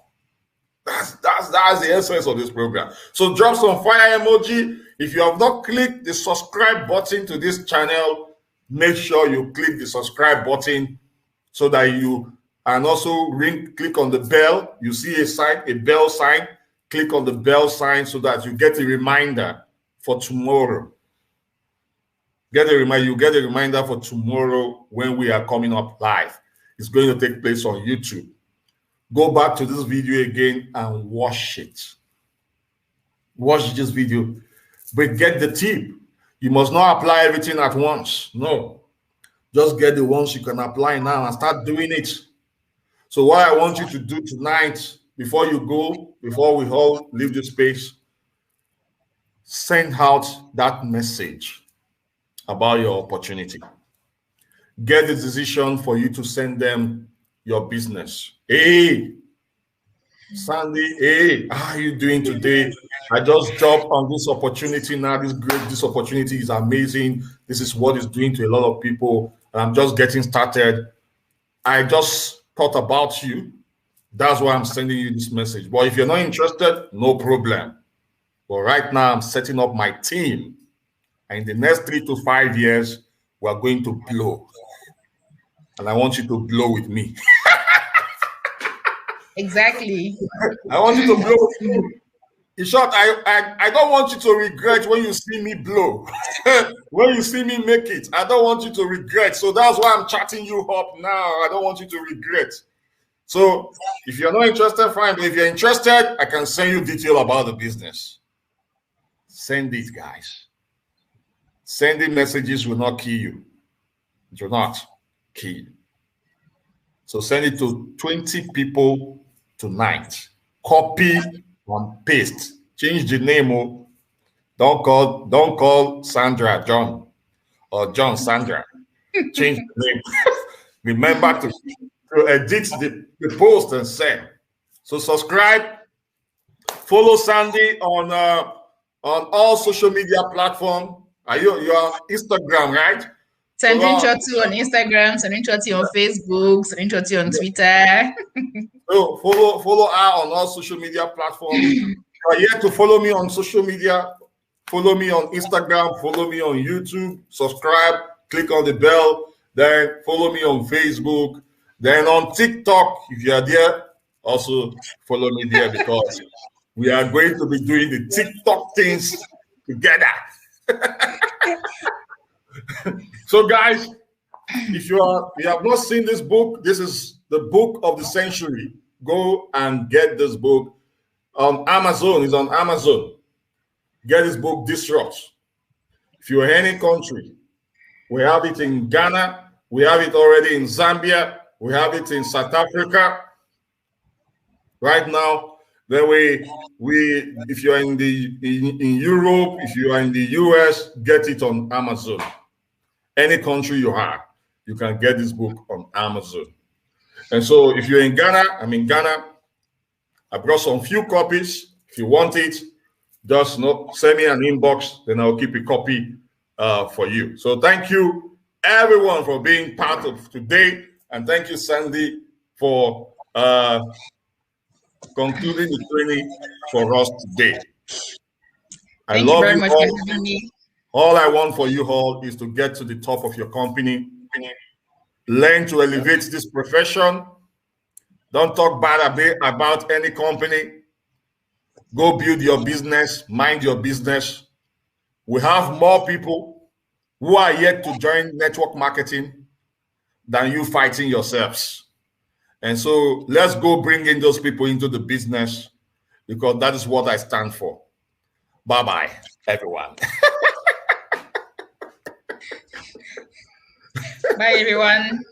That's the essence of this program. So drop some fire emoji. If you have not clicked the subscribe button to this channel, make sure you click the subscribe button so that you, and also click on the bell. You see a bell sign. Click on the bell sign so that you get a reminder for tomorrow. You get a reminder for tomorrow when we are coming up live. It's going to take place on YouTube. Go back to this video again and watch it. Watch this video, but get the tip. You must not apply everything at once. No, just get the ones you can apply now and start doing it. So what I want you to do tonight, before you go, before we all leave the space, send out that message about your opportunity. Get the decision for you to send them your business. Hey, Sandy, hey, how are you doing today? I just jumped on this opportunity now. This opportunity is amazing. This is what it's doing to a lot of people. And I'm just getting started. I just thought about you. That's why I'm sending you this message. But if you're not interested, no problem. But right now, I'm setting up my team. And in the next 3 to 5 years, we're going to blow. And I want you to blow with me. Exactly. I want you to blow with me. In short, I don't want you to regret when you see me blow. When you see me make it, I don't want you to regret. So that's why I'm chatting you up now. I don't want you to regret. So if you're not interested, fine. But if you're interested, I can send you detail about the business. Send it, guys. Sending messages will not kill you. It will not kill you. So send it to 20 people tonight. Copy and paste. Change the name. Don't call Sandra John or John Sandra. Change the name. Remember to edit the post and send. So subscribe. Follow Sandy on all social media platforms. You're on Instagram, right? Sandrine Chotu on Instagram, Sandrine Chotu on Facebook, Sandrine Chotu on Twitter. So follow her on all social media platforms. You are here to follow me on social media. Follow me on Instagram. Follow me on YouTube. Subscribe. Click on the bell. Then follow me on Facebook. Then on TikTok, if you are there, also follow me there because we are going to be doing the TikTok things together. So guys, if you have not seen this book, this is the book of the century. Go and get this book on Amazon. It's on Amazon. Get this book, Disrupt. If you're in any country, we have it in Ghana, we have it already in Zambia, we have it in South Africa. Right now, then if you're in Europe, if you are in the US, get it on Amazon. Any country you are, you can get this book on Amazon. And so if you're in Ghana, I'm in Ghana. I brought some few copies. If you want it, just send me an inbox, then I'll keep a copy for you. So thank you, everyone, for being part of today. And thank you, Sandy, for concluding the training for us today. Thank you very much for having me. All I want for you all is to get to the top of your company. Learn to elevate this profession. Don't talk bad about any company. Go build your business. Mind your business. We have more people who are yet to join network marketing than you fighting yourselves. And so let's go bring in those people into the business because that is what I stand for. Bye-bye, everyone. Bye, everyone.